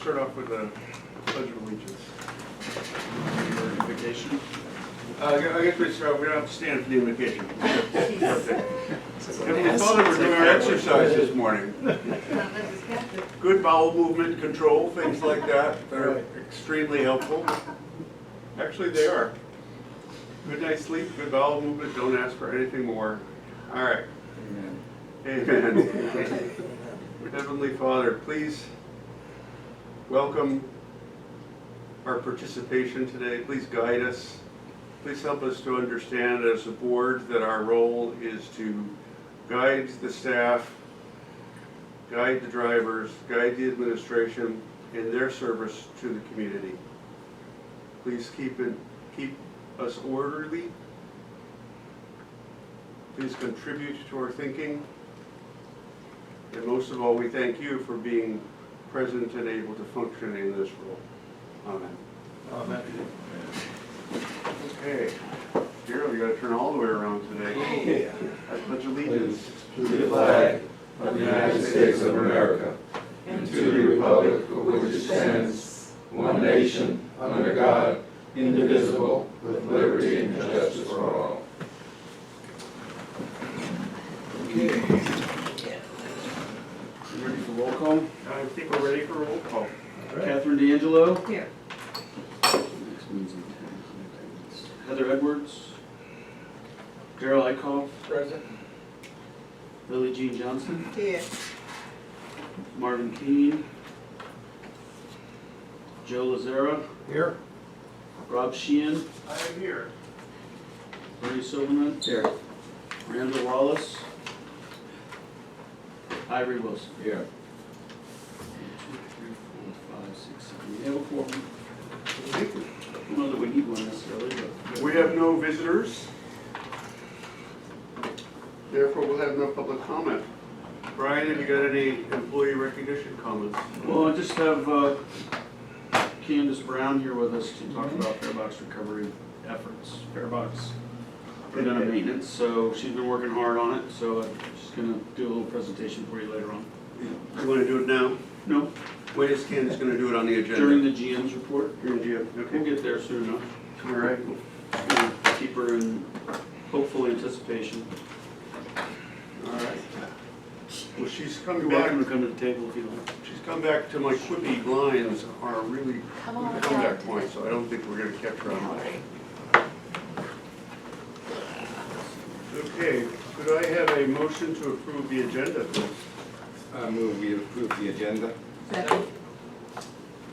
start off with a pledge of allegiance. Invocation. I guess we don't have to stand for the invocation. Heavenly Father, we're doing our exercise this morning. Good bowel movement control, things like that. They're extremely helpful. Actually, they are. Good night's sleep, good bowel movement, don't ask for anything more. All right. Amen. Heavenly Father, please welcome our participation today. Please guide us. Please help us to understand as a board that our role is to guide the staff, guide the drivers, guide the administration in their service to the community. Please keep us orderly. Please contribute to our thinking. And most of all, we thank you for being present and able to function in this role. Amen. Amen. Okay. Daryl, you got to turn all the way around today. I pledge allegiance to the flag of the United States of America and to the republic for which it stands, one nation, under God, indivisible, with liberty and justice for all. Okay. You ready for roll call? I think we're ready for roll call. Catherine D'Angelo. Here. Heather Edwards. Daryl Eichhoff. Present. Lily Jean Johnson. Here. Marvin Keene. Joe Lazara. Here. Rob Sheehan. I am here. Bernie Silverman. Here. Randall Wallace. Ivory Wilson. Yeah. 1, 2, 3, 4, 5, 6, 7. We have a quorum. I don't know that we need one necessarily, but We have no visitors. Therefore, we'll have no public comment. Brian, have you got any employee recognition comments? well, I just have Candace Brown here with us to talk about Fairbox recovery efforts. Fairbox preventive maintenance, so she's been working hard on it, so she's going to do a little presentation for you later on. You want to do it now? No, When is Candace going to do it on the agenda? during the GM's report. During the We'll okay. get there soon enough. All right. We'll keep her in hopeful anticipation. All right. Well, she's come You're back. welcome to come to the table if you like. She's come back to my quippy lines are really Come on comeback down. points, so I don't think we're going to catch her on that. Okay, could I have a motion to approve the agenda, please? I move we approve the agenda. Second.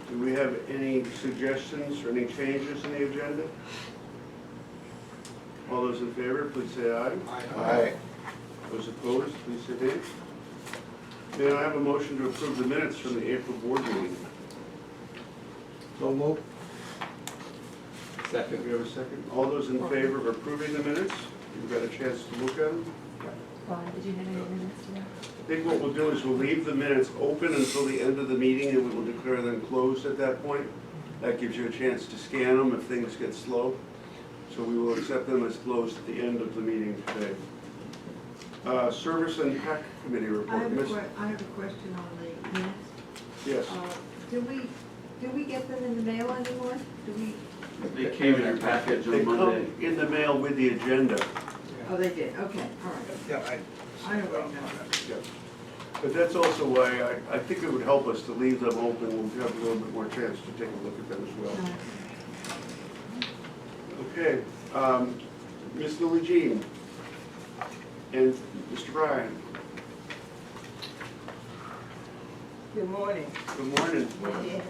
Do we have any suggestions or any changes in the agenda? All those in favor, please say aye. Aye. Those opposed, please say nay. May I have a motion to approve the minutes from the April board meeting? So move. Do Second. we have a second? All those in favor of approving the minutes? You've got a chance to look at them? Ron, did you have any minutes to that? I think what we'll do is we'll leave the minutes open until the end of the meeting and we will declare them closed at that point. That gives you a chance to scan them if things get slow. So we will accept them as closed at the end of the meeting today. Service and PAC committee I report. have Miss- I have a question on the minutes. Yes. Do we get them in the mail anymore? Do we, They came in your package They on Monday. come in the mail with the agenda. oh, they did, okay, all right. Yeah, I don't remember. Yeah. But that's also why I think it would help us to leave them open. We'll have a little bit more chance to take a look at them as well. Okay, Ms. Lily Jean and Mr. Bryan, Good morning. good morning. Yeah.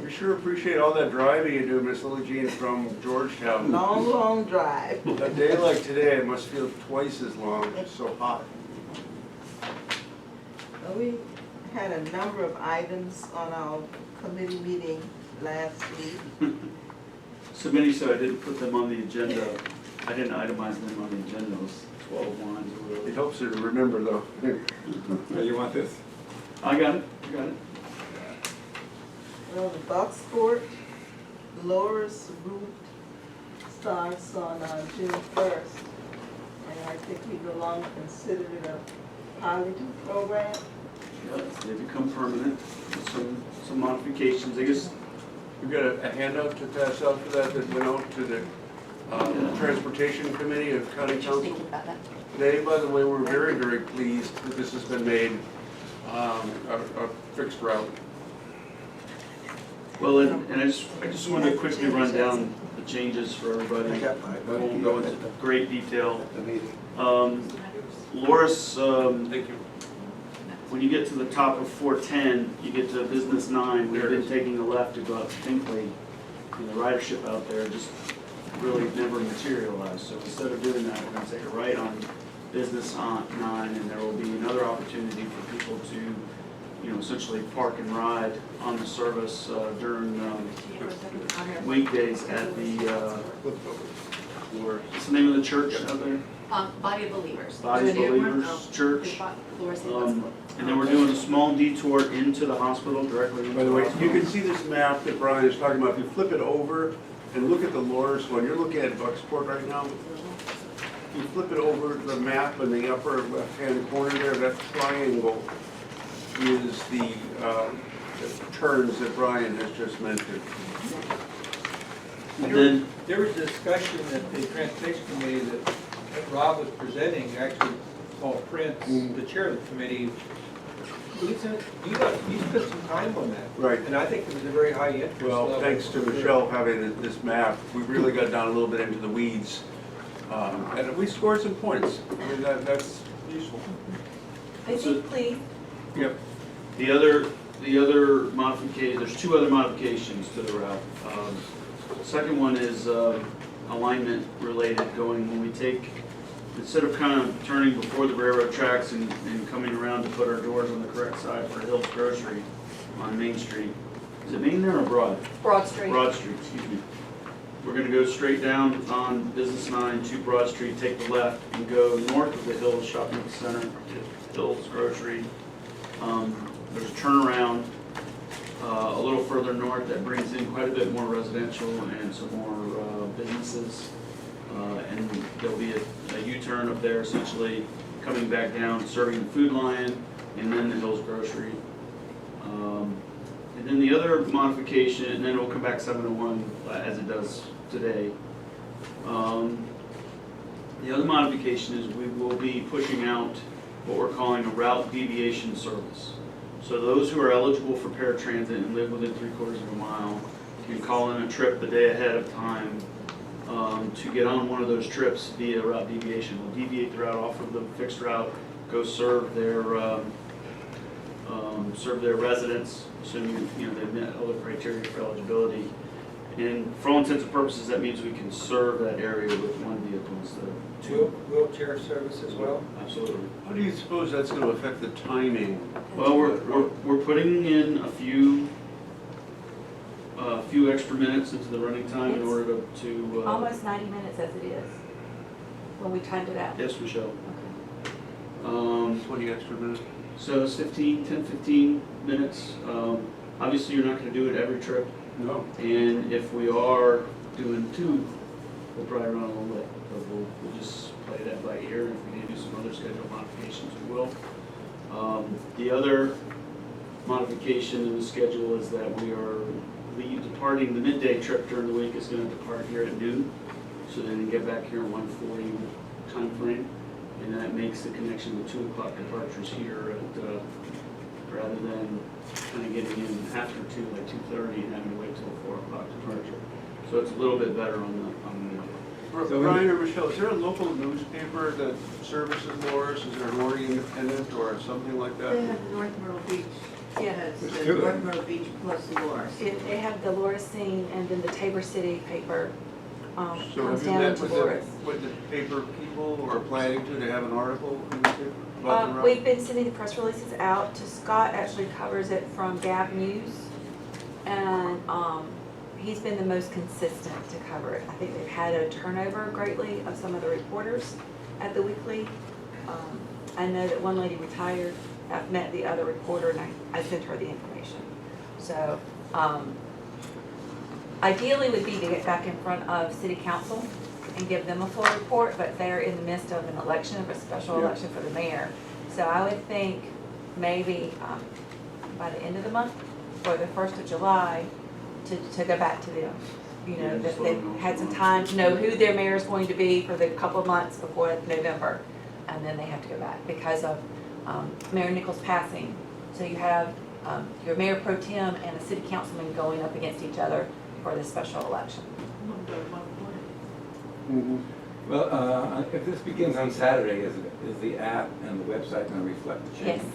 We sure appreciate all that driving you do, Miss Lily Jean, from Georgetown. Long drive. A day like today, it must feel twice as long, it's so hot. We had a number of items on our committee meeting last week. So many, so I didn't put them on the agenda. I didn't itemize them on the agenda. It was 12 lines or It whatever. helps her to remember, though. You want this? I got it. I got it. Well, the Bucksport Loris route starts on June 1st. And I think we no longer consider it a pilot program. Yes, they become permanent. Some some modifications, I guess. We've got a handout to pass out for that went out to the Transportation Committee of County Just Council. thinking about that. Today, by the way, we're very, very pleased that this has been made a fixed route. Well, and I just wanted to quickly run down the changes for everybody. I won't go into great detail. Loris, Thank you. when you get to the top of 410, you get to Business 9. We've been taking a left to go up to Tinkley, and the ridership out there just really never materialized. So instead of doing that, we're going to take a right on Business 9, and there will be another opportunity for people to, essentially park and ride on the service during weekdays at the, what's the name of the church out there? Body of Believers. Body of Believers Church. And then we're doing a small detour into the hospital, directly into By the way, you hospital. can see this map that Brian is talking about. If you flip it over and look at the Loris one, you're looking at Bucksport right now. You flip it over, the map in the upper left-hand corner there, that triangle is the turns that Brian has just mentioned. And then, There was a discussion at the Transportation Committee that Rob was presenting, actually Paul Prince, the chair of the committee. You spent some time on that. Right. And I think there was a very high interest level. Well, thanks to Michelle having this map, we really got down a little bit into the weeds. And we scored some points. I mean, that's useful. Basically, Yep. the other modification, there's two other modifications to the route. Second one is alignment related, going when we take, instead of kind of turning before the railroad tracks and coming around to put our doors on the correct side for Hill's Grocery on Main Street. Is it Main there or Broad? Broad Street. Broad Street, excuse me. We're gonna go straight down on Business 9 to Broad Street, take the left, and go north of the Hills Shopping Center to Hill's Grocery. There's a turnaround a little further north that brings in quite a bit more residential and some more businesses. And there'll be a U-turn up there, essentially coming back down, serving the Food Lion, and then the Hills Grocery. And then the other modification, and then it'll come back 701 as it does today. The other modification is we will be pushing out what we're calling a route deviation service. So those who are eligible for paratransit and live within 3/4 of a mile can call in a trip the day ahead of time to get on one of those trips via route deviation. We'll deviate the route off of the fixed route, go serve their residents, assuming they've met all the criteria for eligibility. And for all intents and purposes, that means we can serve that area with one vehicle instead of two. Wheelchair service as well? Absolutely. How do you suppose that's going to affect the timing? Well, we're putting in a few extra minutes into the running time in order to Almost 90 minutes as it is, when we timed it out. yes, Michelle. Okay. 20 extra minutes? So it's 15 minutes. Obviously, you're not going to do it every trip. No. And if we are doing two, we'll probably run a little late. But we'll just play that by ear. If we need to do some other schedule modifications, we will. The other modification in the schedule is that we are departing the midday trip during the week is going to depart here at noon. So then we get back here at 1:40 time frame. And that makes the connection with 2 o'clock departures here at, rather than kind of getting in after 2, like 2:30 and having to wait till 4 o'clock departure. So it's a little bit better on the Brian or Michelle, is there a local newspaper that services Loris? Is there an Morning Independent or something like They that? have North Myrtle Beach. Yeah. The North Myrtle Beach plus Loris. They have the Loris scene, and then the Tabor City paper So comes have you down met into with Loris. the paper people or planning to have an article in the paper about the route? We've been sending the press releases out to Scott, actually covers it from Gab News. And he's been the most consistent to cover it. I think they've had a turnover greatly of some of the reporters at the Weekly. I know that one lady retired. I've met the other reporter and I sent her the information. So ideally would be to get back in front of City Council and give them a full report, but they're in the midst of an election, of a special Yeah. election for the mayor. So I would think maybe by the end of the month, before the 1st of July to go back to them. You know, Yeah, that just let they've them know. had some time to know who their mayor is going to be for the couple of months before November. And then they have to go back because of Mayor Nichols passing. So you have your mayor pro tem and a city councilman going up against each other for this special election. Well, if this begins on Saturday, is the app and the website going to reflect the Yes. change?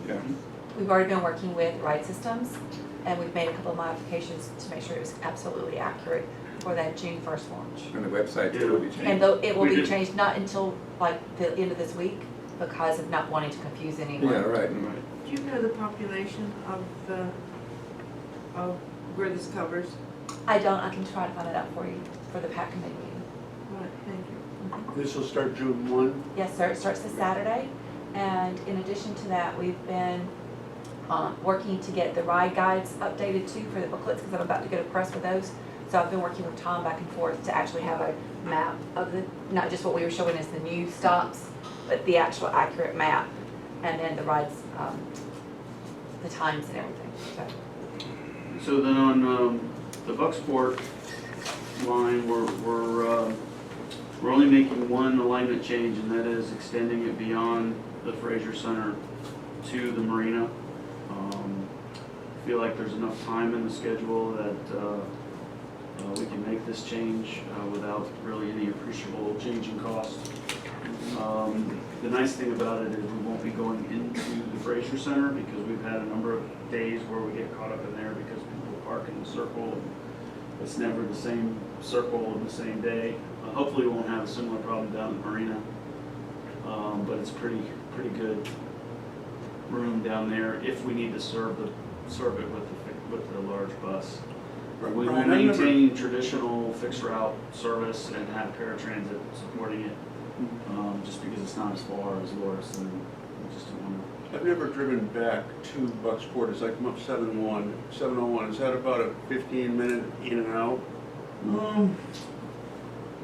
Yeah. We've already been working with Ride Systems, and we've made a couple of modifications to make sure it was absolutely accurate for that June 1st launch. And the website too will be changed? And though it will We be did- changed not until like the end of this week because of not wanting to confuse anyone. Yeah, right. Do you know the population of where this covers? I don't, I can try to find it out for you for the PAC committee meeting. Right, thank you. This will start June 1. Yes, sir, it starts this Saturday, and in addition to that, we've been working to get the ride guides updated too for the booklets, because I'm about to go to press for those. So I've been working with Tom back and forth to actually have a map of the, not just what we were showing as the new stops, but the actual accurate map, and then the rides, the times and everything, so. So then on the Bucksport line, we're only making one alignment change, and that is extending it beyond the Fraser Center to the marina. I feel like there's enough time in the schedule that we can make this change without really any appreciable change in cost. The nice thing about it is we won't be going into the Fraser Center because we've had a number of days where we get caught up in there because people park in the circle. It's never the same circle in the same day. Hopefully we won't have a similar problem down at the marina. But it's pretty good room down there if we need to serve it with the large bus. We will Brian, I remember- maintain traditional fixed route service and have paratransit supporting it, just because it's not as far as Loris, and we just don't want I've never driven back to Bucksport as I come up 701. Is that about a 15-minute in and out? to.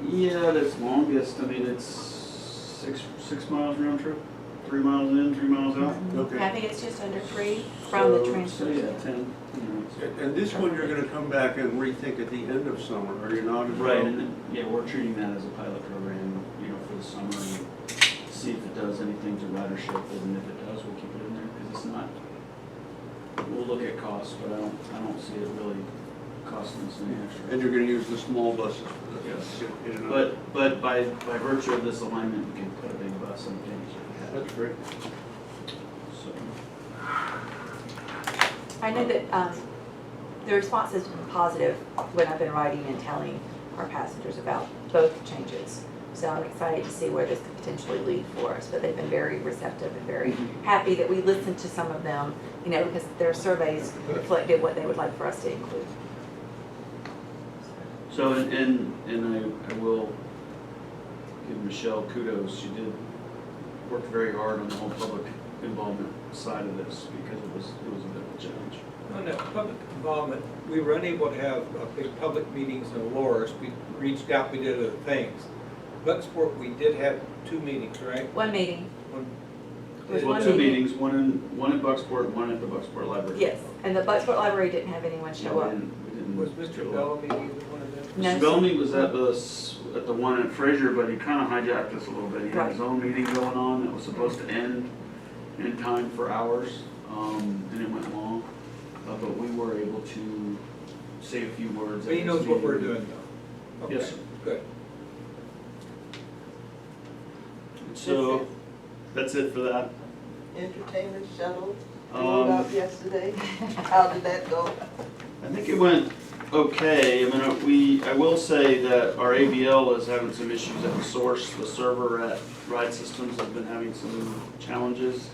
Yeah, that's longest. I mean, it's 6 miles round trip, 3 miles in, 3 miles out. Okay. I think it's just under 3 from the So, transfer. yeah, 10. You know, it's- And this one, you're going to come back and rethink at the end of summer, are you not? as Right, well? and then, yeah, we're treating that as a pilot program, you know, for the summer, and see if it does anything to ridership, and if it does, we'll keep it in there, because it's not, we'll look at costs, but I don't see it really costing us any extra. And you're going to use the small buses for the Yes. in and out? But by virtue of this alignment, we can put a big bus in things if we have, That's great. so. I know that the response has been positive when I've been writing and telling our passengers about both changes. So I'm excited to see where this could potentially lead for us, but they've been very receptive and very happy that we listened to some of them, you know, because their surveys reflected what they would like for us to include. So, and I will give Michelle kudos, she did work very hard on the whole public involvement side of this, because it was a bit of a challenge. On that public involvement, we were unable to have big public meetings in Loris. We reached out, we did other things. Bucksport, we did have 2 meetings, right? One meeting, One- There's Well, one 2 meeting. meetings, one in Bucksport, one at the Bucksport Library. yes, and the Bucksport Library didn't have anyone We show up. didn't Was Mr. show up. Bellamy either one of them? No, Mr. sir. Bellamy was at the one at Fraser, but he kind of hijacked us a little bit. He had his Right. own meeting going on that was supposed to end in time for hours, and it went long. But we were able to say a few words. But he at knows this what we're meeting. doing though. Okay, Yes, sir. good. So, that's it for that. Entertainment shuttle Um, rolled out yesterday. How did that go? I think it went okay. I mean, I will say that our ABL is having some issues at the source. The server at Ride Systems has been having some challenges.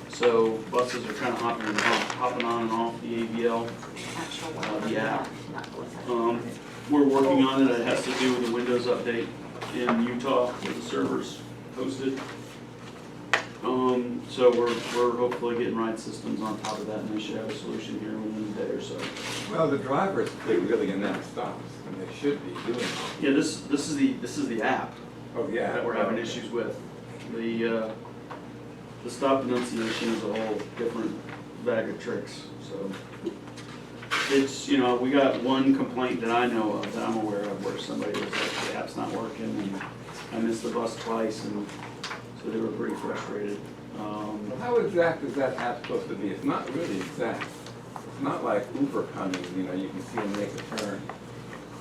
So buses are kind of hopping on and off the ABL. Actual the app. not going to- We're working on it. It has to do with the Windows update in Utah where the server's hosted. So we're hopefully getting Ride Systems on top of that, and they should have a solution here within a day or so. Well, the drivers, they really enough stops, and they should be doing it. Yeah, this is the app Oh, yeah. that we're having issues with. The stop enunciation is a whole different bag of tricks, so. It's, you know, we got one complaint that I know of, that I'm aware of, where somebody was like, the app's not working, and I missed the bus twice, and so they were pretty frustrated. How exact is that app supposed to be? It's not really exact. It's not like Uber coming, you know, you can see them make a turn.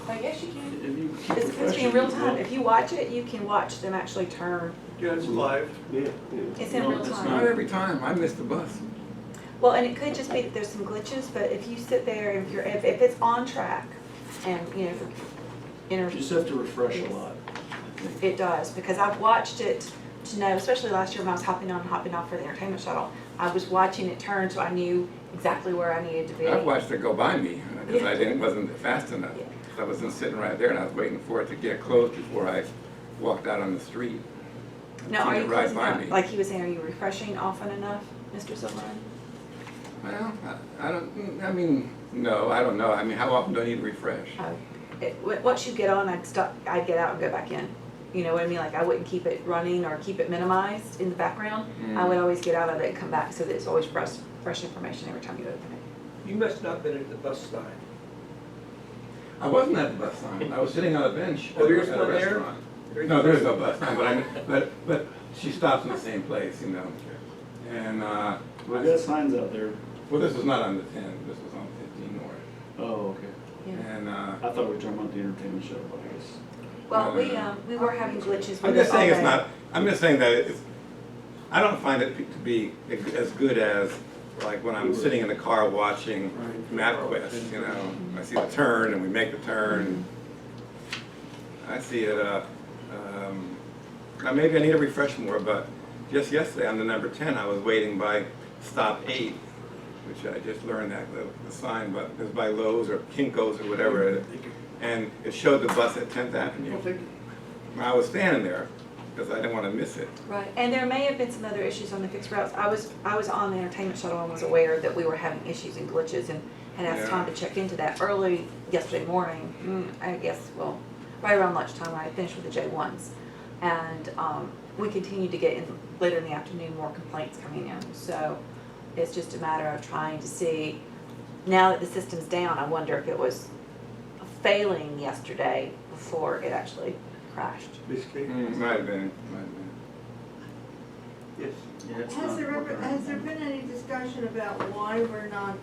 I guess you can. If you keep It's supposed to be in refreshing, real it time. will. If you watch it, you can watch them actually turn. Yeah, it's live. It's in No, real it's time. Not every time, I miss the bus. Well, and it could just be that there's some glitches, but if you sit there, if it's on track, and, you know, if You just have to refresh a lot, I think. it does, because I've watched it to know, especially last year when I was hopping on and hopping off for the entertainment shuttle, I was watching it turn so I knew exactly where I needed to be. I've watched it go by me, because I wasn't fast enough. Yeah. I wasn't sitting right there, and I was waiting for it to get close before I walked out on the street. Now, are Seemed you to ride closing by out, me. like he was saying, are you refreshing often enough, Mr. Silverman? Well, I don't, I mean, no, I don't know. I mean, how often do I need to refresh? Once you get on, I'd get out and go back in. You know what I mean? Like, I wouldn't keep it running or keep it minimized in the background. I would always get out of it and come back so that it's always fresh information every time you open it. You must not have been at the bus sign. I wasn't at the bus sign. I was sitting on a bench Oh, at there's a one there? restaurant. No, there's no bus sign, but she stops in the same place, you know. And, We got signs out there. well, this was not on the 10, this was on 15 North. Oh, okay. Yeah. And, I thought we were talking about the entertainment show, but I guess. Well, we were having glitches with I'm just it all saying it's day. not, I'm just saying that it's, I don't find it to be as good as, like, when I'm sitting in the car watching MapQuest, you know. I see the turn and we make the turn. I see it, maybe I need to refresh more, but just yesterday on the number 10, I was waiting by stop 8, which I just learned that, the sign, but it was by Lowe's or Kinko's or whatever, and it showed the bus at 10th Avenue. I was standing there because I didn't want to miss it. Right, and there may have been some other issues on the fixed routes. I was on the entertainment shuttle and was aware that we were having issues and glitches and had asked Yeah. Tom to check into that early yesterday morning. I guess, well, right around lunchtime when I finished with the J1s. And we continued to get in later in the afternoon more complaints coming in. So it's just a matter of trying to see, now that the system's down, I wonder if it was failing yesterday before it actually crashed. Miss Kate? Might have been. Yes. Yeah, it's Has not there working. has there been any discussion about why we're not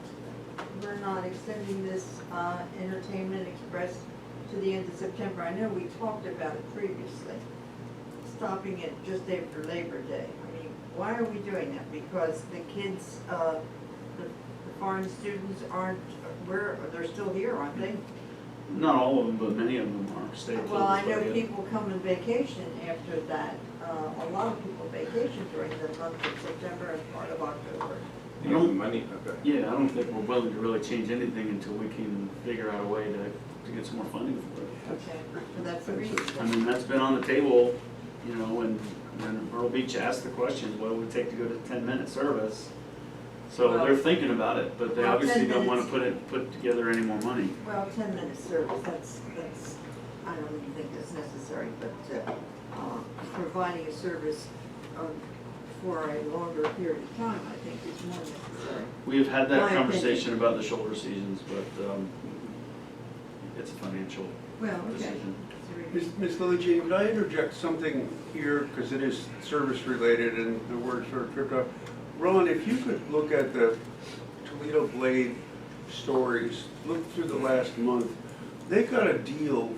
extending this entertainment express to the end of September? I know we talked about it previously, stopping it just after Labor Day. I mean, why are we doing that? Because the kids, the foreign students aren't, they're still here, aren't they? Not all of them, but many of them are staying. Well, I know people come on vacation after that. A lot of people vacation during the month of September and part of October. You know, money, okay. Yeah, I don't think we're willing to really change anything until we can figure out a way to get some more funding for it. Okay, so that's the reason. I mean, that's been on the table, you know, when Myrtle Beach asked the question, what would it take to go to 10-minute service? So Well- they're thinking about it, but they Well, obviously 10 don't want to minutes. put together any more money. Well, 10-minute service, that's, I don't even think that's necessary, but providing a service for a longer period of time, I think is more necessary. We have had My that opinion. conversation about the shoulder seasons, but it's a financial Well, okay. decision. Ms. Lily Jean, could I interject something here, because it is service related and the word sort of tripped up. Ron, if you could look at the Toledo Blade stories, look through the last month, they got a deal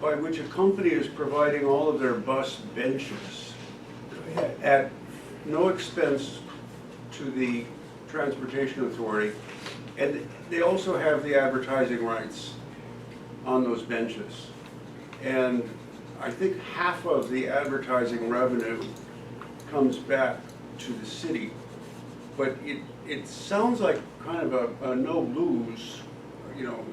by which a company is providing all of their bus benches at no expense to the Transportation Authority. And they also have the advertising rights on those benches. And I think half of the advertising revenue comes back to the city. But it sounds like kind of a no-lose, you know,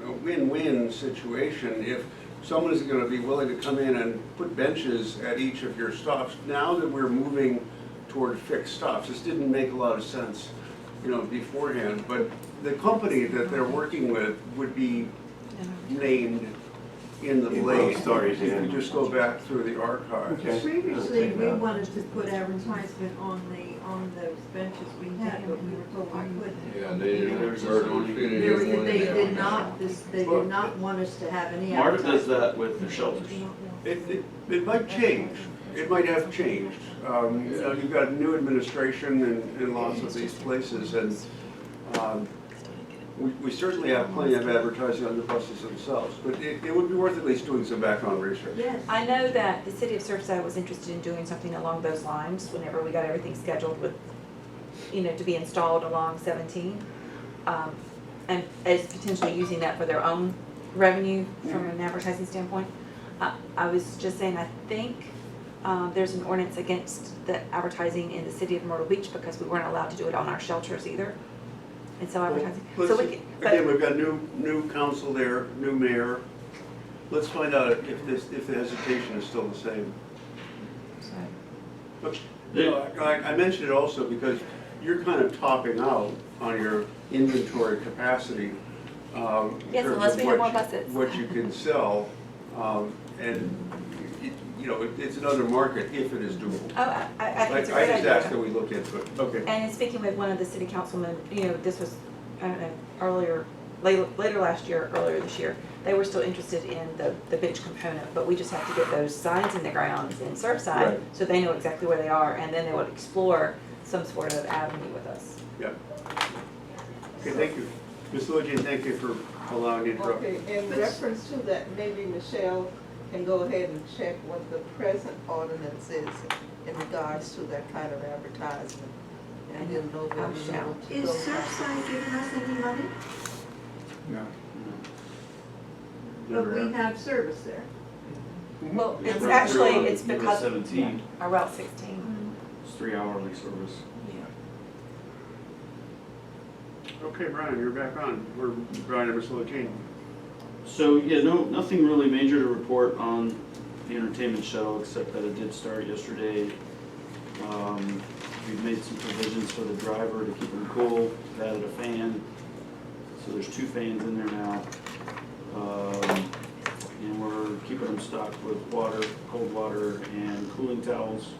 a win-win situation if someone is going to be willing to come in and put benches at each of your stops. Now that we're moving toward fixed stops, this didn't make a lot of sense, you know, beforehand. But the company that they're working with would be named in the In late, both stories, if yeah. you just go back through the archives. Okay. Previously, we Yeah. wanted to put advertisement on those benches we had, but we were told we couldn't. Yeah, and they didn't There's a murder zoning. any They of one they down. did not, they did not want us to have any Marta advertisement. does that with the shelters. It might change, it might have changed. You know, you've got new administration in lots of these places, and we certainly have plenty of advertising on the buses themselves, but it would be worth at least doing some background research. Yes. I know that the city of Surfside was interested in doing something along those lines whenever we got everything scheduled with, you know, to be installed along 17. And as potentially using that for their own revenue from an advertising standpoint. I was just saying, I think there's an ordinance against the advertising in the city of Myrtle Beach because we weren't allowed to do it on our shelters either. And so advertising, so we can, Again, but, we've got new council there, new mayor. Let's find out if the hesitation is still the same. so, But, you know, I mentioned it also because you're kind of topping out on your inventory capacity. In Yes, terms unless of we have what more you- buses. What you can sell, and, you know, it's another market if it is doable. oh, I think it's a I great just asked that idea. we look into it, okay. And in speaking with one of the city councilmen, you know, this was, I don't know, later last year, earlier this year, they were still interested in the bench component, but we just have to get those signs in the grounds in Surfside, Right. so they know exactly where they are, and then they would explore some sort of avenue with us. Yeah. Okay, thank you. Ms. Lejean, thank you for allowing me to interrupt. Okay, in reference to that, maybe Michelle can go ahead and check what the present ordinance is in regards to that kind of advertisement. And we'll know where we shall. want to Is go. Surfside giving us any money? No. But we have service there. Well, it's Route actually, zero, it's Route because. 17. Our Route 16. It's 3 hourly service. Okay, Brian, you're back on. We're Brian and Ms. Lejean. So, yeah, nothing really major to report on the entertainment shuttle, except that it did start yesterday. We've made some provisions for the driver to keep him cool. We've added a fan, so there's 2 fans in there now. And we're keeping them stocked with water, cold water, and cooling towels,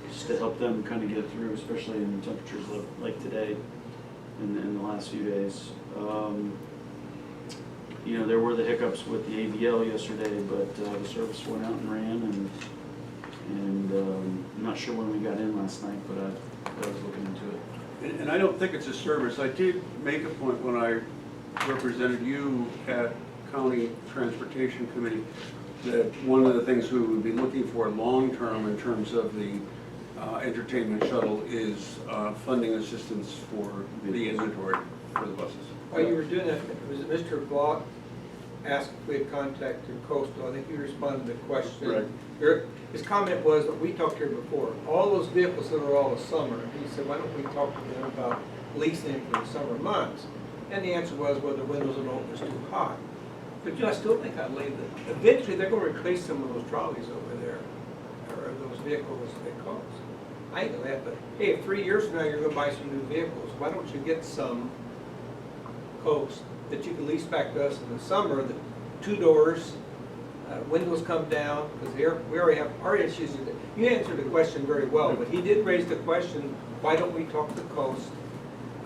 just to help them kind of get through, especially in temperatures like today, in the last few days. You know, there were the hiccups with the AVL yesterday, but the service went out and ran, and I'm not sure when we got in last night, but I was looking into it. And I don't think it's a service. I did make a point when I represented you at County Transportation Committee that one of the things we would be looking for long-term in terms of the entertainment shuttle is funding assistance for the inventory for the buses. While you were doing that, was it Mr. Block asked if we had contacted Coastal? I think you responded to the question. Right. His comment was, that we talked here before, all those vehicles that are all the summer, he said, why don't we talk to them about leasing for the summer months? And the answer was, well, the windows and open was too hot. But you know, I still think I believe that eventually they're gonna replace some of those trolleys over there, or those vehicles they cost. I ain't gonna have to, hey, if 3 years from now you're gonna buy some new vehicles, why don't you get some Coast that you can lease back to us in the summer, the 2 doors, windows come down, because we already have our issues. You answered the question very well, but he did raise the question, why don't we talk to Coast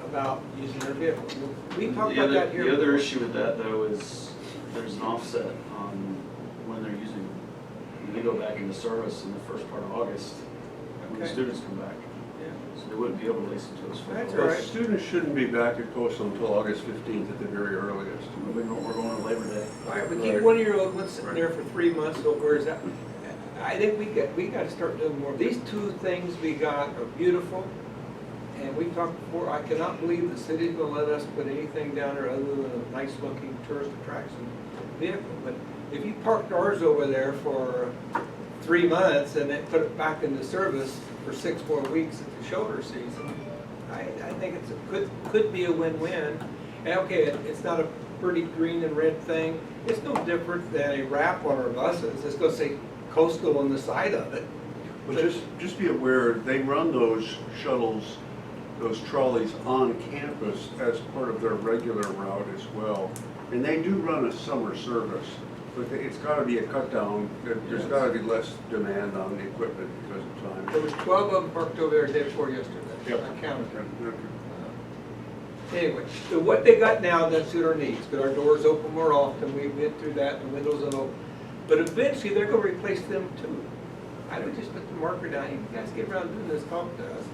about using their vehicles? We talked about that here. The other before. issue with that, though, is there's an offset on when they're using them. They go back into service in the first part of August, when the Okay. students come back. Yeah. So they wouldn't be able to lease it to us for. That's Well, all Well, right. students shouldn't be back at Coastal until August 15th at the very earliest. We're going to Labor Day. All right, we keep 1-year-old one sitting there for 3 months, so where is that? I think we got to start doing more. These 2 things we got are beautiful, and we talked before, I cannot believe the city's gonna let us put anything down there other than a nice looking tourist attraction vehicle. But if you parked ours over there for 3 months and then put it back into service for 6 more weeks at the shoulder season, I think could be a win-win. And okay, it's not a pretty green and red thing. It's no different than a wrap on our buses. It's gonna say Coastal on the side of it. But just be aware, they run those shuttles, those trolleys on campus as part of their regular route as well. And they do run a summer service, But it's gotta be a cut down, there's gotta be less demand on the equipment because of There time. was 12 of them parked over there the day before yesterday. Yep. I counted them. Okay. Anyway, so what they got now, that's suit our needs, but our doors open more often, we went through that, the windows are open. But eventually, they're gonna replace them too. I would just put the marker down, you guys get around doing this, talk to us,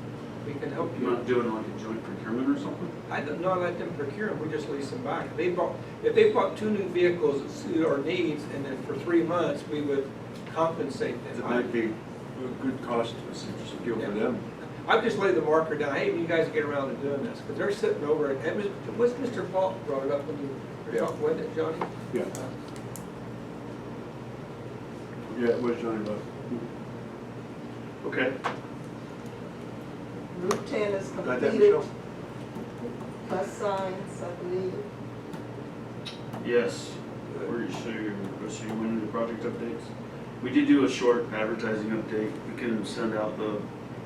we can help You're you. not doing like a joint procurement or something? I don't know, let them procure them, we just lease them back. If they bought 2 new vehicles that suit our needs, and then for 3 months, we would compensate It them. might be a good cost deal for them. I've just laid the marker down, hey, you guys get around to doing this, because they're sitting over, and what's Mr. Fault brought it up when you were talking, wasn't it, Johnny? Yeah. Yeah, it was Johnny Buck. Okay. Route 10 is Got that, completed, Michelle? plus signs, I believe. Yes. We're so you went into project updates. We did do a short advertising update. We can send out the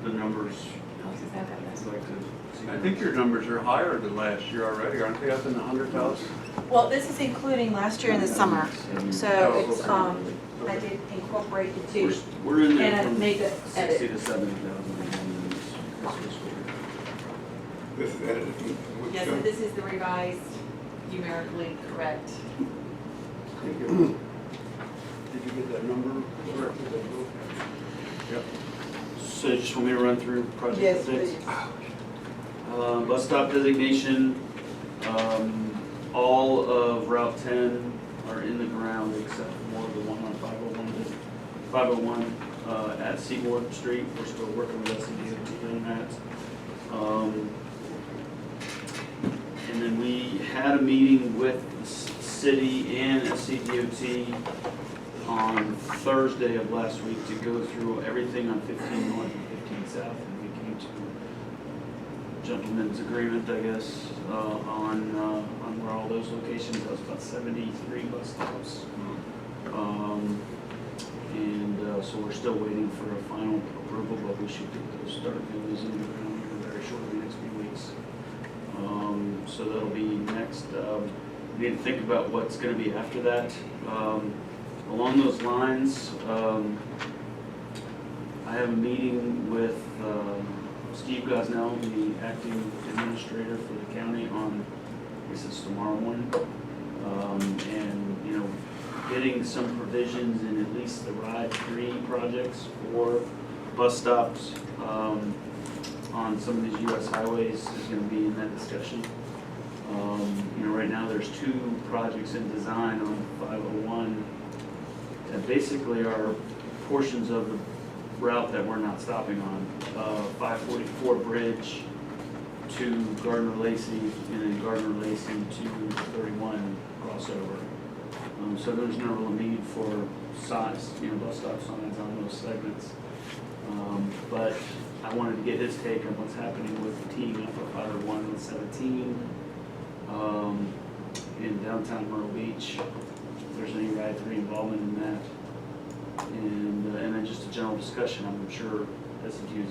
numbers if you'd like to see. I think your numbers are higher than last year already, aren't they up in the 100,000? Well, this is including last year in the summer, so it's, I did incorporate the two. We're in there And I from made the 60 edit. to 70,000. This edited. Yes, and this is the revised, numerically correct. Did you get that number correctly? Yep. So you just want me to run through project Yes, updates? please. Bus stop designation, all of Route 10 are in the ground except for the one on 501 at Seymour Street. We're still working with SCDOT on that. And then we had a meeting with the city and SCDOT on Thursday of last week to go through everything on 15 North and 15 South, and we came to a gentleman's agreement, I guess, on where all those locations, that was about 73 bus stops. So we're still waiting for a final approval, but we should get those, start doing those in the ground here very shortly, next few weeks. So that'll be next. We need to think about what's gonna be after that. Along those lines, I have a meeting with Steve Gosnell, the acting administrator for the county, on, I guess it's tomorrow morning. And, you know, getting some provisions in at least the RIDE 3 projects for bus stops on some of these US highways is gonna be in that discussion. You know, right now there's 2 projects in design on 501 that basically are portions of the route that we're not stopping on. 544 Bridge to Gardner-Lacey, and then Gardner-Lacey to 31 crossover. So there's no real need for signs, bus stop signs on those segments. But I wanted to get his take on what's happening with the team up at 501 and 17 in downtown Myrtle Beach. If there's any RIDE 3 involvement in that. And then just a general discussion. I'm sure SCDOT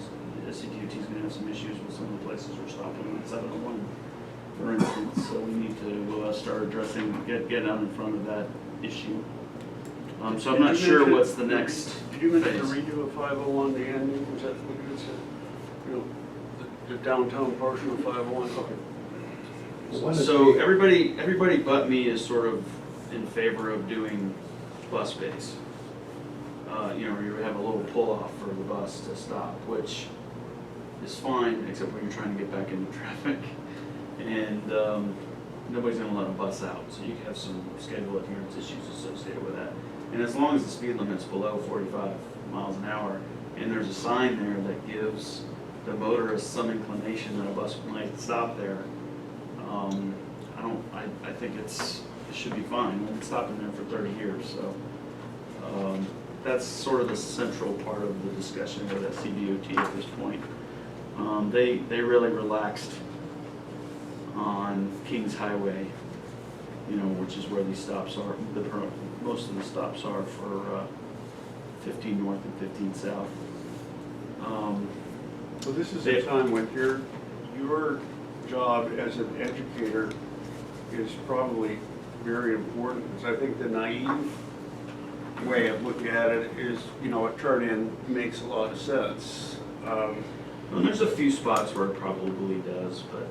is going to have some issues with some of the places we're stopping on 701, for instance. So we need to start addressing, get out in front of that issue. So I'm not sure what's the next Did you mention the phase. redo of 501, the ending, was that what you said? You know, the downtown portion of 501? Okay. So everybody but me is sort of in favor of doing bus bays. You have a little pull-off for the bus to stop, which is fine, except when you're trying to get back into traffic. And nobody's gonna let a bus out, so you can have some schedule adherence issues associated with that. And as long as the speed limit's below 45 miles an hour, and there's a sign there that gives the motorist some inclination that a bus might stop there, I think it should be fine. We've been stopping there for 30 years, so that's sort of the central part of the discussion with SCDOT at this point. They really relaxed on Kings Highway, which is where these stops are. Most of the stops are for 15 North and 15 South. So this is a time when your job as an educator is probably very important, because I think the naive way of looking at it is, a turn-in makes a lot of sense. And there's a few spots where it probably does, but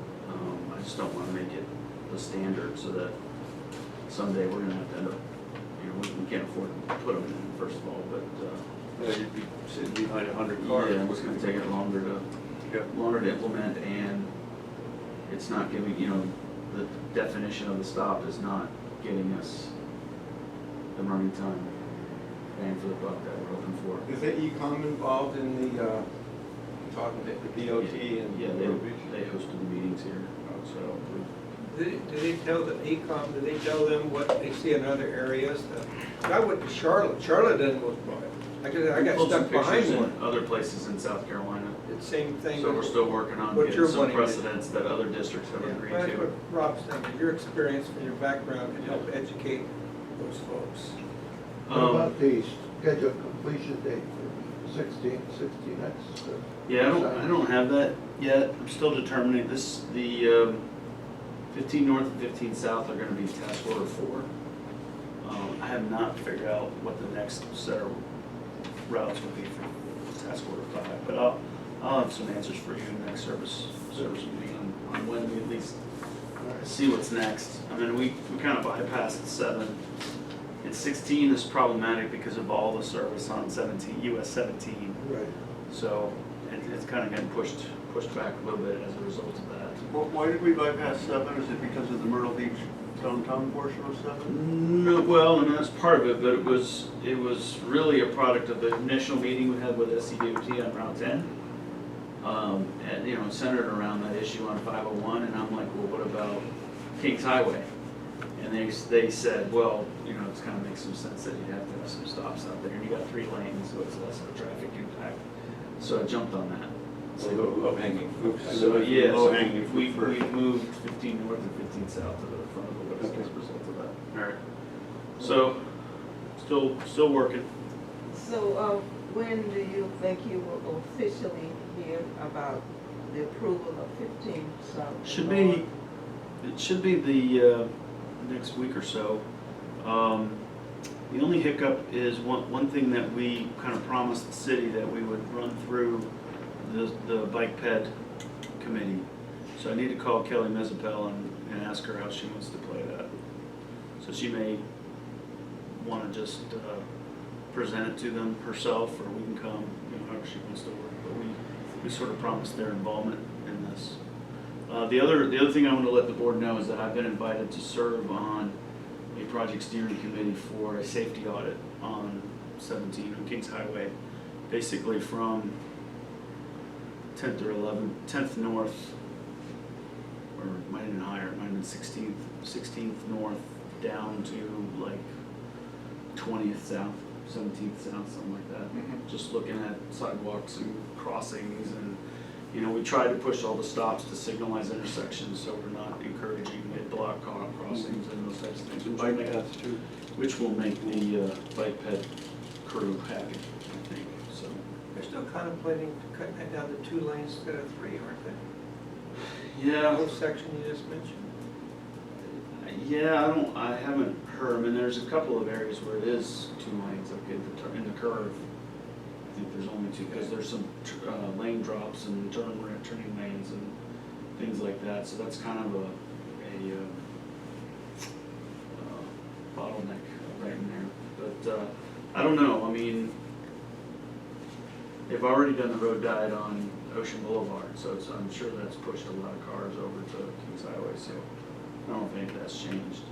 I just don't want to make it the standard so that someday we're going to have to end up, we can't afford to put them in, first of all, but You'd be sitting behind 100 cars. yeah, it's going to take it longer to implement, and it's not giving, the definition of the stop is not getting us the running time, bang for the buck that we're looking for. Is the e-com involved in the, talking to the DOT and? Yeah, they hosted the meetings here, so. Do they tell the ECOM, do they tell them what they see in other areas? I went to Charlotte, Charlotte doesn't look right. I got Pulled some stuck behind pictures in one. other places in South Carolina, It's the same thing. so we're still working on What getting you're some wanting to- precedents that other districts have Yeah, agreed that's what to. Rob's thinking, your experience and your background can help educate those folks. What about the scheduled completion date for 16, that's. Yeah, I don't have that yet. I'm still determining this. The 15 North and 15 South are going to be task order 4. I have not figured out what the next set of routes will be for task order 5, but I'll have some answers for you in the next service meeting on when we at least see what's next. I mean, we kind of bypassed 7. And 16 is problematic because of all the service on 17, US 17. Right. So it's kind of getting pushed back a little bit as a result of that. Why did we bypass 7? Is it because of the Myrtle Beach downtown portion of 7? No, well, I mean, that's part of it, but it was really a product of the initial meeting we had with SCDOT on Route 10. And, centered around that issue on 501, and I'm like, well, what about Kings Highway? And they said, well, it's kind of makes some sense that you have to have some stops out there, and you got 3 lanes, so it's less of a traffic impact. So I jumped on that. So low-hanging fruit. So yeah, so Low-hanging we fruit first. moved 15 north and 15 south to the front of the list as a result of that. All right. So still working. So, when do you think you will officially hear about the approval of 15 South? It should be the next week or so. The only hiccup is one thing that we kind of promised the city that we would run through the bike ped committee. So I need to call Kelly Mezapel and ask her how she wants to play that. So she may want to just present it to them herself, or we can come, however she wants to work. But we sort of promised their involvement in this. The other thing I want to let the board know is that I've been invited to serve on a project steering committee for a safety audit on 17 on Kings Highway, basically from 10th or 10th north, or might even higher, might have been 16th north down to like 20th south, 17th south, something like that. Just looking at sidewalks and crossings, and we tried to push all the stops to signalize intersections, so we're not encouraging mid-block crossings and those types of things, which will make the bike ped crew happy, I think. So They're still contemplating cutting that down to 2 lanes instead of 3, aren't they? The yeah, whole section you just mentioned. I haven't heard. I mean, there's a couple of areas where it is 2 lanes, like in the curve. I think there's only 2 because there's some lane drops and turning lanes and things like that. So that's kind of a bottleneck right in there. But I don't know. I mean, they've already done the road diet on Ocean Boulevard, so I'm sure that's pushed a lot of cars over to Kings Highway. So I don't think that's changed.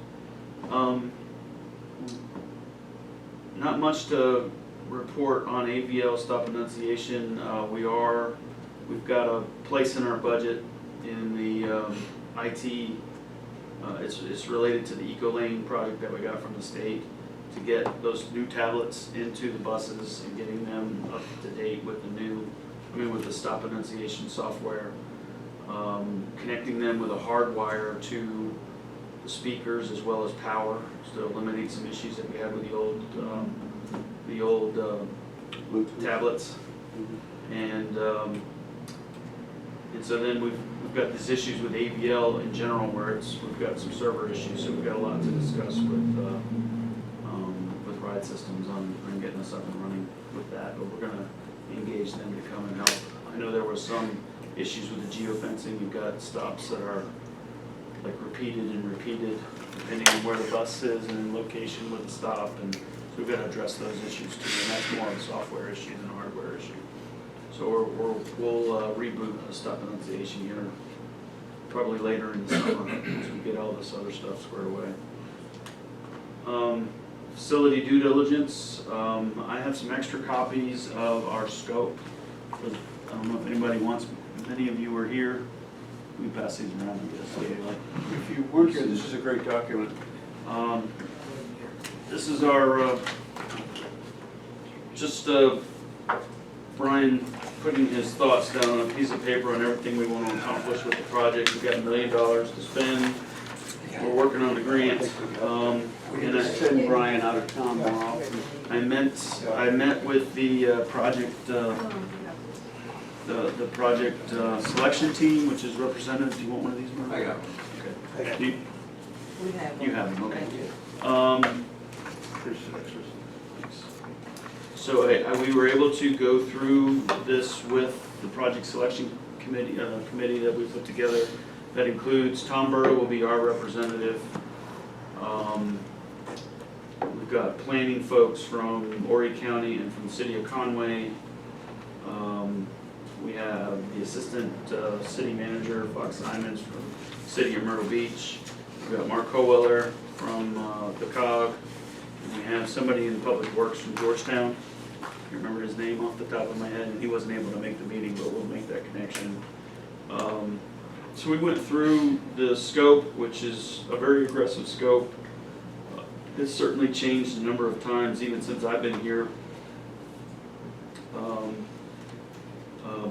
Not much to report on AVL stop enunciation. We've got a place in our budget in the IT. It's related to the EcoLane project that we got from the state to get those new tablets into the buses and getting them up to date with with the stop enunciation software, connecting them with a hard wire to the speakers as well as power, to eliminate some issues that we had with the old tablets. And so then we've got these issues with AVL in general where we've got some server issues, so we've got a lot to discuss with Pride Systems on getting us up and running with that, but we're gonna engage them to come and help. I know there was some issues with the geofencing. You've got stops that are like repeated and repeated, depending on where the bus is and location with the stop, and so we've got to address those issues too, and that's more of a software issue than a hardware issue. So we'll reboot the stop annunciation here probably later in the summer as we get all this other stuff squared away. Facility due diligence, I have some extra copies of our scope. I don't know if anybody wants, many of you were here. We pass these around, I guess. Okay, like, If you weren't here, this is a great document. this is our, Brian putting his thoughts down on a piece of paper on everything we want to accomplish with the project. We've got $1 million to spend. We're working on the grant. We can just send Brian out of town more often. I met with the project, the project selection team, which is represented. Do you want one of these, Mark? I got Okay. Do you- We have You one. have them, okay. Thank you. Here's some extras. So we were able to go through this with the project selection committee that we put together. That includes Tom Burrow will be our representative. We've got planning folks from Horry County and from the city of Conway. We have the assistant city manager, Fox Simons, from the city of Myrtle Beach. We've got Mark Howeller from the COG. And we have somebody in Public Works from Georgetown. I remember his name off the top of my head, and he wasn't able to make the meeting, but we'll make that connection. So we went through the scope, which is a very aggressive scope. It's certainly changed a number of times, even since I've been here.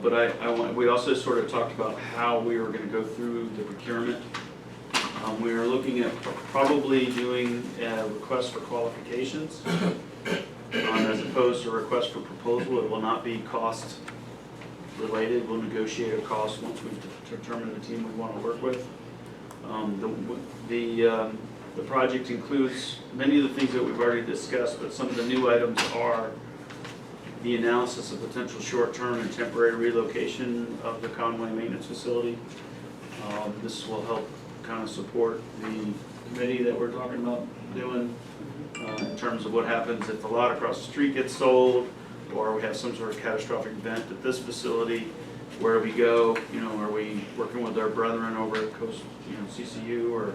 But we also sort of talked about how we were going to go through the procurement. We are looking at probably doing a request for qualifications as opposed to a request for proposal. It will not be cost related. We'll negotiate a cost once we've determined the team we want to work with. The project includes many of the things that we've already discussed, but some of the new items are the analysis of potential short-term and temporary relocation of the Conway maintenance facility. This will help kind of support the committee that we're talking about doing in terms of what happens if the lot across the street gets sold, or we have some sort of catastrophic event at this facility. Where we go, are we working with our brethren over at Coast, CCU, or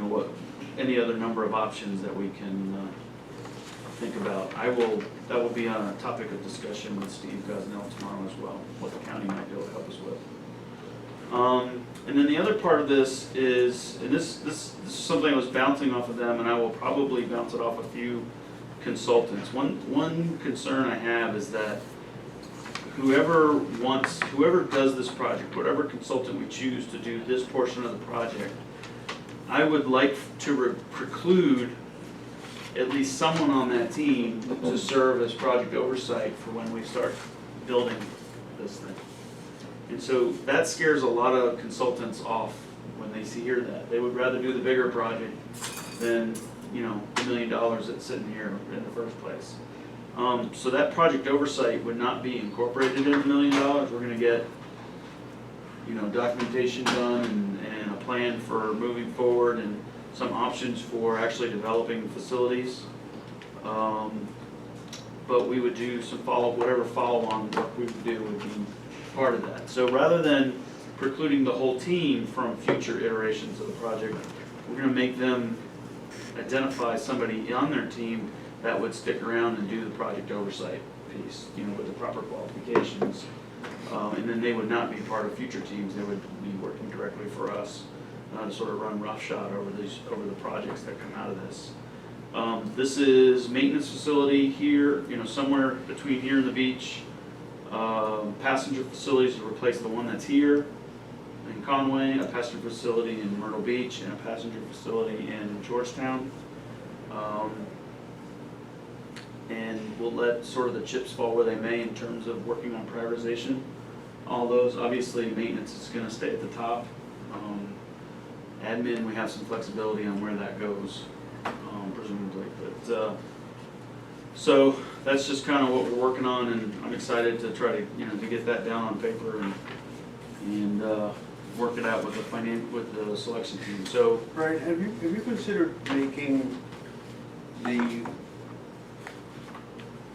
what, any other number of options that we can think about. That will be on a topic of discussion with Steve Gosnell tomorrow as well, what the county might be able to help us with. And then the other part of this is, and this is something I was bouncing off of them, and I will probably bounce it off a few consultants. One concern I have is that whoever does this project, whatever consultant we choose to do this portion of the project, I would like to preclude at least someone on that team to serve as project oversight for when we start building this thing. And so that scares a lot of consultants off when they hear that. They would rather do the bigger project than, $1 million that's sitting here in the first place. So that project oversight would not be incorporated in the $1 million. We're gonna get, documentation done and a plan for moving forward and some options for actually developing facilities. But we would do some whatever follow-on work we would do would be part of that. So rather than precluding the whole team from future iterations of the project, we're gonna make them identify somebody on their team that would stick around and do the project oversight piece, with the proper qualifications. And then they would not be part of future teams. They would be working directly for us to sort of run roughshod over the projects that come out of this. This is maintenance facility here, somewhere between here and the beach. Passenger facilities to replace the one that's here in Conway, a passenger facility in Myrtle Beach, and a passenger facility in Georgetown. And we'll let sort of the chips fall where they may in terms of working on prioritization. All those, obviously, maintenance is going to stay at the top. Admin, we have some flexibility on where that goes, presumably. But So that's just kind of what we're working on, and I'm excited to try to, to get that down on paper and work it out with the selection team. So, Brian, have you considered making the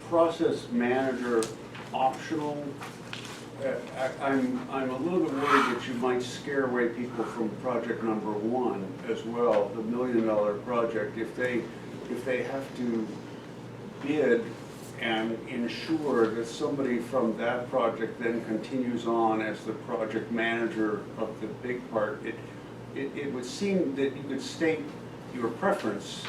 process manager optional? I'm a little bit worried that you might scare away people from project number one as well, the $1 million project, if they have to bid and ensure that somebody from that project then continues on as the project manager of the big part. It would seem that you could state your preference,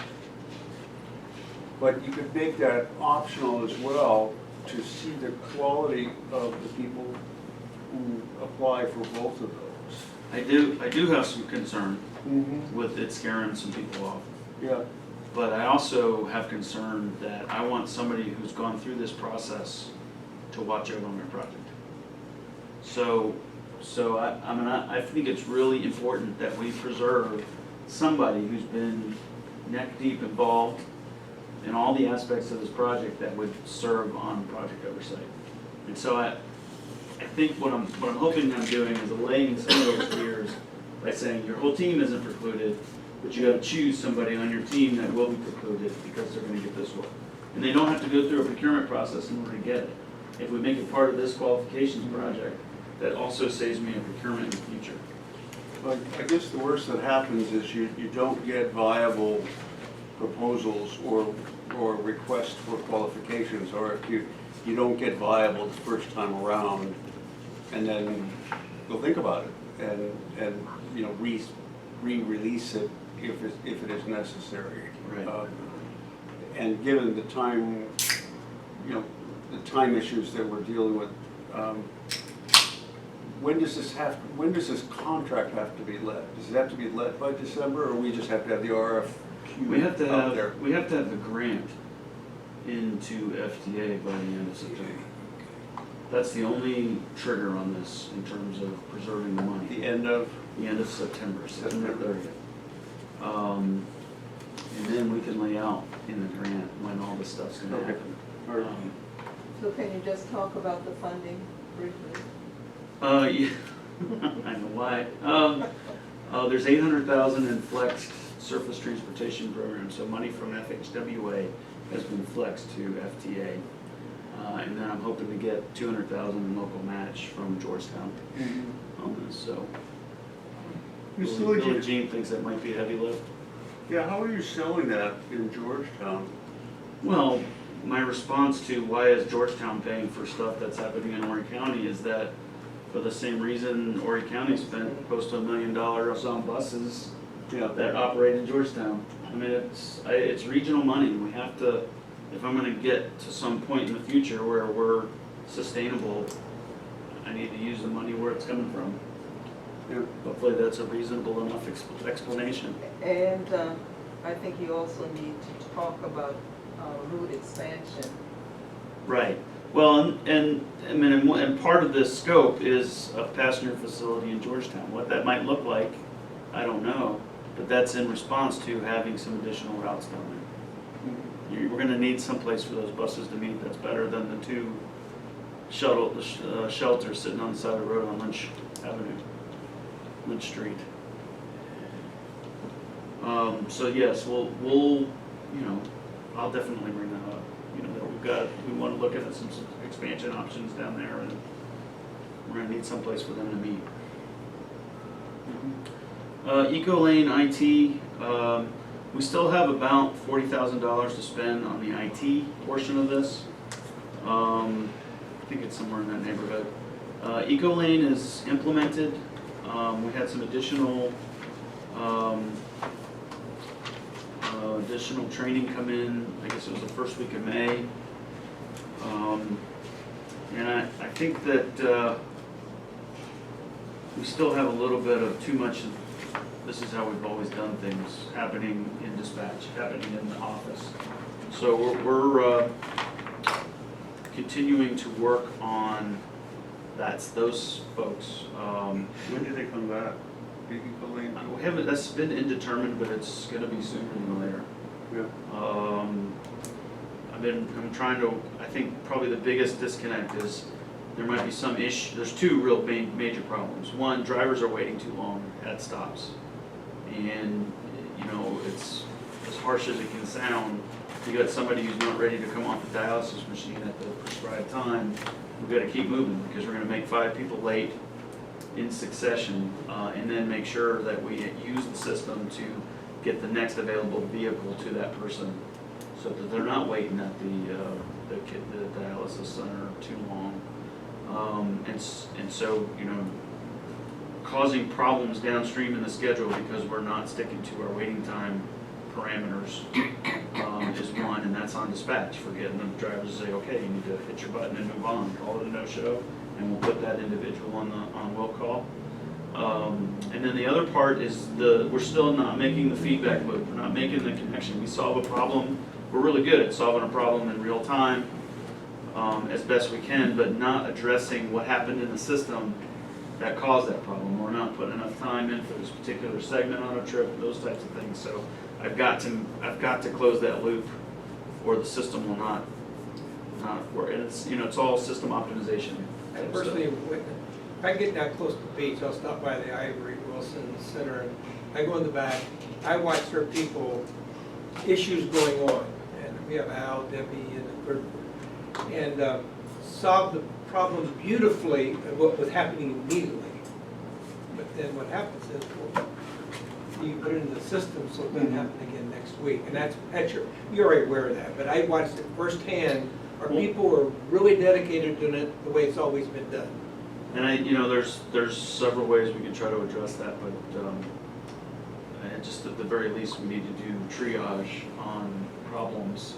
but you could make that optional as well to see the quality of the people who apply for both of those. I do have some concern Mm-hmm. with it scaring some people off. Yeah. But I also have concern that I want somebody who's gone through this process to watch over my project. So I think it's really important that we preserve somebody who's been neck deep involved in all the aspects of this project that would serve on project oversight. And so I think what I'm hoping I'm doing is allaying some of those fears by saying your whole team isn't precluded, but you gotta choose somebody on your team that will be precluded because they're gonna get this work. And they don't have to go through a procurement process in order to get it. If we make it part of this qualifications project, that also saves me a procurement in the future. But I guess the worst that happens is you don't get viable proposals or requests for qualifications, or if you don't get viable the first time around, and then you'll think about it and re-release it if it is necessary. Right. And given the time, the time issues that we're dealing with, when does this contract have to be led? Does it have to be led by December, or we just have to have the RFQ We have to out there? have the grant into FTA by the end of September. That's the only trigger on this in terms of preserving the money. The end of? The end of September 30th. And then we can lay out in the grant when all this stuff's gonna Okay. happen. All right. So can you just talk about the funding briefly? Yeah, I know why. There's 800,000 in flexed surface transportation program, so money from FHWA has been flexed to FTA. And then I'm hoping to get 200,000 in local match from Georgetown on this, so. Billie Jean thinks that might be a heavy lift. Yeah, how are you selling that in Georgetown? Well, my response to why is Georgetown paying for stuff that's happening in Horry County is that for the same reason Horry County spent close to $1 million on buses that operate in Georgetown. I mean, it's regional money. We have to, if I'm gonna get to some point in the future where we're sustainable, I need to use the money where it's coming from. Yeah. Hopefully that's a reasonable enough explanation. And I think you also need to talk about route expansion. Right. Well, and I mean, and part of this scope is a passenger facility in Georgetown. What that might look like, I don't know, but that's in response to having some additional routes down there. We're going to need some place for those buses to meet that's better than the two shelters sitting on the side of the road on Lynch Avenue, Lynch Street. So yes, we'll I'll definitely bring that up. That we want to look at some expansion options down there, and we're going to need some place for them to meet. EcoLane IT, we still have about $40,000 to spend on the IT portion of this. I think it's somewhere in that neighborhood. EcoLane is implemented. We had some additional training come in. I guess it was the first week of May. And I think that we still have a little bit of too much of this is how we've always done things happening in dispatch, happening in the office. So we're continuing to work on those folks. When do they come back? We haven't, that's been indeterminate, but it's gonna be sooner than later. Yeah. I'm trying to, I think probably the biggest disconnect is there might be some issue, there's two real major problems. One, drivers are waiting too long at stops. And, you know, it's as harsh as it can sound, you got somebody who's not ready to come off the dialysis machine at the prescribed time, we've got to keep moving because we're going to make 5 people late in succession, and then make sure that we use the system to get the next available vehicle to that person, so that they're not waiting at the dialysis center too long. And so, you know, causing problems downstream in the schedule because we're not sticking to our waiting time parameters is one, and that's on dispatch for getting the drivers to say, okay, you need to hit your button and move on, call it a no-show, and we'll put that individual on will call. And then the other part is we're still not making the feedback loop, we're not making the connection. We solve a problem, we're really good at solving a problem in real time as best we can, but not addressing what happened in the system that caused that problem. We're not putting enough time in for this particular segment on a trip, those types of things. So I've got to close that loop, or the system will not work. And it's, you know, it's all system optimization. I personally, if I get down close to the beach, I'll stop by the Ivory Wilson Center, and I go in the back, I watch their people, issues going on, and we have Al, Debbie, and the group, and solve the problem beautifully of what was happening immediately. But then what happens is, well, you put it in the system so it doesn't happen again next week, and that's you're already aware of that, but I watched it firsthand. Our people are really dedicated to it the way it's always been done. And you know, there's several ways we can try to address that, but just at the very least, we need to do triage on problems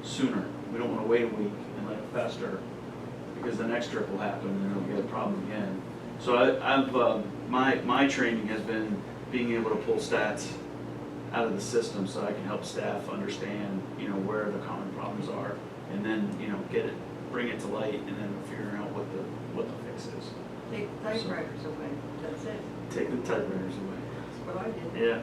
sooner. We don't want to wait a week and let it fester, because the next trip will happen and then we'll get a problem again. So my training has been being able to pull stats out of the system so I can help staff understand, you know, where the common problems are, and then, you know, bring it to light, and then figuring out what the fix is. Take the typewriters away, that's it. Take the typewriters away. That's what I did. Yeah.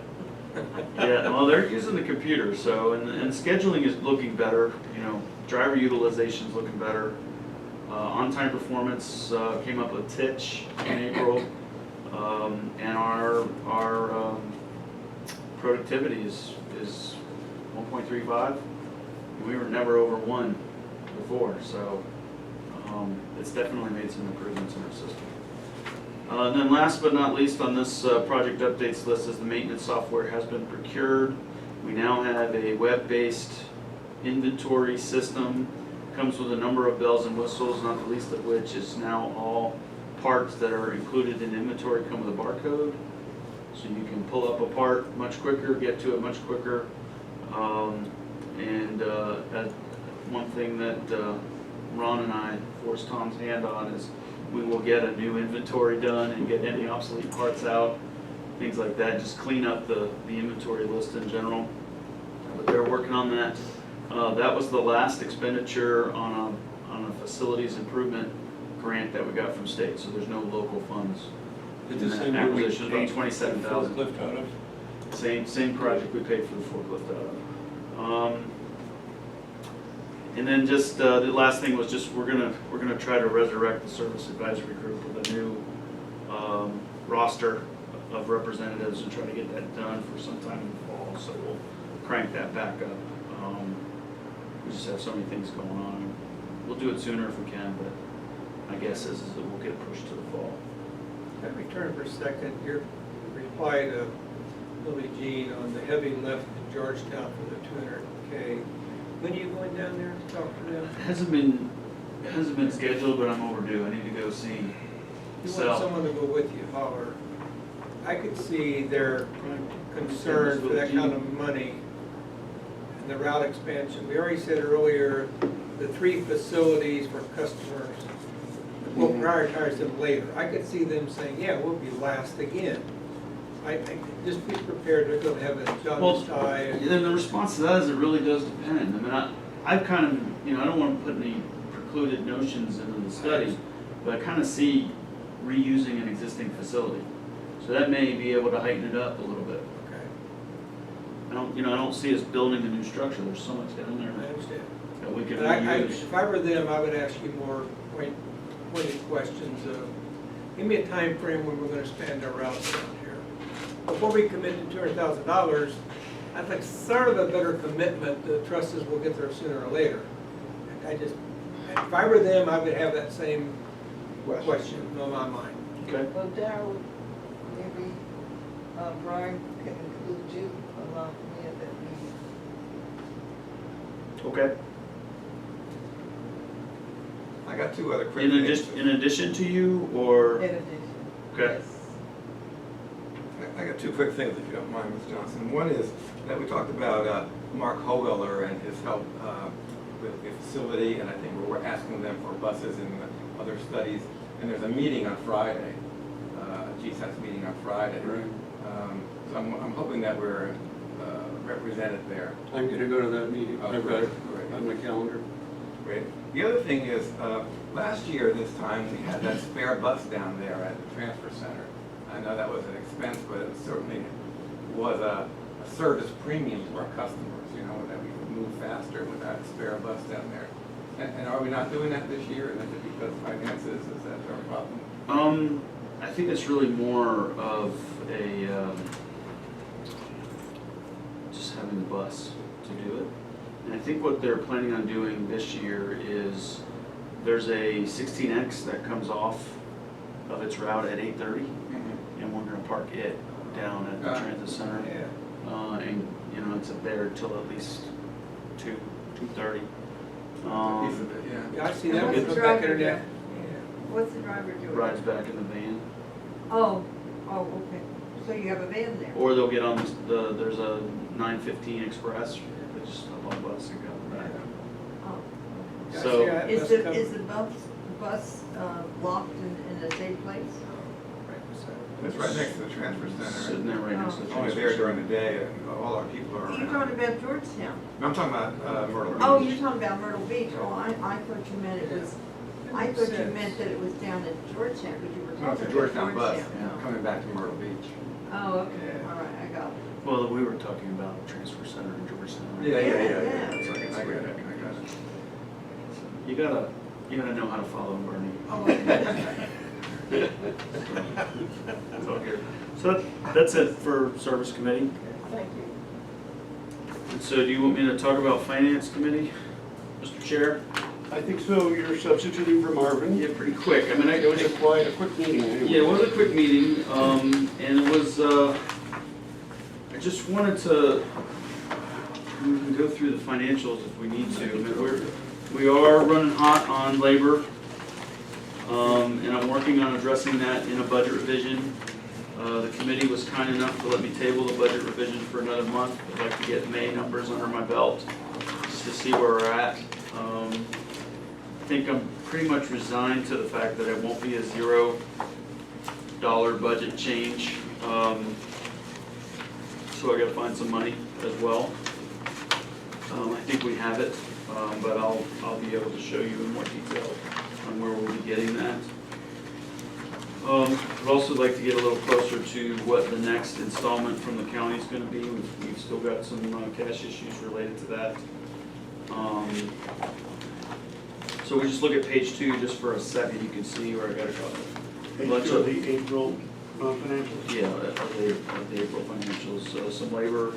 Yeah, well, they're using the computer, so, and scheduling is looking better, you know, driver utilization is looking better. On-time performance came up with Titch in April, and our productivity is 1.35. We were never over 1 before, so it's definitely made some improvements in our system. And then last but not least on this project updates list is the maintenance software has been procured. We now have a web-based inventory system. Comes with a number of bells and whistles, not the least of which is now all parts that are included in inventory come with a barcode. So you can pull up a part much quicker, get to it much quicker. One thing that Ron and I forced Tom's hand on is we will get a new inventory done and get any obsolete parts out, things like that, just clean up the inventory list in general. But they're working on that. That was the last expenditure on a facilities improvement grant that we got from state, so there's no local funds. It's in the that same acquisition, one we about 27,000. forklift out of? Same project we paid for the forklift out of. And then just the last thing was just we're gonna try to resurrect the service advisory group with a new roster of representatives and try to get that done for sometime in the fall. So we'll crank that back up. We just have so many things going on. We'll do it sooner if we can, but my guess is that we'll get pushed to the fall. Can I return for a second? Your reply to Billy Jean on the heavy lift in Georgetown for the 200K. When are you going down there to talk to them? It hasn't been scheduled, but I'm overdue. I need to go see. You want someone to go with you, holler. I could see their concern for that kind of money and the route expansion. We already said earlier, the 3 facilities for customers, we'll prioritize them later. I could see them saying, yeah, we'll be last again. I think, just be prepared, they're gonna have a John's tie. Then the response to that is it really does depend. I mean, I've kind of, you know, I don't want to put any precluded notions into the study, but I kind of see reusing an existing facility. So that may be able to heighten it up a little bit. Okay. I don't see us building a new structure, there's so much down I there understand. that we can But I, reuse. if I were them, I would ask you more pointed questions of, give me a time frame when we're gonna spend our routes around here. Before we commit to $200,000, I'd like sort of a better commitment that trust us we'll get there sooner or later. If I were them, I would have that same question on my mind. Okay. Well, Darryl, maybe Brian can include you along with me at that meeting. Okay. I got two other quick things. In addition to you, or? In addition. Okay. Yes. I got two quick things, if you don't mind, Ms. Johnson. One is that we talked about Mark Howeller and his help with the facility, and I think we're asking them for buses and other studies. And there's a meeting on Friday, a GSAS meeting on Friday. Right. So I'm hoping that we're represented there. I'm gonna go to that meeting. Oh, I've got it great. on my calendar. Great. The other thing is, last year this time, we had that spare bus down there at the transfer center. I know that was an expense, but it certainly was a service premium to our customers, that we could move faster with that spare bus down there. And are we not doing that this year? And is it because finances, is that our problem? I think it's really more of a, just having the bus to do it. And I think what they're planning on doing this year is, there's a 16X that comes off of its route at 8:30, and we're gonna park it down at the transit center. Yeah. And, it's there till at least 2:30. Piece of it, yeah. Yeah, I see And that, what's get the them back driver internet. What's the driver doing? Rides back in the van. Oh, okay. So you have a van there? Or they'll get on there's a 9:15 express, they just hop on the bus and go back. Oh. Yeah, I So- see that Is bus the, come- is the bus locked in a safe place? It's right next to the transfer center. Sitting there right next to the It's only there during the day, and all our people are You're around. talking about Georgetown? I'm talking about Myrtle Beach. Oh, you're talking about Myrtle Beach. Oh, I thought you meant it was, I thought you meant that it was down at Georgetown, because you were No, it's talking a about Georgetown bus Georgetown. coming back to Myrtle Beach. Oh, okay, all right, I got it. Well, we were talking about transfer center in Georgetown. Yeah. Yeah. I got it. You gotta know how to follow Bernie. Oh, okay. It's all good. So that's it for service committee. Thank you. And so do you want me to talk about finance committee, Mr. Chair? I think so, you're substituting for Marvin. Yeah, pretty quick. I mean, It was a quick meeting anyway. Yeah, it was a quick meeting, and it was, I just wanted to, we can go through the financials if we need to. I mean, we are running hot on labor, and I'm working on addressing that in a budget revision. The committee was kind enough to let me table the budget revision for another month. I'd like to get May numbers under my belt, just to see where we're at. I think I'm pretty much resigned to the fact that it won't be a $0 budget change. So I gotta find some money as well. I think we have it, but I'll be able to show you in more detail on where we'll be getting that. I'd also like to get a little closer to what the next installment from the county is gonna be. We've still got some cash issues related to that. So we just look at page 2 just for a second, you can see where I got a couple. Page 2 of the April financials. Yeah, of the April financials, some labor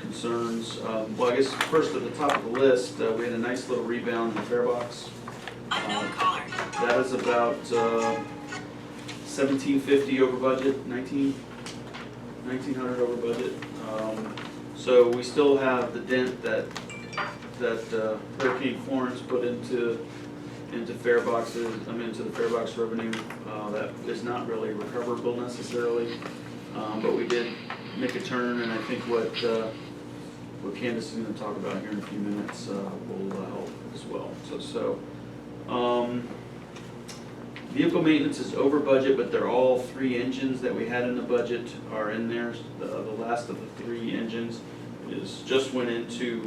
concerns. Well, I guess first at the top of the list, we had a nice little rebound in the fare box. That is about 1750 over budget, 1900 over budget. So we still have the dent that Hurricane Florence put into fare boxes, into the fare box revenue. That is not really recoverable necessarily, but we did make a turn, and I think what Candace is going to talk about here in a few minutes will help as well. Vehicle maintenance is over budget, but they're all 3 engines that we had in the budget are in there. The last of the 3 engines just went into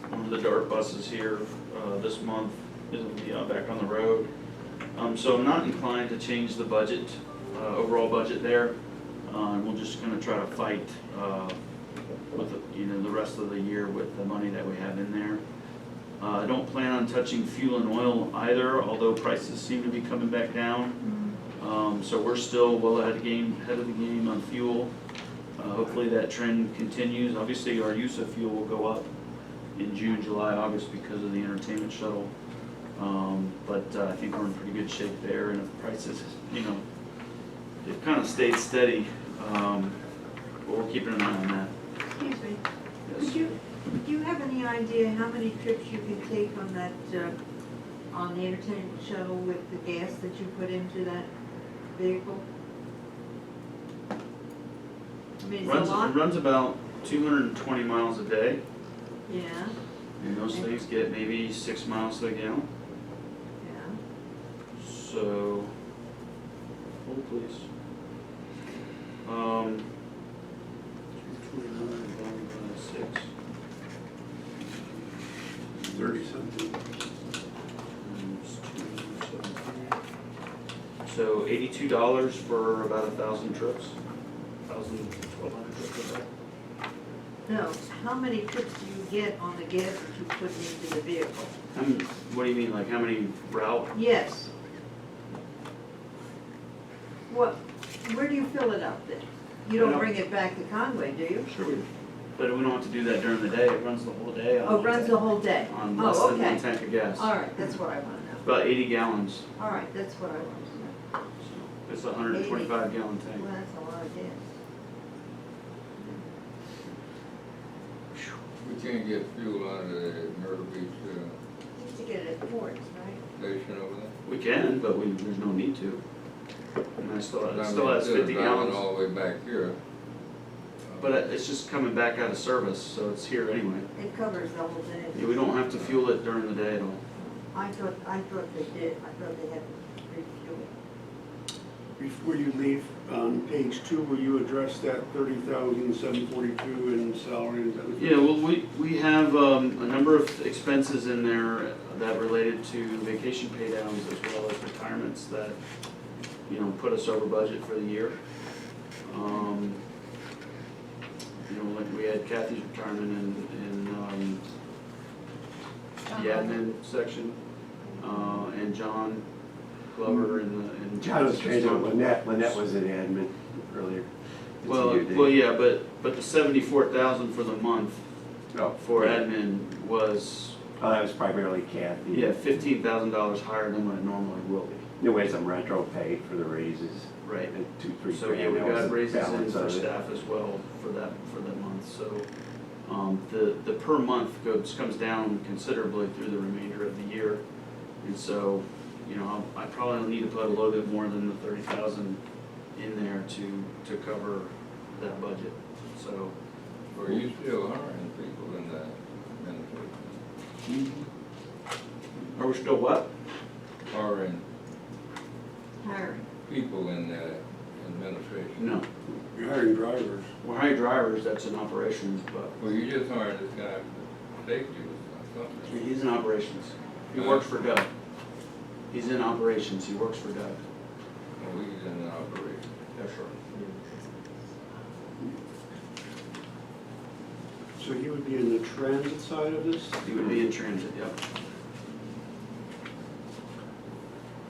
one of the DART buses here this month. It'll be back on the road. So I'm not inclined to change the budget, overall budget there. And we're just gonna try to fight, with, the rest of the year with the money that we have in there. I don't plan on touching fuel and oil either, although prices seem to be coming back down. So we're still well ahead of the game on fuel. Hopefully that trend continues. Obviously, our use of fuel will go up in June, July, August because of the entertainment shuttle. But I think we're in pretty good shape there, and if prices, they've kind of stayed steady, but we're keeping an eye on that. Excuse me, Yes. do you have any idea how many trips you can take on that, on the entertainment shuttle with the gas that you put into that vehicle? I mean, it's a lot. Runs about 220 miles a day, Yeah, and those things get maybe 6 miles to the gallon. yeah. So, hold please. 229 divided by 6. 30-something. So $82 for about 1,000 trips, 1,200 trips a day. No, how many trips do you get on the gas that you put into the vehicle? What do you mean, like how many route? Yes. What, where do you fill it up then? You I don't don't- bring it back to Conway, do you? Sure we do. But we don't have to do that during the day, it runs the whole day on. Oh, it runs the whole day? On less Oh, than one okay. tank of gas. All right, that's what I want to know. About 80 gallons, All right, that's what I want to know. so it's a 125 gallon tank. Well, that's a lot of gas. We can't get fuel out of the Myrtle Beach You used to get it at ports, right? station over there. We can, but there's no need to. And it still has Instead of 50 driving gallons. all the way back here. But it's just coming back out of service, so it's here anyway. It covers the whole day. Yeah, we don't have to fuel it during the day at all. I thought they did. I thought they had to refuel. Before you leave, on page 2, will you address that 30,742 in salary and benefits? Yeah, well, we have a number of expenses in there that related to vacation pay downs as well as retirements that, put us over budget for the year. Like we had Kathy's retirement in the admin section, and John Glover in. John was trained on Lynette was in admin earlier. It's a new day. Well, yeah, but the 74,000 for the month Oh, for yeah. admin was, That was primarily Kathy. yeah, $15,000 higher than what it normally will be. There was some retro pay for the raises. Right. And 2-3 So, yeah, grand. we That was got the raises in balance for of it. staff as well for that month, so, the per month comes down considerably through the remainder of the year. And so, I probably need to put a little bit more than the 30,000 in there to cover that budget, so. Are you still hiring people in that administration? Are we still what? Hiring Hiring. people in that administration? No, You're hiring drivers. we're hiring drivers, that's in operations, but Well, you just hired this guy for safety or something. he's in operations. He works for Doug. He's in operations, he works for Doug. Oh, he's in the operation. That's right. So he would be in the transit side of this? He would be in transit, yep.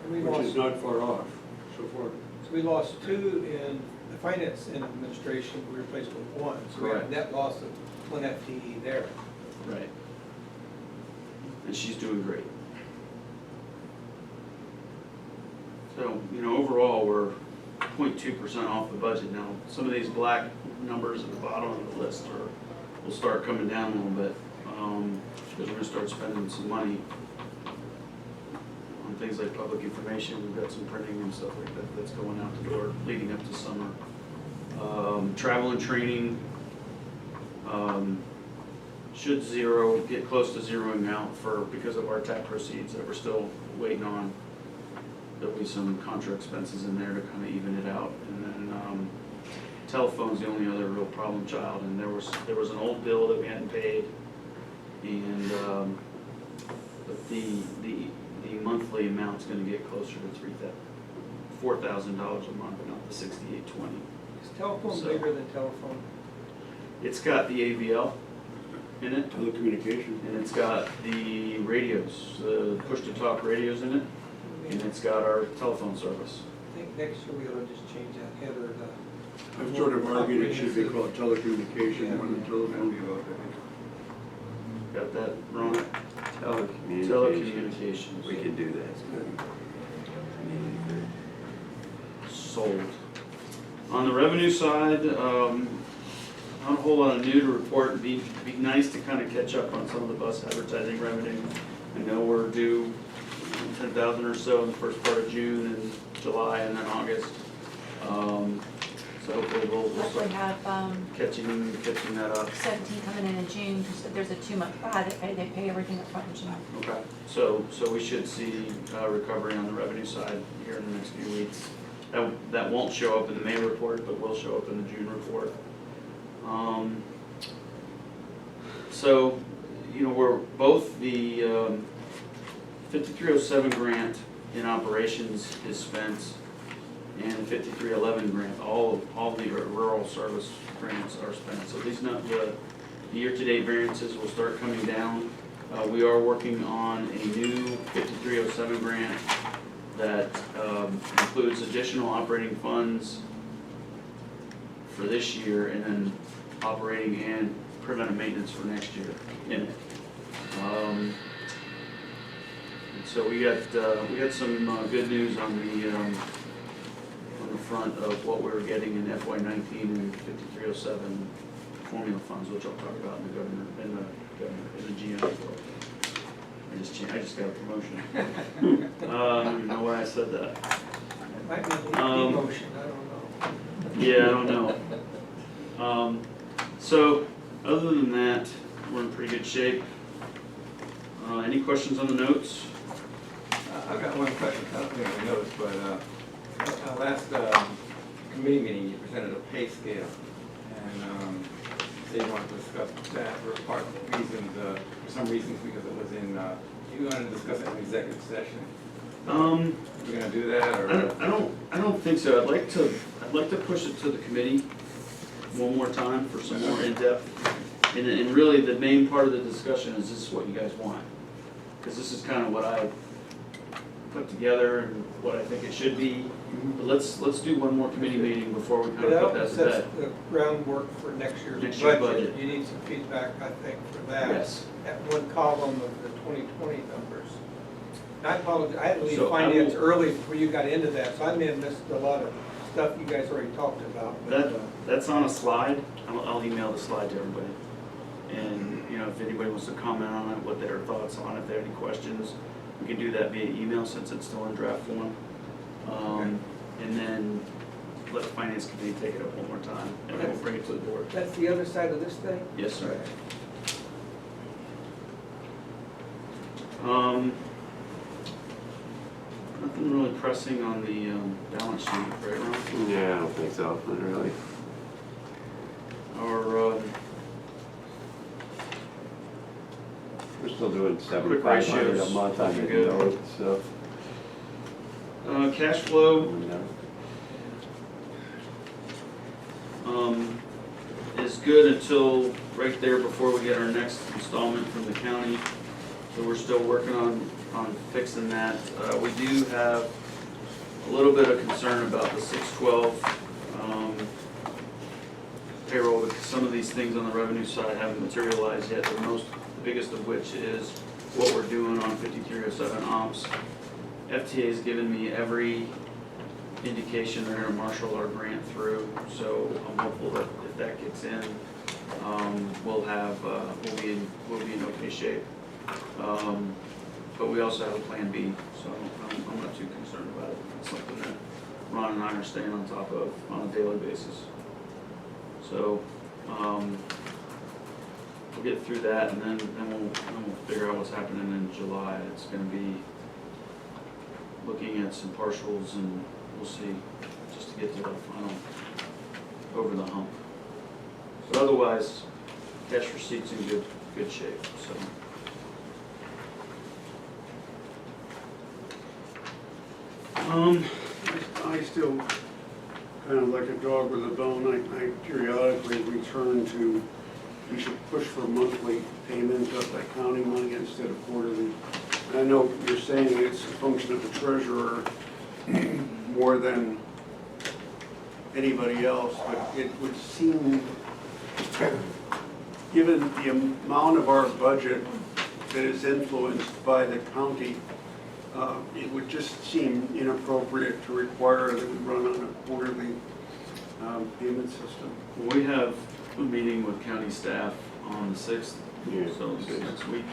And we Which is lost, not far off, so far. so we lost 2 in the finance and administration, we replaced with 1. So we Correct. have net loss of 1 FTE there. Right. And she's doing great. So, overall, we're 0.2% off the budget now. Some of these black numbers at the bottom of the list will start coming down a little bit, because we're gonna start spending some money on things like public information. We've got some printing and stuff like that that's going out the door leading up to summer. Travel and training, should get close to zeroing out because of our TAP proceeds that we're still waiting on. There'll be some contra expenses in there to kind of even it out. And then telephone's the only other real problem child, and there was an old bill that we hadn't paid, and but the monthly amount's gonna get closer to $4,000 a month, not the $6,820. Is telephone So- bigger than telephone? It's got the AVL in it, Telecommunication. and it's got the radios, the push-to-talk radios in it, and it's got our telephone service. I think next year we ought to just change that header to. I'm sort of arguing it should be called telecommunication more than telephone. Got that, Ron? Telecommunications. Telecommunications. We can do that. Sold. On the revenue side, not a whole lot of new to report. It'd be nice to kind of catch up on some of the bus advertising revenue. I know we're due 10,000 or so in the first part of June and July and then August. So hopefully we'll Hopefully start have, catching that up. 17 coming in June, because there's a 2-month buy, they pay everything up front in June. Okay, so we should see recovery on the revenue side here in the next few weeks. That won't show up in the May report, but will show up in the June report. So, you know, we're both the 5307 grant in operations is spent, and the 5311 grant, all the rural service grants are spent. So these the year-to-date variances will start coming down. We are working on a new 5307 grant that includes additional operating funds for this year, and then operating and preventive maintenance for next year in it. So we got some good news on the front of what we're getting in FY19 and 5307 formula funds, which I'll talk about in the GM report. I just got a promotion. I don't even know why I said that. Might be a demotion, I don't know. Yeah, I don't know. So, other than that, we're in pretty good shape. Any questions on the notes? I've got one question, I don't think I noticed, but last committee meeting, you presented a pay scale, and so you want to discuss that for part of reasons, for some reasons, because it was in, you want to discuss it in executive session. We're gonna do that, or? I don't think so. I'd like to push it to the committee one more time for some more in-depth. And really, the main part of the discussion is, this is what you guys want. Because this is kind of what I put together and what I think it should be. But let's do one more committee meeting before we kind But of put that that to sets bed. the groundwork for next year's Next year's budget. budget. You need some feedback, I think, for that. Yes. That one column of the 2020 numbers. And I apologize, I had to leave So I finance will- early before you got into that, so I may have missed a lot of stuff you guys already talked about. But, That's on a slide. I'll email the slide to everybody. And, you know, if anybody wants to comment on it, what their thoughts on it, if they have any questions, we can do that via email since it's still in draft form. And then let the finance committee take it up one more time, and then we'll bring it to the board. That's the other side of this thing? Yes, sir. Nothing really pressing on the balance sheet, right, Ron? Yeah, I don't think so, not really. Our, We're still doing Quick 7,500 a ratios, month on the looking good. note, so. cash flow, is good until right there before we get our next installment from the county. So we're still working on fixing that. We do have a little bit of concern about the 612 payroll, because some of these things on the revenue side haven't materialized yet. The biggest of which is what we're doing on 5307 ops. FTA's given me every indication they're gonna marshal our grant through, so I'm hopeful that if that gets in, we'll be in okay shape. But we also have a plan B, so I'm not too concerned about it. It's something that Ron and I are staying on top of on a daily basis. So, we'll get through that, and then we'll figure out what's happening in July. It's gonna be looking at some partials, and we'll see, just to get to the final, over the hump. But otherwise, cash receipts in good shape, so. I still kind of like a dog with a bone, I periodically return to, we should push for monthly payment of that county money instead of quarterly. And I know you're saying it's a function of the treasurer more than anybody else, but it would seem, given the amount of our budget that is influenced by the county, it would just seem inappropriate to require that we run on a quarterly payment system. We have a meeting with county staff on the 6th, so it's next week.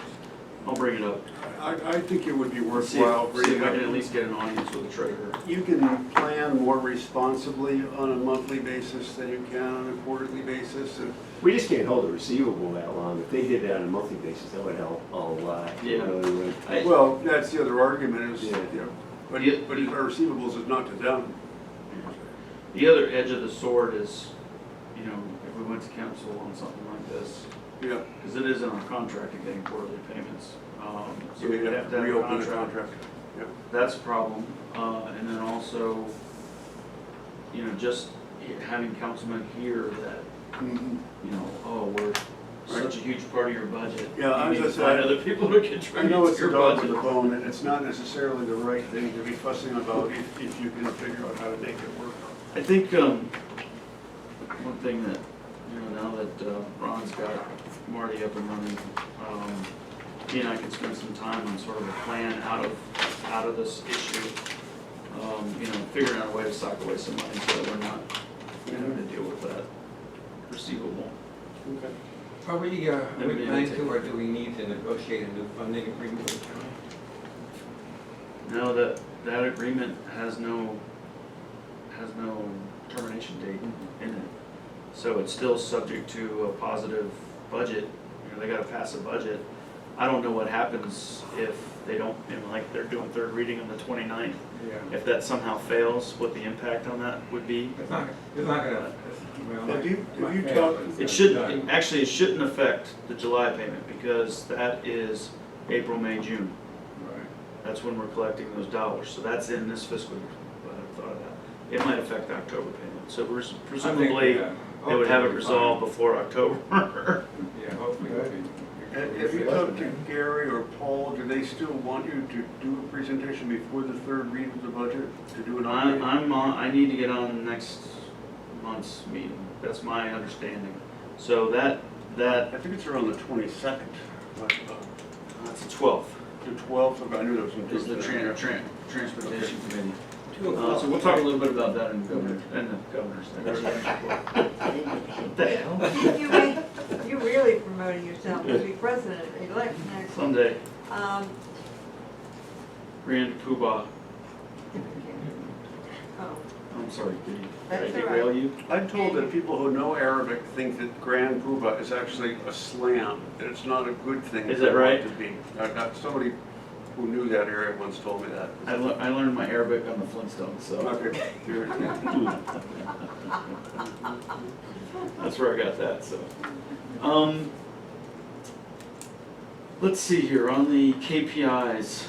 I'll bring it up. I think it would be See worthwhile. if I can at least get an audience with the treasurer. You can plan more responsibly on a monthly basis than you can on a quarterly basis. And We just can't hold a receivable that long. If they did that on a monthly basis, that would help a lot. Yeah. Really would. well, that's the other argument is, Yeah. but Yeah. but our receivables is not to them. The other edge of the sword is, you know, if we went to council on something like this, Yeah. because it is in our contract of getting quarterly payments. So You we would have to have a reopen the contract. contract. Yeah. That's a problem. And then also, you know, just having councilmen hear that, you know, oh, we're such a huge part of your budget. Yeah, You need as to I find said, other people to I contribute know to it's a your dog with budget. a bone, and it's not necessarily the right thing to be fussing about if you can figure out how to make it work. I think, one thing that, you know, now that Ron's got Marty up and running, he and I can spend some time on sort of a plan out of this issue. You know, figuring out a way to sock away some money so that we're not having to deal with that receivable. Okay. Are we Maybe planning take- to, or do we need to negotiate a new funding agreement with the county? No, that agreement has no termination date in it. So it's still subject to a positive budget. You know, they gotta pass a budget. I don't know what happens if they don't, you know, like they're doing third reading on the 29th. Yeah. If that somehow fails, what the impact on that would be. It's not gonna, well. Have you might fail, talked- but it's It not shouldn't, done. actually, it shouldn't affect the July payment because that is April, May, June. Right. That's when we're collecting those dollars, so that's in this fiscal year, but I thought of that. It might affect the October payment, so presumably, they would have it resolved before October. Yeah, hopefully. we'll be- Have you talked to Gary or Paul, do they still want you to do a presentation before the third read of the budget, to do an update? I need to get on next month's meeting, that's my understanding. So that, I think it's around the 22nd, but, that's the 12th, the 12th, I knew there was some. is the transportation committee. 2 o'clock. So we'll talk a little bit about that in the governor's thing. What the hell? You're really promoting yourself to be president-elect next. Someday, Um, Grand Poobah, oh, I'm sorry, did That's I all derail right. you? I'm told that people who know Arabic think that Grand Poobah is actually a slam, that it's not a good thing. Is that right? To be. I got somebody who knew that area once told me that. I learned my Arabic on the Flintstones, so. Okay. That's where I got that, so. Let's see here, on the KPIs.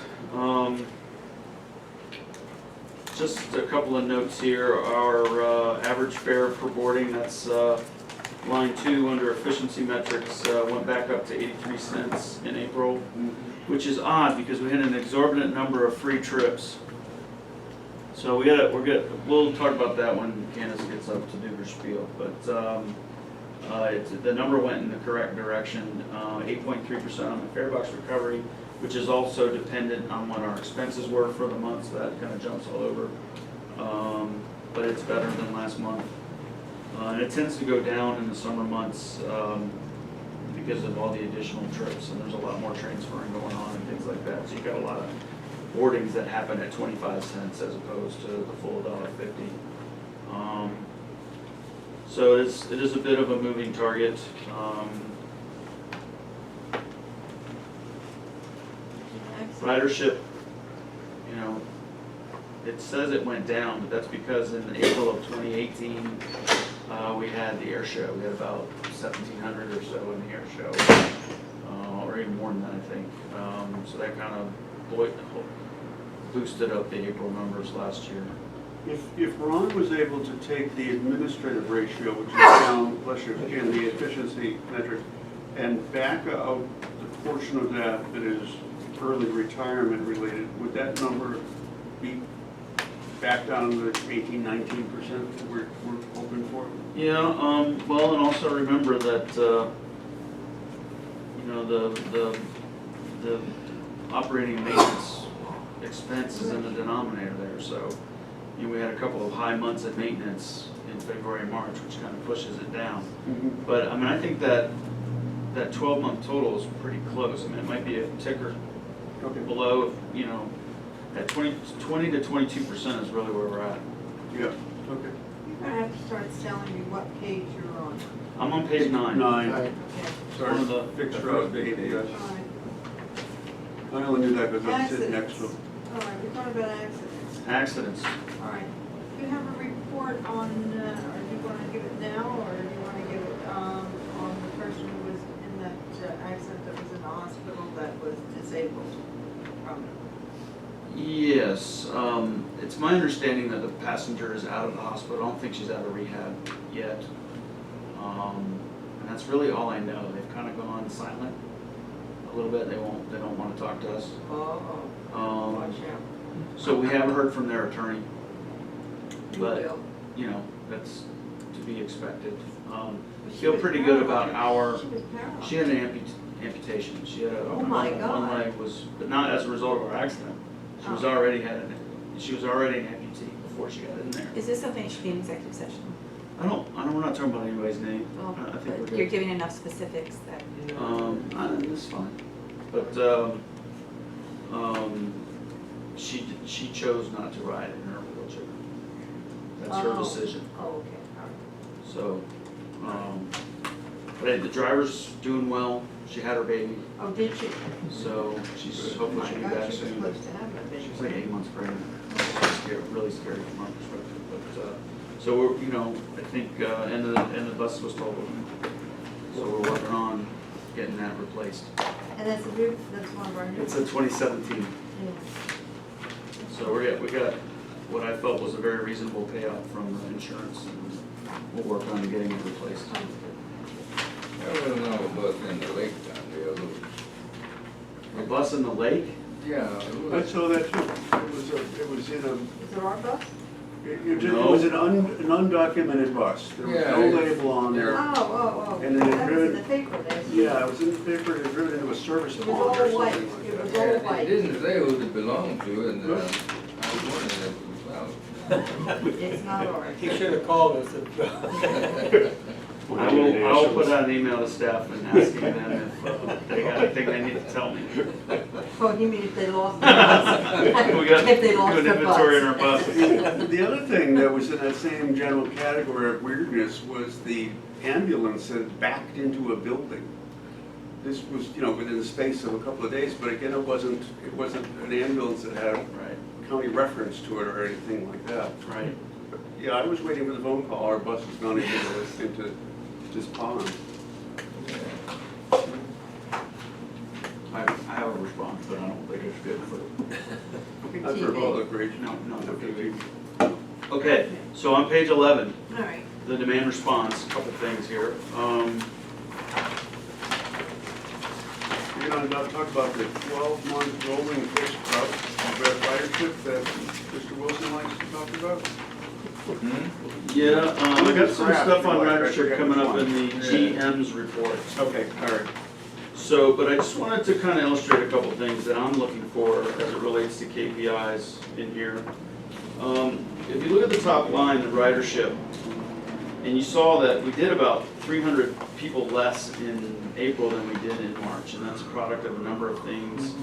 Just a couple of notes here. Our average fare per boarding, that's line 2 under efficiency metrics, went back up to 83 cents in April, which is odd because we had an exorbitant number of free trips. So we'll talk about that when Candace gets up to do her spiel, but the number went in the correct direction, 8.3% on the fare box recovery, which is also dependent on what our expenses were for the month, so that kind of jumps all over. But it's better than last month. And it tends to go down in the summer months because of all the additional trips, and there's a lot more transferring going on and things like that. So you got a lot of boardings that happen at 25 cents as opposed to the full $1.50. So it is a bit of a moving target. Ridership, you know, it says it went down, but that's because in April of 2018, we had the air show. We had about 1,700 or so in the air show, or even more than that, I think. So that kind of boosted up the April numbers last year. If Ron was able to take the administrative ratio, which is down, bless you, and the efficiency metric, and back out the portion of that that is early retirement related, would that number be back down to the 18, 19% that we're hoping for? Yeah, well, and also remember that, you know, the operating maintenance expense is in the denominator there, so, you know, we had a couple of high months of maintenance in February and March, which kind of pushes it down. But, I mean, I think that 12-month total is pretty close. I mean, it might be a ticker below, you know, at 20 to 22% is really where we're at. Yeah, okay. You're gonna have to start telling me what page you're on. I'm on page 9. 9, Okay. sorry, One of the fixed route, big page. yes. All right. I only knew that because I'm sitting next Accidents. to him. All right, we're talking about accidents. Accidents. All right. Do you have a report on, or do you want to give it now, or do you want to give it on the person who was in that accident that was in the hospital that was disabled from it? Yes, it's my understanding that the passenger is out of the hospital. I don't think she's out of rehab yet. And that's really all I know. They've kind of gone silent a little bit. They don't want to talk to us. Oh, watch out. So we haven't heard from their attorney, You but, will. you know, that's to be expected. She Feel was pretty good about paralyzed. our, She was paralyzed. she had an amputation. She had Oh my one God. leg was, but not as a result of our accident. She was Oh. already she was already an amputee before she got in there. Is this something that should be in executive session? We're not talking about anybody's name. Well, I think we're but you're good. giving enough specifics that, It's fine. But, she chose not to ride in her wheelchair. That's her Oh. decision. Oh, okay, all right. So, but the driver's doing well. She had her baby, Oh, did she? so she's hopefully she'll be My God, back she was soon. supposed to have that baby. She's like 8 months pregnant. It's scary, really scary from our perspective. But so we're, you know, I think and the bus was totaled. So we're working on getting that replaced. And that's a new, that's one of our new. It's a 2017. Yeah. So we got what I felt was a very reasonable payout from the insurance, and we'll work on getting it replaced. There was no bus in the lake down there, look. A bus in the lake? Yeah. I saw that too. It was in a, Is it our bus? it was an undocumented bus. There was Yeah, no it- label on there. Oh. And then it That was in really- the paper there. Yeah, it was in the paper, it was driven into a service It was pond all or something white. like It that. was Yeah, all it white. didn't say who it belonged to, and I was wondering if it was out. It's not ours. He should have called us if, I will put out an email to staff and asking them if they got anything they need to tell me. Oh, you mean if they lost the bus? We got If they lost good the inventory in bus. our buses. The other thing that was in that same general category of weirdness was the ambulance that backed into a building. This was, you know, within the space of a couple of days, but again, it wasn't an ambulance that had Right, county reference to it or anything like that. right. But, yeah, I was waiting for the phone call, our bus has gone into this pond. I have a response, but I don't think it's good for, Not for public radio. no, not for TV. Okay, so on page 11, All right. the demand response, a couple things here. You're gonna talk about the 12-month rolling fixed route ridership that Mr. Wilson likes to talk about? Yeah, I got some Crap, stuff on you're right, I ridership forget coming which up one. in the GM's report. Okay, all right. So, but I just wanted to kind of illustrate a couple things that I'm looking for as it relates to KPIs in here. If you look at the top line, the ridership, and you saw that we did about 300 people less in April than we did in March, and that's a product of a number of things.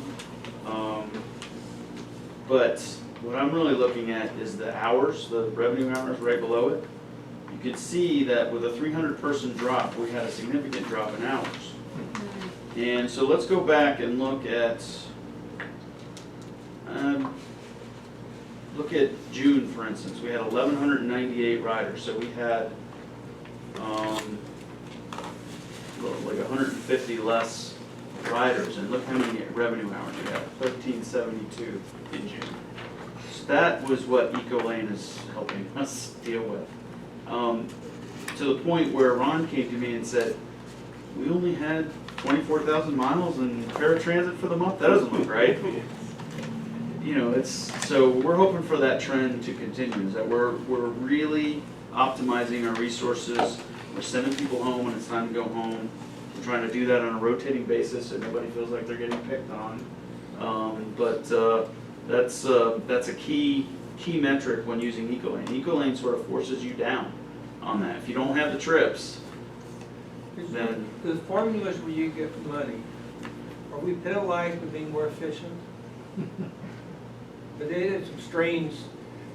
But what I'm really looking at is the hours, the revenue hours right below it. You can see that with a 300-person drop, we had a significant drop in hours. And so let's go back and look at June, for instance. We had 1,198 riders, so we had like 150 less riders, and look how many revenue hours we had, 1,372 in June. that was what EcoLane is helping us deal with. To the point where Ron came to me and said, we only had 24,000 miles in paratransit for the month, that doesn't look right. You know, so we're hoping for that trend to continue, is that we're really optimizing our resources. We're sending people home when it's time to go home. We're trying to do that on a rotating basis so nobody feels like they're getting picked on. That's a key metric when using EcoLane. EcoLane sort of forces you down on that. If you don't have the trips, then The formulas where you get money, are we penalized for being more efficient? The data is some strange,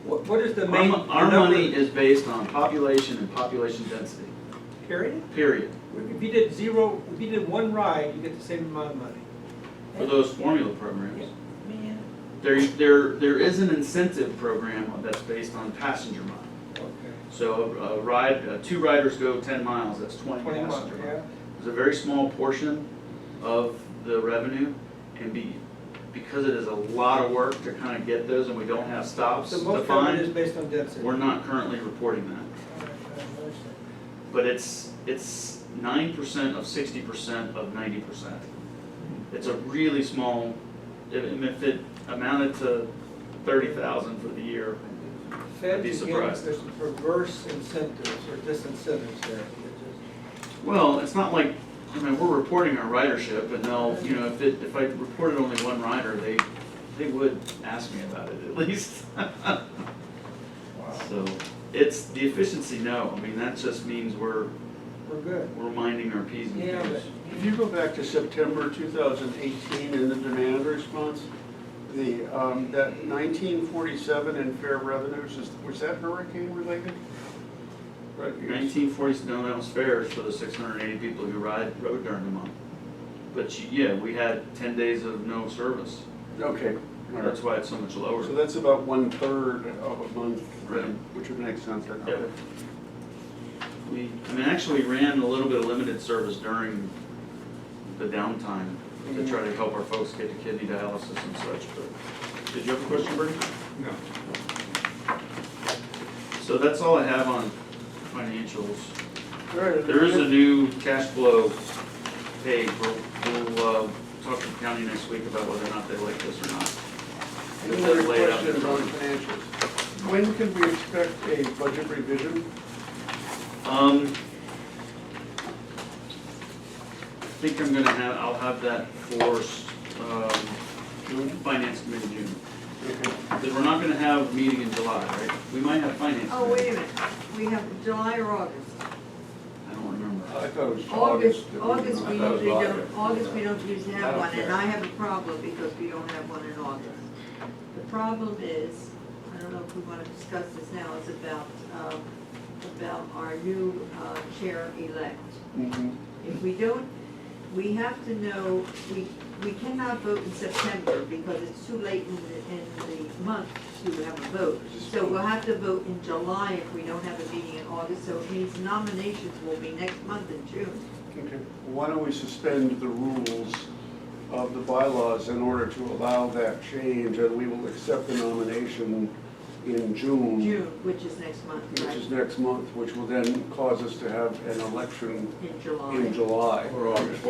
what is the main? our money is based on population and population density, Period? period. If you did one ride, you get the same amount of money. For those formula programs. Man. There is an incentive program that's based on passenger mile. Okay. So two riders go 10 miles, that's 20 20 miles, passenger yeah. miles. It's a very small portion of the revenue, and because it is a lot of work to kind of get those, and we don't have stops So most of it is defined, based on density. we're not currently reporting that. All right, I understand. But it's 9% of 60% of 90%. It's a really small, if it amounted to 30,000 for the year, I'd be Feds, again, surprised. there's some perverse incentives or disincentives there. Well, it's not like, I mean, we're reporting our ridership, and they'll, you know, if I reported only one rider, they would ask me about it at least. So, it's the efficiency, no, I mean, that just means we're We're good. minding our P's and Yeah, Q's. but If you go back to September 2018 in the demand response, that 1947 in fair revenues, was that hurricane related? Right, you- 1940s, no, that was fares for the 680 people who rode during the month. But yeah, we had 10 days of no service. Okay, all right. That's why it's so much lower. So that's about 1/3 of a month, Right. which would make sense. Yep. Okay. Actually ran a little bit of limited service during the downtime to try to help our folks get to kidney dialysis and such, but, did you have a question, Bernie? No. So that's all I have on financials. All right. There is a new cash flow page, we'll talk to the county next week about whether or not they like this or not. Any other questions on financials? When can we expect a budget revision? I think I'll have that for, Finance Committee June. Okay. Because we're not gonna have a meeting in July, right? We might have Finance. Oh, wait a Committee. minute, we have July or August? I don't remember. I thought it was August, August. August, we I thought it was usually August. don't, August, we don't usually I have don't one, and care. I have a problem because we don't have one in August. The problem is, I don't know if we wanna discuss this now, it's about our new chair-elect. Mhm. If we don't, we have to know, we cannot vote in September because it's too late in the month to have a vote. So we'll have to vote in July if we don't have a meeting in August, so it means nominations will be next month in June. Okay. Why don't we suspend the rules of the bylaws in order to allow that change, and we will accept the nomination in June. June, which is next month, Which right? is next month, which will then cause us to have an election In July. in July. Or August,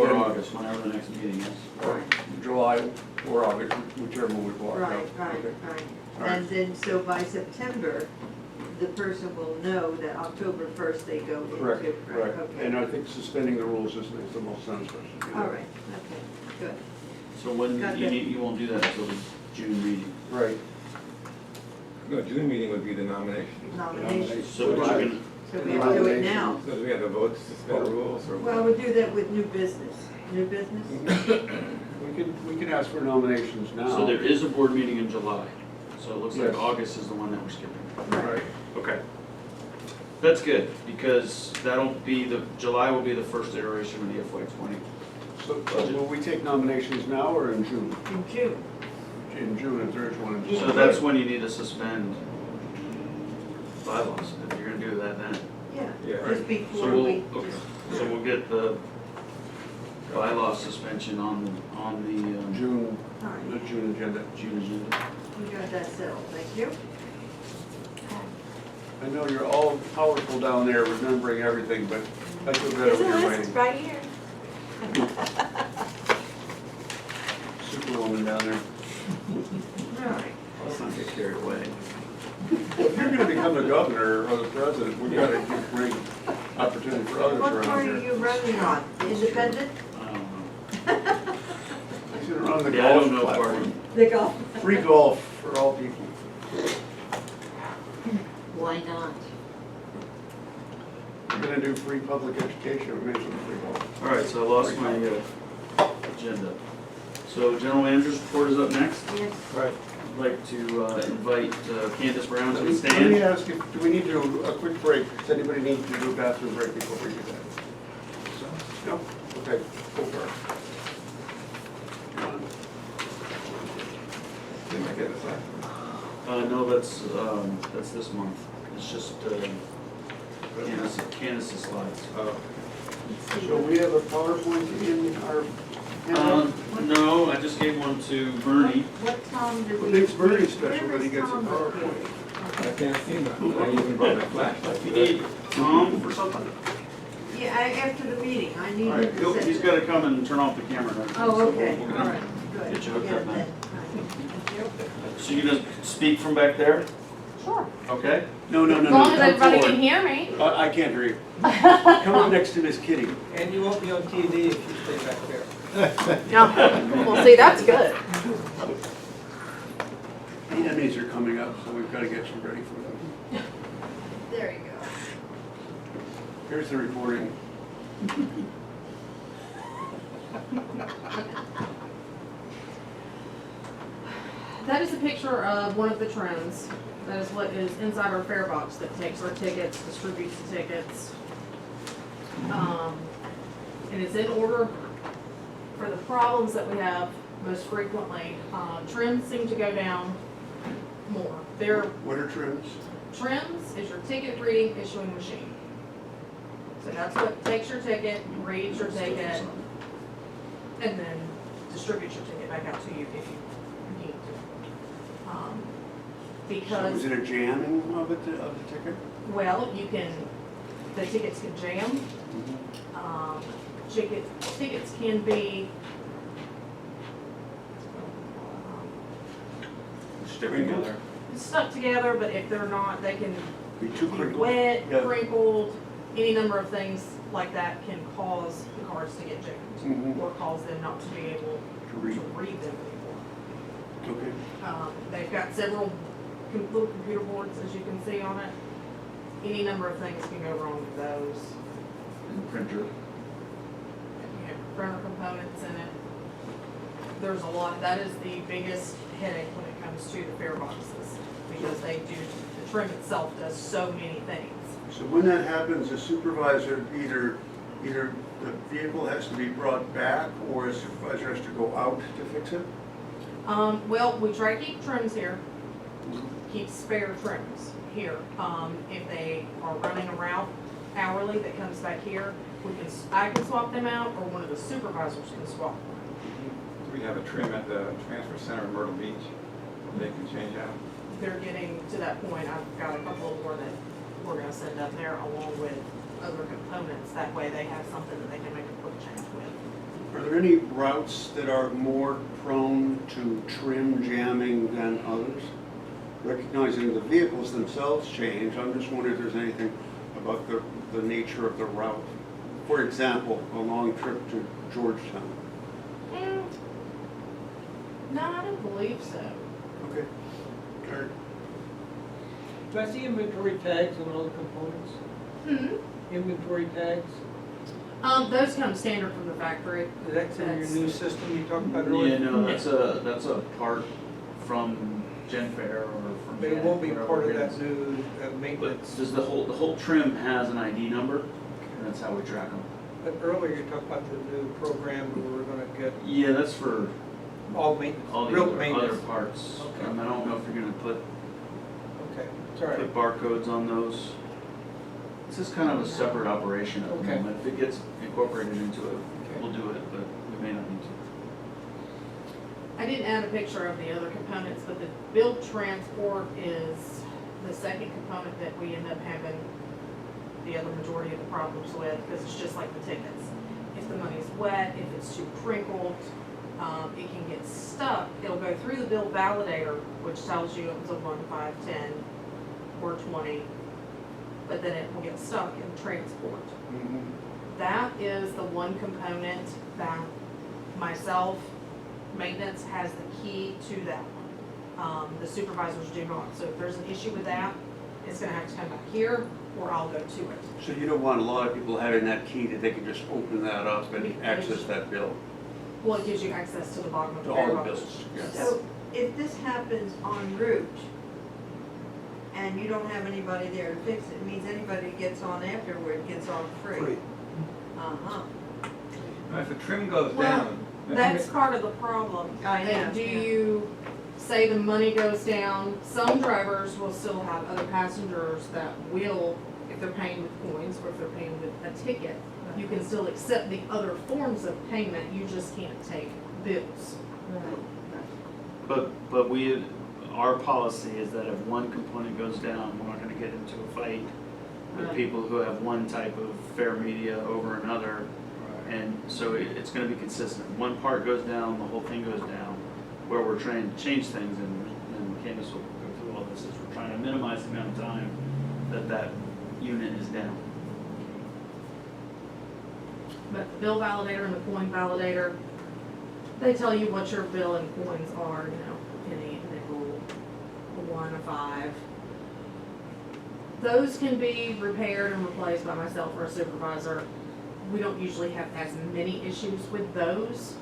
whenever the next meeting is. Or July or August, whichever we block out. Right, right, Okay. right. All right. And then, so by September, the person will know that October 1st they go into. Correct, Right, right. okay. And I think suspending the rules just makes the most sense for us to do that. All right, okay, good. So when, Got you that. need, you won't do that until the June meeting. Right. No, June meeting would be the nomination. Nominations. So we're gonna, So we have to do it now. So do we have to vote to suspend rules or? Well, we'll do that with new business. New business? We can ask for nominations now. so there is a board meeting in July. So it looks like Yes. August is the one that we're skipping. Right. Okay. That's good, because July will be the first iteration of the FY20. So will we take nominations now or in June? In June. In June, if there is one in June. So that's when you need to suspend bylaws, if you're gonna do that then. Yeah, Yeah. just So before we'll, we, okay, just, so we'll get the bylaw suspension on the June, all the right. June agenda. June agenda. We got that settled, thank you. I know you're all powerful down there remembering everything, but I feel better It's a when you're list waiting. right here. Superwoman down there. Right. Let's not get carried away. If you're gonna become the governor or the president, we've gotta give great opportunity for others What around party are here. you running on? Independent? I don't know. He's gonna run the Yeah, I golf don't know platform. party. The golf. Free golf for all people. Why not? We're gonna do free public education, we may as well do free golf. All right, so I lost my agenda. So general manager's report is up next. Yes. Right. I'd like to invite Candace Brown to the Let me stand. ask you, do we need to do a quick break? Does anybody need to do a bathroom break before we do that? No? Okay, go for it. John? Didn't I get this No, that's this month. It's just Candace's slides. So we have a PowerPoint in our handout? No, I just gave one to Bernie. What Tom did What we? makes Bernie special where that he is gets a Tom up here? PowerPoint? I can't see nothing. I even brought my flashlight. You need Tom for something? Yeah, after the meeting, I need All right, him to sit he's there. got to come and turn off the camera. Oh, okay, So all we're right, gonna good. get you hooked Yeah, up now. then. All right. Thank you. So you gonna speak from back there? Sure. Okay. No, no, no, As no. long as come everybody forward. can hear me. I can't hear you. Come up next to Miss Kitty. And you won't be on TV if you stay back there. No. Well, see, that's good. The Emmys are coming up, so we've got to get you ready for them. There you go. Here's the recording. That is a picture of one of the trims. That is what is inside our fare box that takes our tickets, distributes the tickets. And it's in order for the problems that we have most frequently. Trims seem to go down more. What are trims? Trims is your ticket reading issuing machine. So that's what takes your ticket, reads your ticket, and then distributes your ticket back out to you if you need to. So Because, is it a jamming of the ticket? well, the tickets can jam. Tickets can be, Stick together. stuck together, but if they're not, they can Be too be crinkled? wet, Yeah. crinkled, any number of things like that can cause the cards to get jammed, Mhm. or cause them not to be able To read. to read them anymore. Okay. They've got several little computer boards, as you can see on it. Any number of things can go wrong with those. Printer. You have printer components in it. There's a lot, that is the biggest headache when it comes to the fare boxes, because the trim itself does so many things. So when that happens, a supervisor, either the vehicle has to be brought back or a supervisor has to go out to fix it? Well, we try to keep trims here, keep spare trims here. If they are running a route hourly that comes back here, I can swap them out, or one of the supervisors can swap them. Do we have a trim at the transfer center in Myrtle Beach they can change out? They're getting to that point. I've got a couple more that we're gonna send up there along with other components. That way they have something that they can make a quick change with. Are there any routes that are more prone to trim jamming than others? Recognizing the vehicles themselves change, I'm just wondering if there's anything about the nature of the route. For example, a long trip to Georgetown. No, I don't believe so. Okay. Kurt? Do I see inventory tags on all the components? Inventory tags? Those come standard from the factory. Is that in your new system you talked about Yeah, earlier? no, that's a part from Genfair or from. But it won't be whatever part of it that is. new But maintenance. does the whole trim has an ID number, and that's how we track them. But earlier you talked about the new program where we're gonna get Yeah, that's for all maintenance, all the real other maintenance. parts. Okay. I don't know if you're gonna put Okay, it's all right. barcodes on those. This is kind of a separate operation at the Okay. moment. If it gets incorporated into it, Okay. we'll do it, but we may not need I didn't add a picture of the other components, but the build transport is the second component that we end up having the other majority of the problems with, because it's just like the tickets. If the money's wet, if it's too crinkled, it can get stuck. It'll go through the bill validator, which tells you it was a 1, 5, 10, or 20, but then it will get stuck in transport. That is the one component that myself, maintenance, has the key to that one. The supervisors do not. So if there's an issue with that, it's gonna have to come back here, or I'll go to it. So you don't want a lot of people having that key that they can just open that up and access that bill? Well, it gives you access to the bottom of the To all the mailbox. bills, yeah. So if this happens en route and you don't have anybody there to fix it, it means anybody gets on afterward gets on free. Free. Uh-huh. Now, if the trim goes Well, down. That's part of the problem. I know, And do yeah. you say the money goes down? Some drivers will still have other passengers that will, if they're paying with coins or if they're paying with a ticket, you can still accept the other forms of payment, you just can't take bills. But our policy is that if one component goes down, we're not gonna get into a fight with Right. people who have one type of fare media over another. And so it's gonna be consistent. One part goes down, the whole thing goes down. Where we're trying to change things, and Candace will go through all this, is we're trying to minimize the amount of time that unit is down. But the bill validator and the coin validator, they tell you what your bill and coins are, you know, penny, a nickel, a 1, a 5. Those can be repaired and replaced by myself or a supervisor. We don't usually have as many issues with those,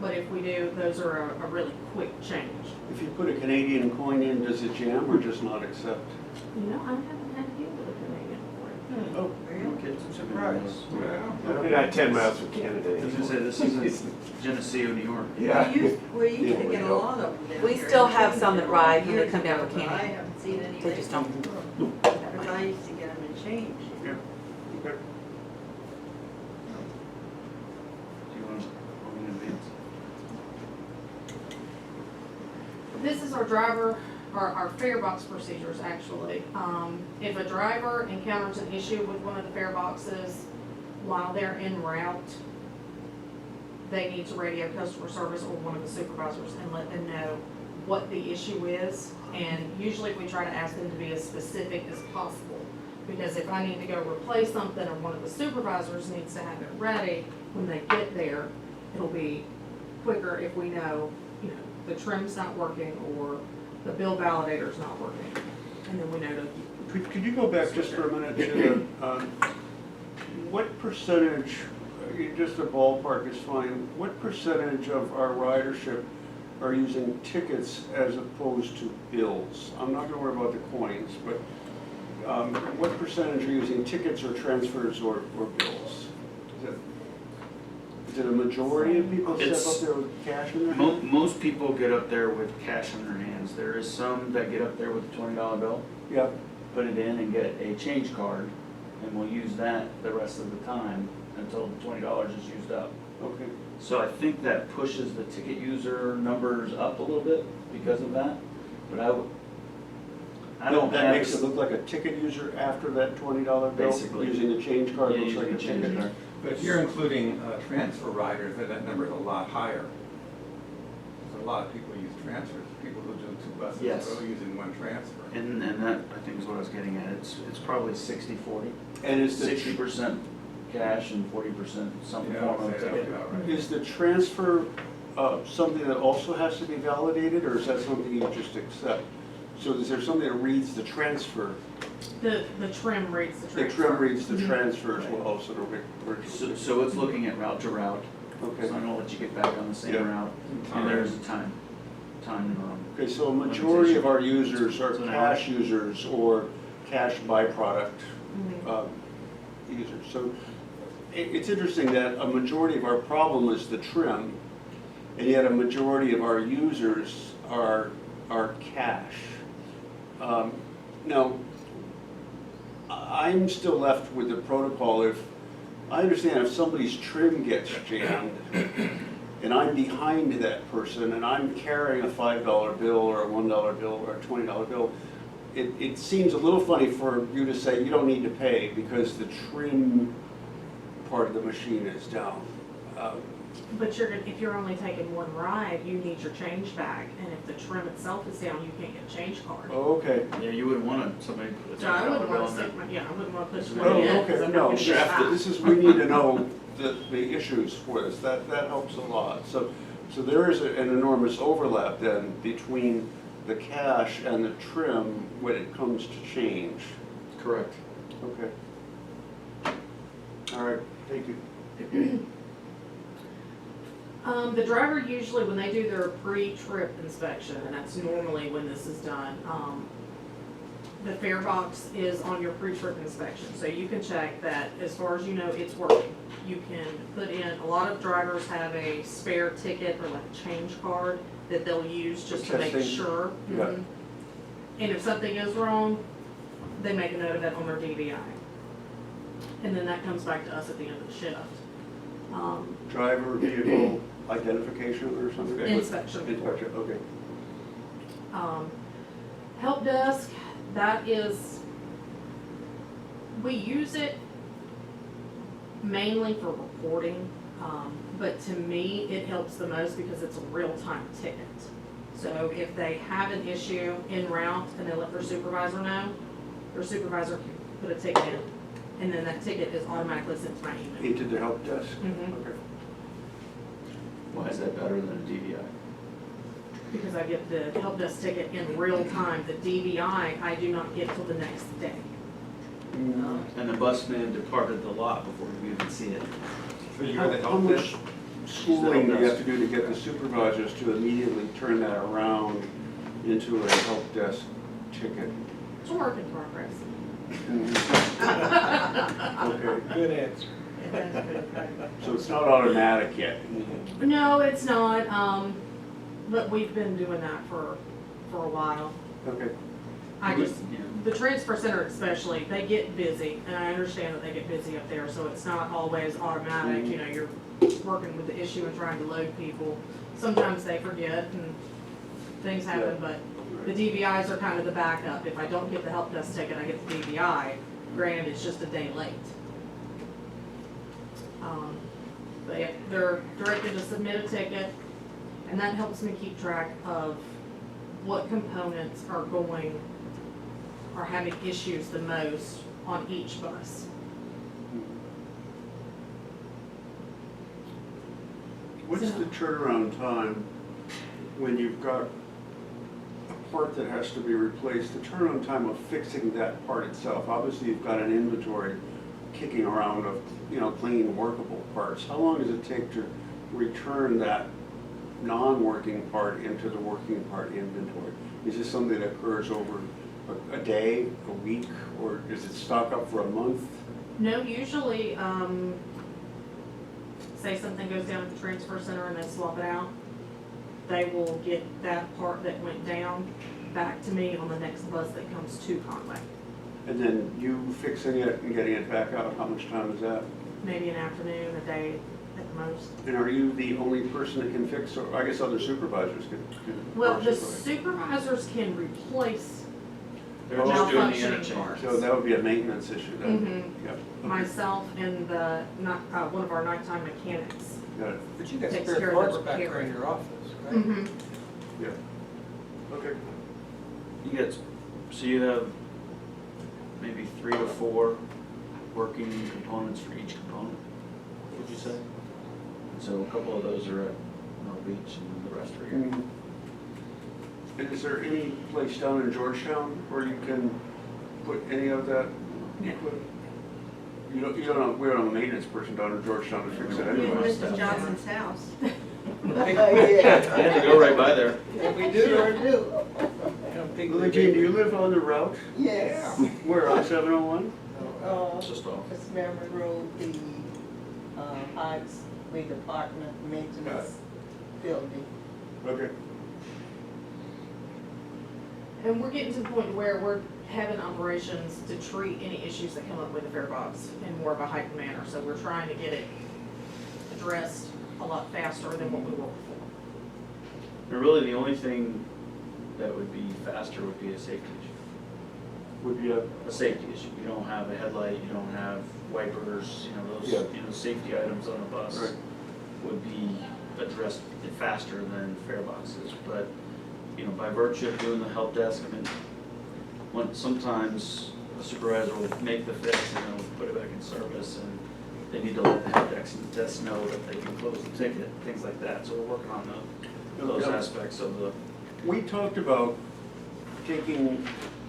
but if we do, those are a really quick change. If you put a Canadian coin in, does it jam or just not accept? You know, I haven't had to deal with a Canadian coin. Oh, Kids, I'm Surprise. I got 10 miles from Canada. I was gonna say, this isn't Geneseo, New York. Yeah. We used to get a lot of them down We here. still have some that ride when they Years come down ago, to but I Canada. haven't seen any. They just don't. Because I used to get them in change. okay. Do you want to advance? This is our driver, our fare box procedures, actually. If a driver encounters an issue with one of the fare boxes while they're en route, they need to radio customer service or one of the supervisors and let them know what the issue is. And usually we try to ask them to be as specific as possible. Because if I need to go replace something or one of the supervisors needs to have it ready, when they get there, it'll be quicker if we know, you know, the trim's not working or the bill validator's not working. And then we know to, Could you go back just for a minute to what percentage, just a ballpark is fine, what percentage of our ridership are using tickets as opposed to bills? I'm not gonna worry about the coins, but what percentage are using tickets or transfers or bills? Is it a majority of people step It's- up there with cash in their hand? Most people get up there with cash in their hands. There is some that get up there with a $20 bill, Yeah, put it in and get a change card, and we'll use that the rest of the time until the $20 is used up. okay. So I think that pushes the ticket user numbers up a little bit because of that, but I don't That have. makes it look like a ticket user after that $20 bill? Basically. Using the change card Yeah, looks like a using the change ticket. card. But if you're including transfer riders, then that number is a lot higher. There's a lot of people use transfers, people who do 2 buses in a Yes. row using 1 transfer. And that, I think is what I was getting at. It's probably 60-40. And is the 60% cash and 40% some Yeah, form I'd of say that's ticket. about right. Is the transfer something that also has to be validated, or is that something you just accept? So is there something that reads the transfer? the trim reads the The transfer. trim reads the Mhm. transfer as well, so So it's looking at route to route. Okay. So I'm gonna let you get back on the same Yeah. route. And there's a time. Okay, so a majority of our users are So now- cash users or cash byproduct Mhm. users. So it's interesting that a majority of our problem is the trim, and yet a majority of our users are cash. Now, I'm still left with the protocol. If I understand if somebody's trim gets jammed, and I'm behind that person, and I'm carrying a $5 bill or a $1 bill or a $20 bill, it seems a little funny for you to say you don't need to pay because the trim part of the machine is down. But if you're only taking one ride, you need your change bag, and if the trim itself is down, you can't get a change card. Oh, okay. Yeah, you wouldn't want somebody to put a So I $10 wouldn't bill want in to there. stick I wouldn't want to push Oh, money in, because okay, I'm no, not gonna get that. this is, we need to know the issues for this, that helps a lot. So there is an enormous overlap then between the cash and the trim when it comes to change. Correct. Okay. All right, thank you. The driver usually, when they do their pre-trip inspection, and that's normally when this is done, the fare box is on your pre-trip inspection. So you can check that as far as you know it's working. You can put in, a lot of drivers have a spare ticket or like a change card that they'll use just to make Testing. sure. Yeah. Mhm. And if something is wrong, they make a note of that on their DVI. And then that comes back to us at the end of the shift. Driver vehicle identification or something? Inspection. Inspection, okay. Help desk, that is, we use it mainly for reporting, but to me, it helps the most because it's a real-time ticket. So if they have an issue en route and they let their supervisor know, their supervisor can put a ticket in, and then that ticket is automatically sent to my email. Into the help desk? Mhm. Okay. Why is that better than a DVI? Because I get the help desk ticket in real time. The DVI, I do not get till the next day. And the busman departed the lot before you even see it. So you're the How help much desk? schooling do you have to do to get the supervisors to immediately turn that around into a help desk ticket? It's a work in progress. Okay, Good answer. so it's not automatic yet? No, it's not, but we've been doing that for a while. Okay. I just, Yeah. the transfer center especially, they get busy, and I understand that they get busy up there, so it's not always automatic, you know, you're working with the issue and trying to load people. Sometimes they forget and things happen, but the DVIs are kind of the backup. If I don't get the help desk ticket, I get the DVI. Granted, it's just a day late. They're directed to submit a ticket, and that helps me keep track of what components are having issues the most on each bus. What's the turnaround time when you've got a part that has to be replaced, the turnaround time of fixing that part itself? Obviously, you've got an inventory kicking around of, you know, clean, workable parts. How long does it take to return that non-working part into the working part inventory? Is this something that occurs over a day, a week, or does it stock up for a month? No, usually, say something goes down at the transfer center and they swap it out, they will get that part that went down back to me on the next bus that comes to Conway. And then you fixing it and getting it back out, how much time is that? Maybe an afternoon, a day at the most. And are you the only person that can fix, or I guess other supervisors can? Well, the purchase it? supervisors can replace They're just doing the malfunctioning interchange. parts. So that would be a maintenance issue then? Mhm. Yep. Okay. Myself and one of our nighttime mechanics. Got it. But you got Takes spare care of parts the back there in repair. your office, right? Mhm. Yeah. Okay. You get, so you have maybe 3 to 4 working components for each component, would you say? And so a couple of those are at North Beach and the rest are here. And is there any place down in Georgetown where you can put any of that equipment? We don't have a maintenance person down in Georgetown to fix it In anyway. Mrs. Johnson's house. Yeah, I had to go right by there. We sure do. do. Lily Jean, do you live on the route? Yes. Where, on 701? It's just off. It's Memory Road, the Heights Way Department Maintenance Building. Okay. And we're getting to the point where we're having operations to treat any issues that come up with the fare box in more of a heightened manner. So we're trying to get it addressed a lot faster than what we were before. And really, the only thing that would be faster would be a safety issue. Would be a, A safety issue. You don't have a headlight, you don't have wipers, those, Yeah. safety items on the bus Right. would be addressed faster than fare boxes. But, by virtue of doing the help desk, sometimes a supervisor will make the fix and then we'll put it back in service, and they need to let the help desk know that they can close the ticket, things like that. So we're working on those Yeah. aspects of the. We talked about taking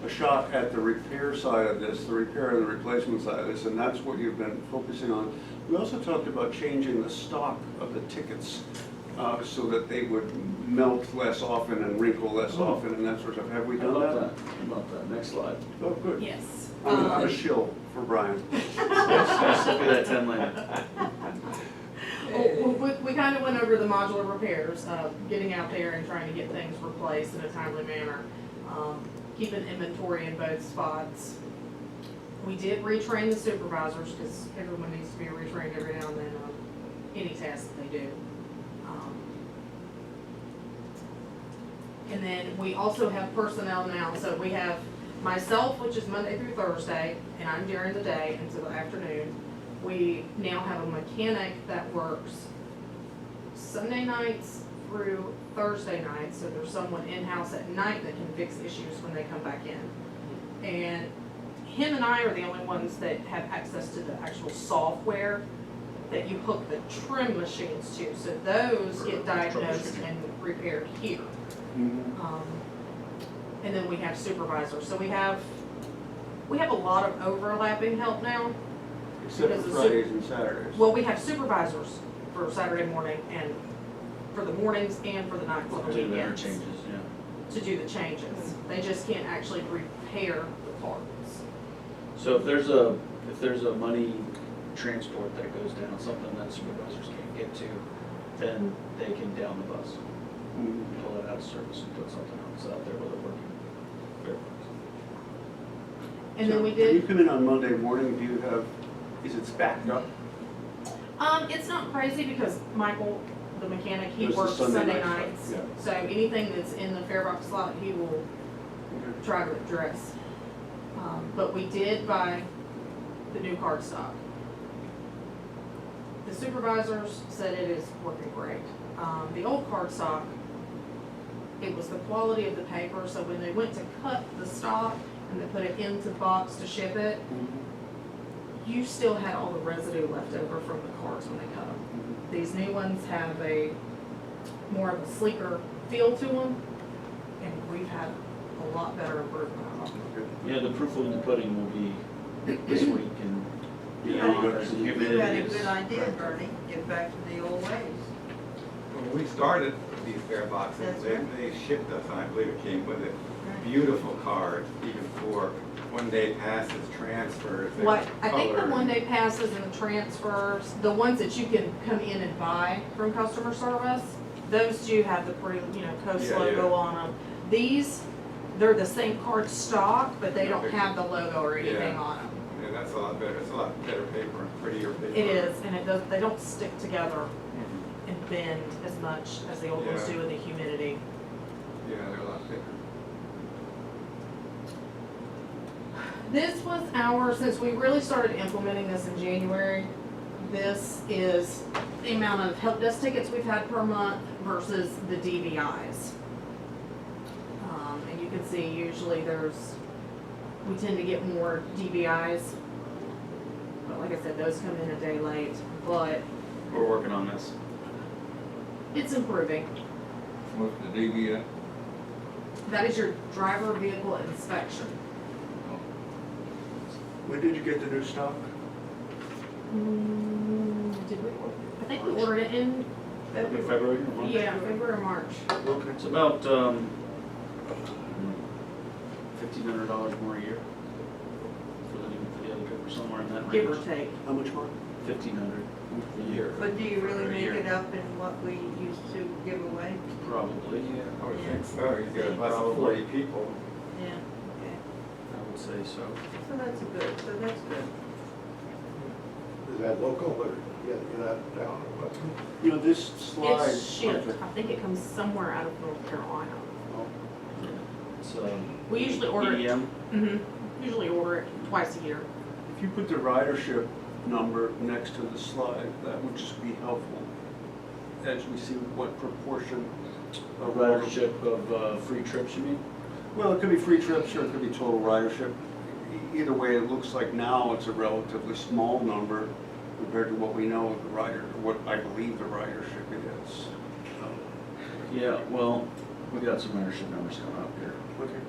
a shot at the repair side of this, the repair and the replacement side of this, and that's what you've been focusing on. We also talked about changing the stock of the tickets so that they would melt less often and wrinkle less often and that sort of stuff. Have we How done about that? that? How about that? Next slide. Oh, good. Yes. I'm a shill for Brian. Yes, look at that 10 lane. We kind of went over the modular repairs, getting out there and trying to get things replaced in a timely manner, keeping inventory in both spots. We did retrain the supervisors, because everyone needs to be retrained every now and then on any task that they do. And then we also have personnel now, so we have myself, which is Monday through Thursday, and I'm during the day until the afternoon. We now have a mechanic that works Sunday nights through Thursday nights, so there's someone in-house at night that can fix issues when they come back in. And him and I are the only ones that have access to the actual software that you hook the trim machines to, so those get diagnosed and repaired here. And then we have supervisors, so we have a lot of overlapping help now. Except for Fridays and Saturdays. Well, we have supervisors for Saturday morning and for the mornings and for the nights on the Do the weekends interchanges, yeah. to do the changes. They just can't actually repair the parts. So if there's a money transport that goes down, something that supervisors can't get to, then they can down the bus, pull it out of service and put something else out there where they're working. Fair price. And then we When you did, come in on Monday morning, do you have, is it backed up? it's not crazy because Michael, the mechanic, he Does the works Sunday Sunday night nights. stuff, So anything that's in the fare box slot, he will try to address. But we did buy the new card stock. The supervisors said it is working great. The old card stock, it was the quality of the paper, so when they went to cut the stock and they put it into the box to ship it, you still had all the residue left over from the cards when they cut them. These new ones have a more of a sleeker feel to them, and we've had a lot better improvement on them. Yeah, the proof of the pudding will be this week and beyond as the You humidity had a is. good idea, Bernie, get back to the old ways. When we started these fare boxes, That's they, right. they shipped us, and I believe it came with it, beautiful cards, even for one-day passes, transfers, they were What, I think the colored. one-day passes and the transfers, the ones that you can come in and buy from customer service, those do have the Coast Yeah, logo yeah. on them. These, they're the same card stock, but they don't have the logo or anything Yeah. on them. Yeah, that's a lot better, it's a lot better paper and prettier paper. It is, and they don't stick together and bend as much as the old ones Yeah. do in the humidity. Yeah, they're a lot thicker. This was since we really started implementing this in January, this is the amount of help desk tickets we've had per month versus the DVIs. And you can see usually we tend to get more DVIs. But like I said, those come in a day late, but We're working on this. it's improving. What's the DVI? That is your driver vehicle inspection. When did you get the new stock? Did we? I think we ordered it in February or March? Yeah, February or March. Okay. It's about $1,500 more a year for the other paper, somewhere in that range. Give or take. How much more? $1,500 a year. But do you really For a make year. it up in what we used to give away? Probably, I would Yeah. think so, you get a bus of 40 people. Yeah. I would say so. So that's good. Is that local or, yeah, out of town or what? You know, this slide. It's shipped, I think it comes somewhere out of North Carolina. It's, We usually order it, EM. usually order it twice a year. If you put the ridership number next to the slide, that would just be helpful as we see what proportion of ridership of free trips you mean? Well, it could be free trips or it could be total ridership. Either way, it looks like now it's a relatively small number compared to what we know of the rider, or what I believe the ridership is. Yeah, well, we got some ridership numbers coming up here. Okay.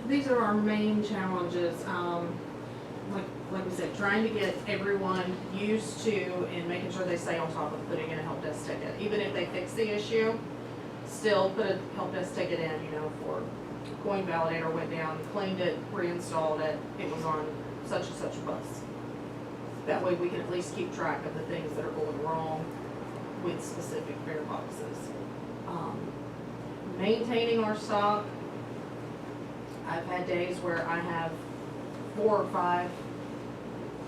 These are our main challenges, like we said, trying to get everyone used to and making sure they stay on top of putting in a help desk ticket. Even if they fix the issue, still put a help desk ticket in, you know, for going validator went down, cleaned it, reinstalled it, it was on such and such a bus. That way we can at least keep track of the things that are going wrong with specific fare boxes. Maintaining our stock, I've had days where I have 4 or 5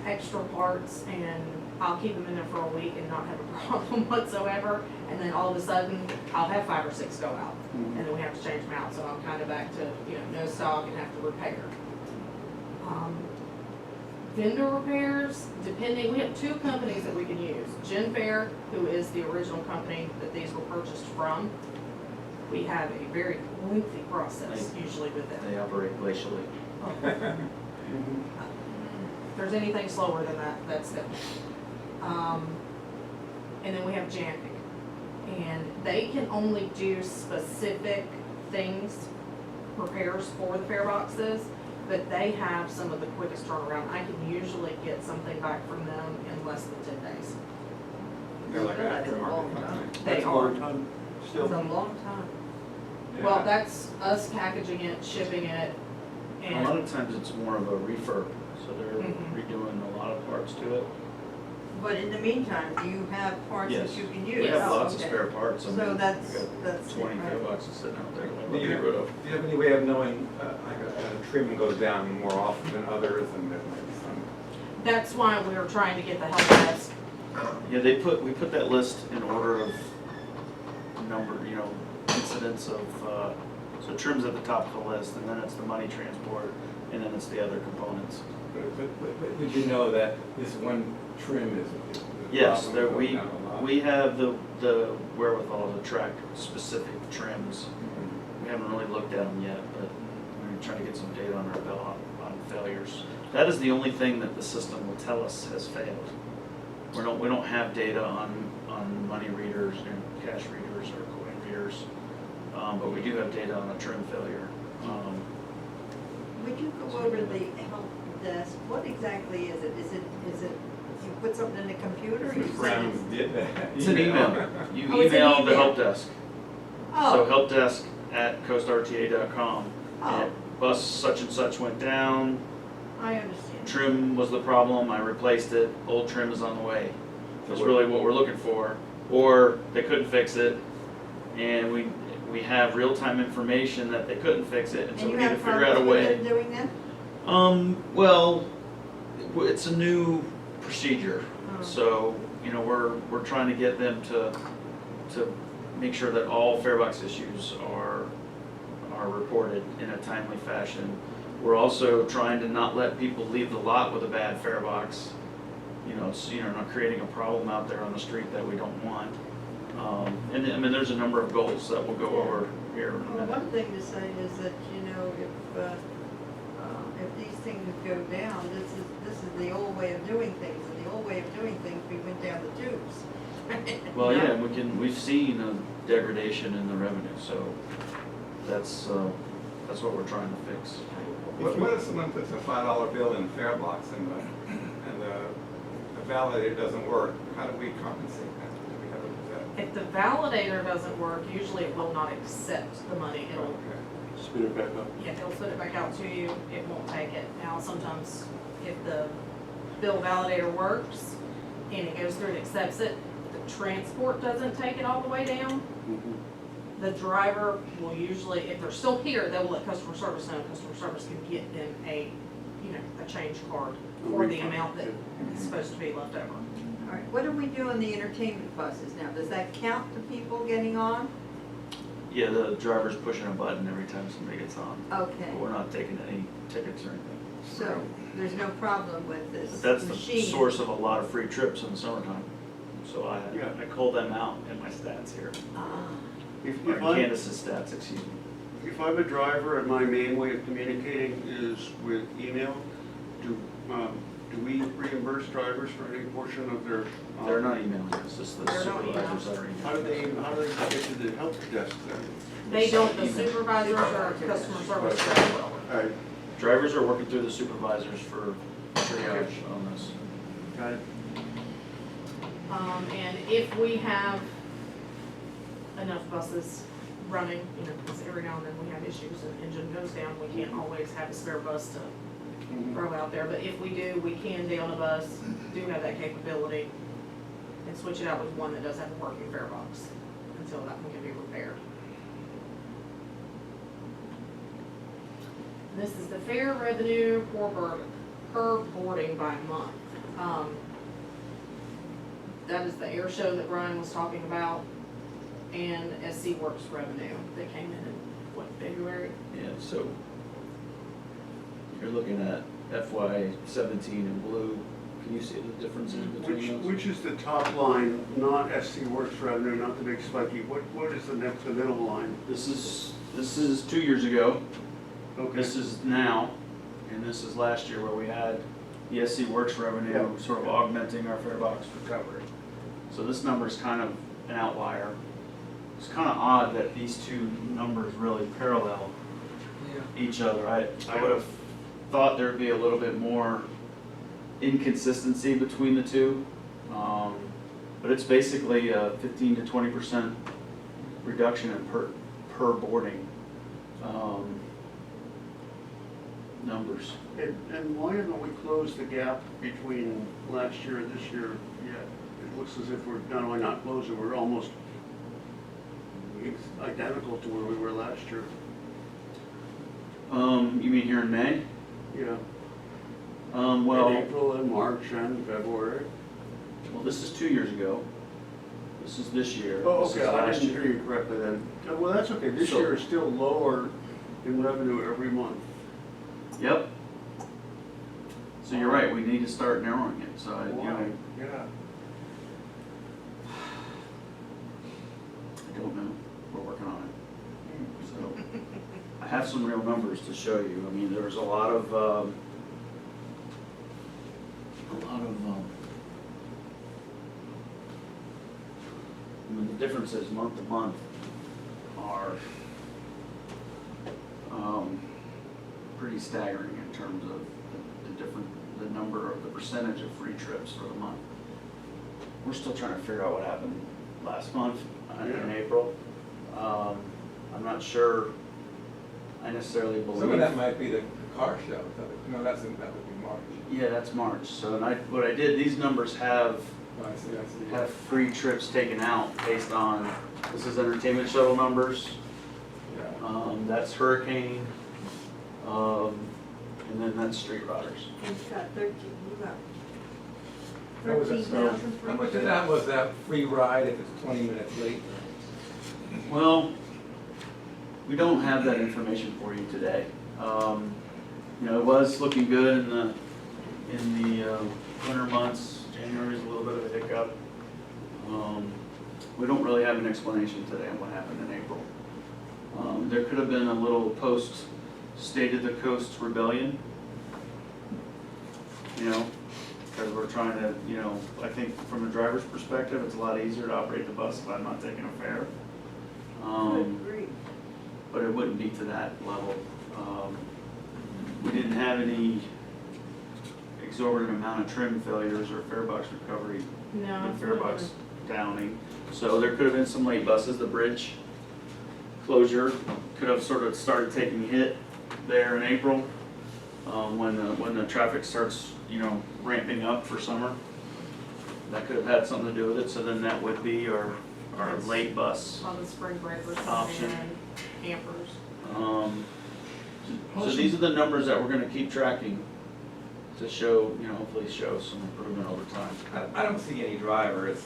extra parts and I'll keep them in there for a week and not have a problem whatsoever. And then all of a sudden, I'll have 5 or 6 go out. And then we have to change them out. So I'm kind of back to, you know, no stock and have to repair. Vendor repairs, depending, we have 2 companies that we can use. GenFair, who is the original company that these were purchased from. We have a very lengthy process usually with them. They operate glacially. If there's anything slower than that, that's them. And then we have Janik. And they can only do specific things, repairs for the fare boxes, but they have some of the quickest turnaround. I can usually get something back from them in less than 10 days. They're like That's a long aftermarket time. company. They That's a are. long time It's still. a long time. Well, Yeah. that's us packaging it, shipping it, A lot and of times it's more of a refurb, so they're Mhm. redoing a lot of parts to it. But in the meantime, do you have parts that Yes. you can use? We have Oh, lots of okay. spare parts. I So mean, that's- we got that's it, 20 right. fare boxes sitting out there that Do we're you getting rid of. do you have any way of knowing, like a trim goes down more often than others and there might be some? that's why we were trying to get the help desk. Yeah, we put that list in order of number, you know, incidents of, so trim's at the top of the list, and then it's the money transport, and then it's the other components. But would you know that this one trim is? Yes, problem there, going down a lot? we have the wherewithal to track specific trims. Mhm. We haven't really looked at them yet, but we're trying to get some data on our belt on failures. That is the only thing that the system will tell us has failed. We don't have data on money readers and cash readers or coin readers, but we do have data on a trim failure. Would you go over the help desk? What exactly is it? Is it, you put something in the computer? You send Brown it? did that. It's an email. You Oh, it's an email the email. help desk. So Oh, helpdesk@coastrta.com. Oh. And bus such and such went down. I understand. Trim was the problem. I replaced it. Old trim is on the way. That's really what we're looking for. Or they couldn't fix it, and we have real-time information that they couldn't fix it, and so And we you need to have figure out a problems with way. them doing that? Well, it's a new procedure, Oh. so, you know, we're trying to get them to make sure that all fare box issues are reported in a timely fashion. We're also trying to not let people leave the lot with a bad fare box, so, not creating a problem out there on the street that we don't want. And I mean, there's a number of goals that we'll go over here in a Well, minute. one thing to say is that, if these things go down, this is the old way of doing things, and the old way of doing things, we went down the tubes. Well, yeah, we've seen a degradation in the revenue, so that's what we're trying to fix. What if someone puts a $5 bill in a fare box and the validator doesn't work? How do we compensate that? Do we have a, If the validator doesn't work, usually it will not accept the money. It'll, okay. Spit it back up. yeah, it'll put it back out to you. It won't take it. Now, sometimes if the bill validator works and it goes through and accepts it, the transport doesn't take it all the way down. The driver will usually, if they're still here, they will let customer service know. Customer service can get them a a change card for the amount that is supposed to be left over. All right, what do we do on the entertainment buses now? Does that count the people getting on? Yeah, the driver's pushing a button every time somebody gets on. Okay, But we're not taking any tickets or anything. so there's no problem with this But that's the machine? source of a lot of free trips in the summertime. So Yeah. I call them out in my stats here, Ah, or in Candace's stats, excuse me. If I'm a driver and my main way of communicating is with email, do we reimburse drivers for any portion of their? They're not emailing us, it's the They're not supervisors that are How do emailing. how do they get to the help desk then? They don't, the supervisors or customer service very well. All right, Drivers are working through the supervisors for triage on this. got it. And if we have enough buses running, because every now and then we have issues and engine goes down, we can't always have a spare bus to throw out there, but if we do, we can down a bus, do have that capability, and switch it out with one that does have a working fare box until that one can be repaired. This is the fare revenue per boarding by month. That is the air show that Brian was talking about, and SC Works revenue that came in February? Yeah, so you're looking at FY 17 in blue. Can you see the differences between those? Which is the top line, not SC Works revenue, not the big spiky, what is the middle line? This is 2 years ago. Okay. This is now, and this is last year where we had the SC Works revenue Yeah. sort of augmenting our fare box recovery. So this number is kind of an outlier. It's kind of odd that these two numbers really parallel Yeah. each other. I would have thought there'd be a little bit more inconsistency between the two. But it's basically a 15 to 20% reduction in per boarding numbers. And why haven't we closed the gap between last year and this year yet? It looks as if we're not only not closing, we're almost identical to where we were last year. You mean here in May? Yeah. Well, In April and March and February. this is 2 years ago. This is this year. Oh, This is okay, I last didn't year. hear you correctly then. Well, that's okay, this So- year is still lower in revenue every month. Yep. So you're right, we need to start narrowing it, so, Why? Yeah. I don't know, we're working on it. So, I have some real numbers to show you. I mean, there's a lot of, I mean, the differences month to month are, pretty staggering in terms of the number of the percentage of free trips for the month. We're still trying to figure out what happened last month in Yeah. April. I'm not sure I necessarily believe. Some of that might be the car show, no, that would be March. Yeah, that's March. So what I did, these numbers have Oh, I see. have free trips taken out based on, this is entertainment shuttle numbers, Yeah. that's Hurricane, and then that's Street Riders. We've got 13, we've got How was it? 13,000 How much of that was that free ride if it's 20 minutes late? Well, we don't have that information for you today. It was looking good in the winter months. January is a little bit of a hiccup. We don't really have an explanation today on what happened in April. There could have been a little post-State of the Coast rebellion, because we're trying to, I think from a driver's perspective, it's a lot easier to operate the bus if I'm not taking a fare. Good grief. But it wouldn't be to that level. We didn't have any exorbitant amount of trim failures or fare box recovery No. and fare box downing. So there could have been some late buses. The bridge closure could have sort of started taking a hit there in April when the traffic starts, ramping up for summer. That could have had something to do with it. So then that would be our late bus. On the spring breakers coming Option. in, campers. So these are the numbers that we're gonna keep tracking. to show, hopefully show some improvement over time. I don't see any drivers,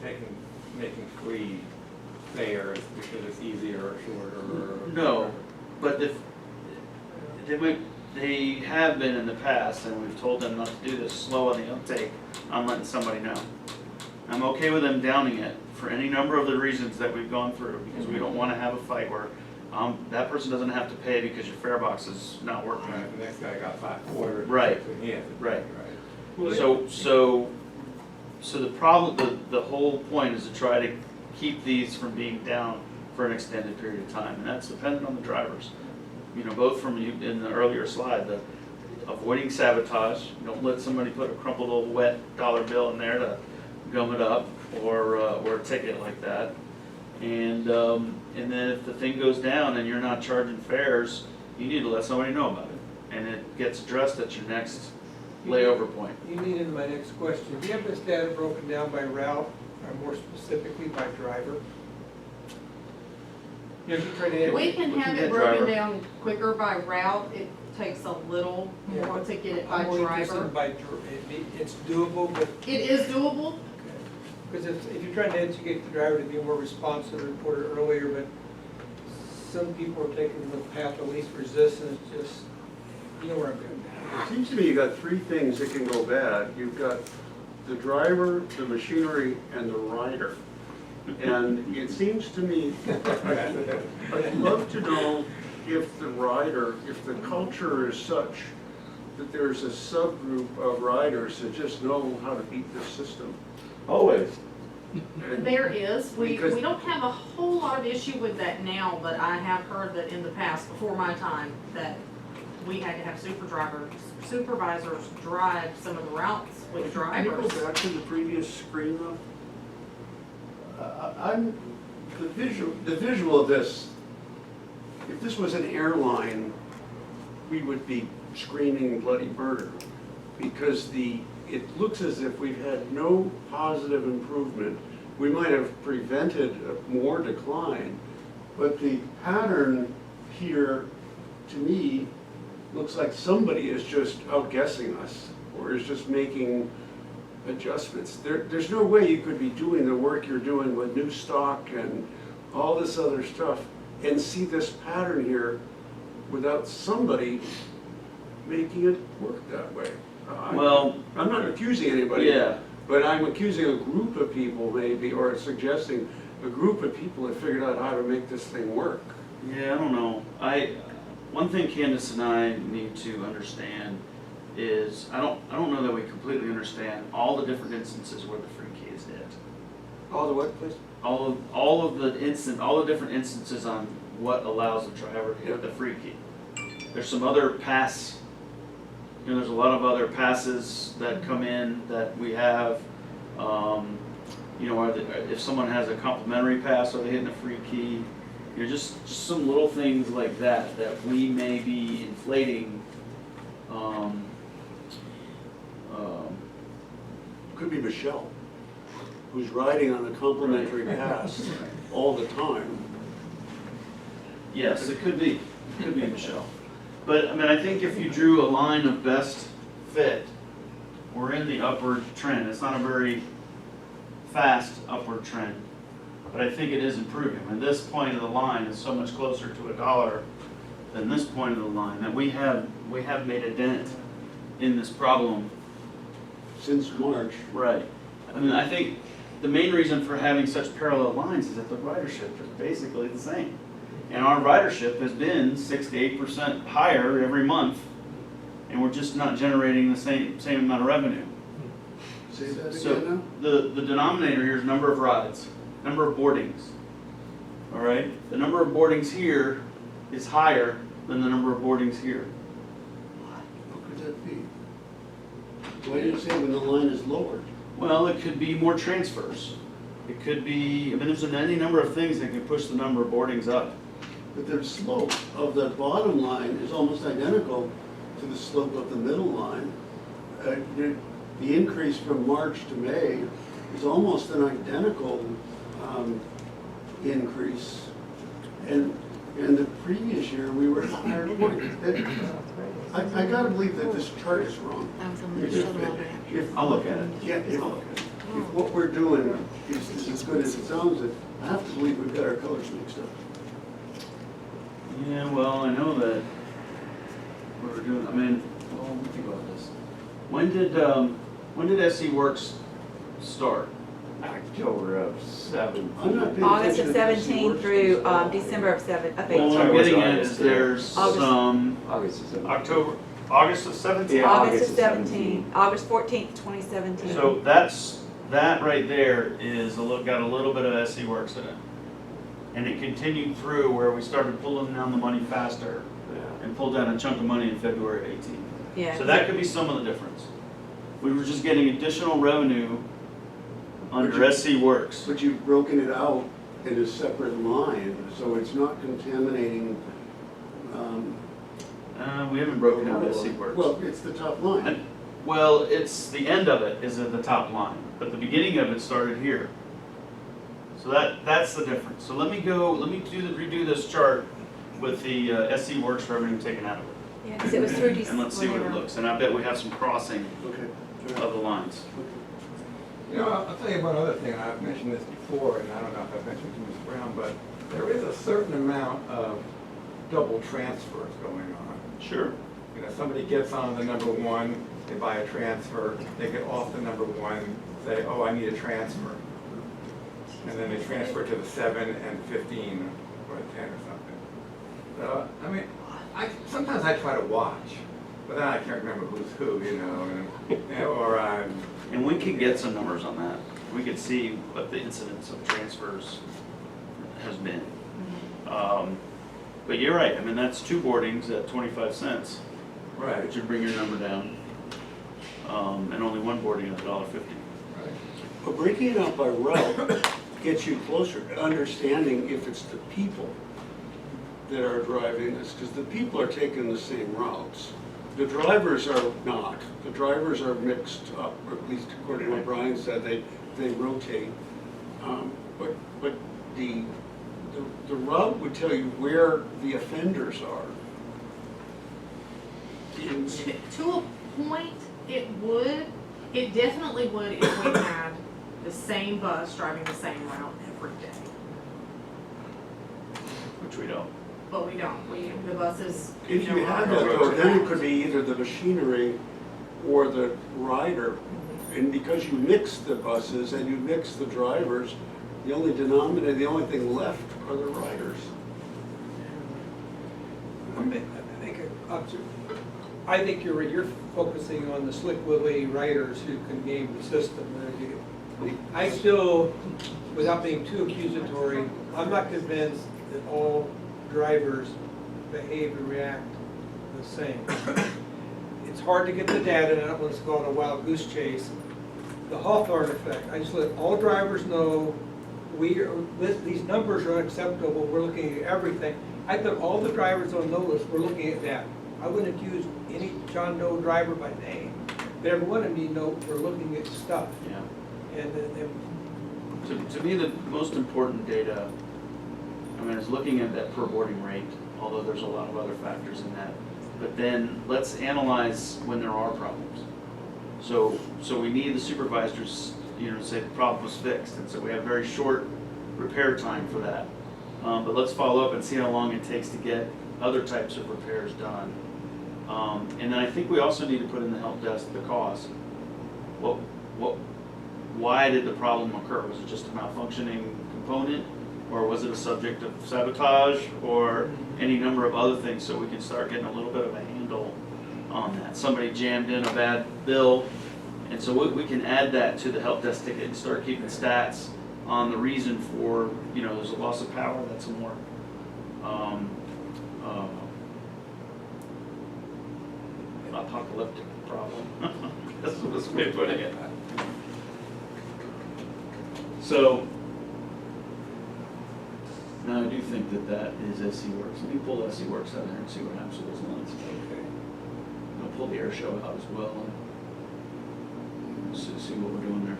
making free fares because it's easier or shorter or. No, but if, they have been in the past, and we've told them not to do this, slow on the uptake, I'm letting somebody know. I'm okay with them downing it for any number of the reasons that we've gone through, because we don't want to have a fight where that person doesn't have to pay because your fare box is not working. Right, the next guy got 5 quarters. Right. So he has to pay, Right. right. So the problem, the whole point is to try to keep these from being down for an extended period of time, and that's dependent on the drivers. Both from you in the earlier slide, the avoiding sabotage. Don't let somebody put a crumpled old wet dollar bill in there to gum it up, or a ticket like that. And then if the thing goes down and you're not charging fares, you need to let somebody know about it, and it gets addressed at your next layover point. You need into my next question. Do you have this data broken down by route, or more specifically by driver? If you try to. We can have get it broken driver. down quicker by route. It takes a little more to get it by I'm more interested driver. in by, it's doable, but. It is doable. Because if you're trying to educate the driver to be more responsive, report it earlier, but some people are taking the path of least resistance, just, you know where I'm going. It seems to me you got three things that can go bad. You've got the driver, the machinery, and the rider. And it seems to me, I'd love to know if the rider, if the culture is such that there's a subgroup of riders that just know how to beat this system. Always. There is. We Because- don't have a whole lot of issue with that now, but I have heard that in the past, before my time, that we had to have supervisors drive some of the routes with Can you drivers. go back to the previous screen though? The visual of this, if this was an airline, we would be screaming bloody murder. Because it looks as if we've had no positive improvement. We might have prevented more decline, but the pattern here, to me, looks like somebody is just outguessing us, or is just making adjustments. There's no way you could be doing the work you're doing with new stock and all this other stuff and see this pattern here without somebody making it work that way. Well, I'm not accusing anybody. yeah. But I'm accusing a group of people maybe, or suggesting a group of people have figured out how to make this thing work. Yeah, I don't know. One thing Candace and I need to understand is, I don't know that we completely understand all the different instances where the free key is dead. All the what, please? All of the different instances on what allows the driver to hit the free key. There's some other pass, there's a lot of other passes that come in that we have. If someone has a complimentary pass, are they hitting a free key? Just some little things like that we may be inflating. Could be Michelle, who's riding on a complimentary pass all the time. Yes, it could be Michelle. But I think if you drew a line of best fit, we're in the upward trend. It's not a very fast upward trend, but I think it is improving. And this point of the line is so much closer to $1 than this point of the line that we have made a dent in this problem. Since March. Right. I think the main reason for having such parallel lines is that the ridership is basically the same. And our ridership has been 6 to 8% higher every month, and we're just not generating the same amount of revenue. Say that again So now? the denominator here is number of rides, number of boardings. All right? The number of boardings here is higher than the number of boardings here. How could that be? Why do you say when the line is lowered? Well, it could be more transfers. It could be, there's any number of things that can push the number of boardings up. But the slope of the bottom line is almost identical to the slope of the middle line. The increase from March to May is almost an identical increase. And the previous year, we were higher point. I gotta believe that this chart is wrong. I was on the shoulder. If, I'll look at it. yeah, if I'll look at it. what we're doing is as good as it sounds, I have to believe we've got our colors mixed up. Yeah, well, I know that we were doing, I mean, well, let me think about this. When did SC Works start? October of 7. I'm not paying August attention of to the 17 works through at all. December of Well, what I'm 18. getting at is there's August. some, August of 7. August of 17? Yeah, August of 17, August 14th, 2017. So that right there is got a little bit of SC Works in it. And it continued through where we started pulling down the money faster and pulled down a chunk of money in February of 18. Yeah. So that could be some of the difference. We were just getting additional revenue under SC Works. But you've broken it out in a separate line, so it's not contaminating. We haven't broken out SC Works. Well, it's the top line. Well, it's the end of it is at the top line, but the beginning of it started here. So that's the difference. So let me redo this chart with the SC Works revenue taken out of it. Yeah, 'cause it was through And December. let's see what it looks. And I bet we have some crossing Okay. of the lines. You know, I'll tell you one other thing, and I've mentioned this before, and I don't know if I've mentioned it to Ms. Brown, but there is a certain amount of double transfers going on. Sure. You know, somebody gets on the number 1, they buy a transfer, they get off the number 1, say, oh, I need a transfer. And then they transfer to the 7 and 15 or the 10 or something. So, I mean, sometimes I try to watch, but then I can't remember who's who, you know, or I'm. And we could get some numbers on that. We could see what the incidence of transfers has been. But you're right, I mean, that's 2 boardings at 25 cents. Right. Which would bring your number down. And only 1 boarding at $1.50. Right. But breaking it out by route gets you closer to understanding if it's the people that are driving this, because the people are taking the same routes. The drivers are not. The drivers are mixed up, or at least according to what Brian said, they rotate. But the route would tell you where the offenders are. To a point, it definitely would if we had the same bus driving the same route every day. Which we don't. But we don't, the buses. If you had that though, then it could be either the machinery or the rider. And because you mix the buses and you mix the drivers, the only denominator, the only thing left are the riders. I think you're focusing on the slick willy riders who can game the system. I still, without being too accusatory, I'm not convinced that all drivers behave and react the same. It's hard to get the data, and I don't want to call it a wild goose chase. The Hawthorne effect, I just let all drivers know these numbers are unacceptable, we're looking at everything. I put all the drivers on notice, we're looking at that. I wouldn't accuse any John Doe driver by name, but every one of them know we're looking at stuff. Yeah. And To me, the most important data, I mean, is looking at that per boarding rate, although there's a lot of other factors in that. But then let's analyze when there are problems. So we need the supervisors, to say the problem was fixed, and so we have very short repair time for that. But let's follow up and see how long it takes to get other types of repairs done. And then I think we also need to put in the help desk the cause. Why did the problem occur? Was it just a malfunctioning component? Or was it a subject of sabotage or any number of other things, so we can start getting a little bit of a handle on that? Somebody jammed in a bad bill, and so we can add that to the help desk ticket and start keeping stats on the reason for, there's a loss of power, that's a more apocalyptic problem. That's the best way of putting it. So, now I do think that is SC Works. Let me pull SC Works out of there and see what happens with those lines. Okay. I'll pull the air show out as well and see what we're doing there.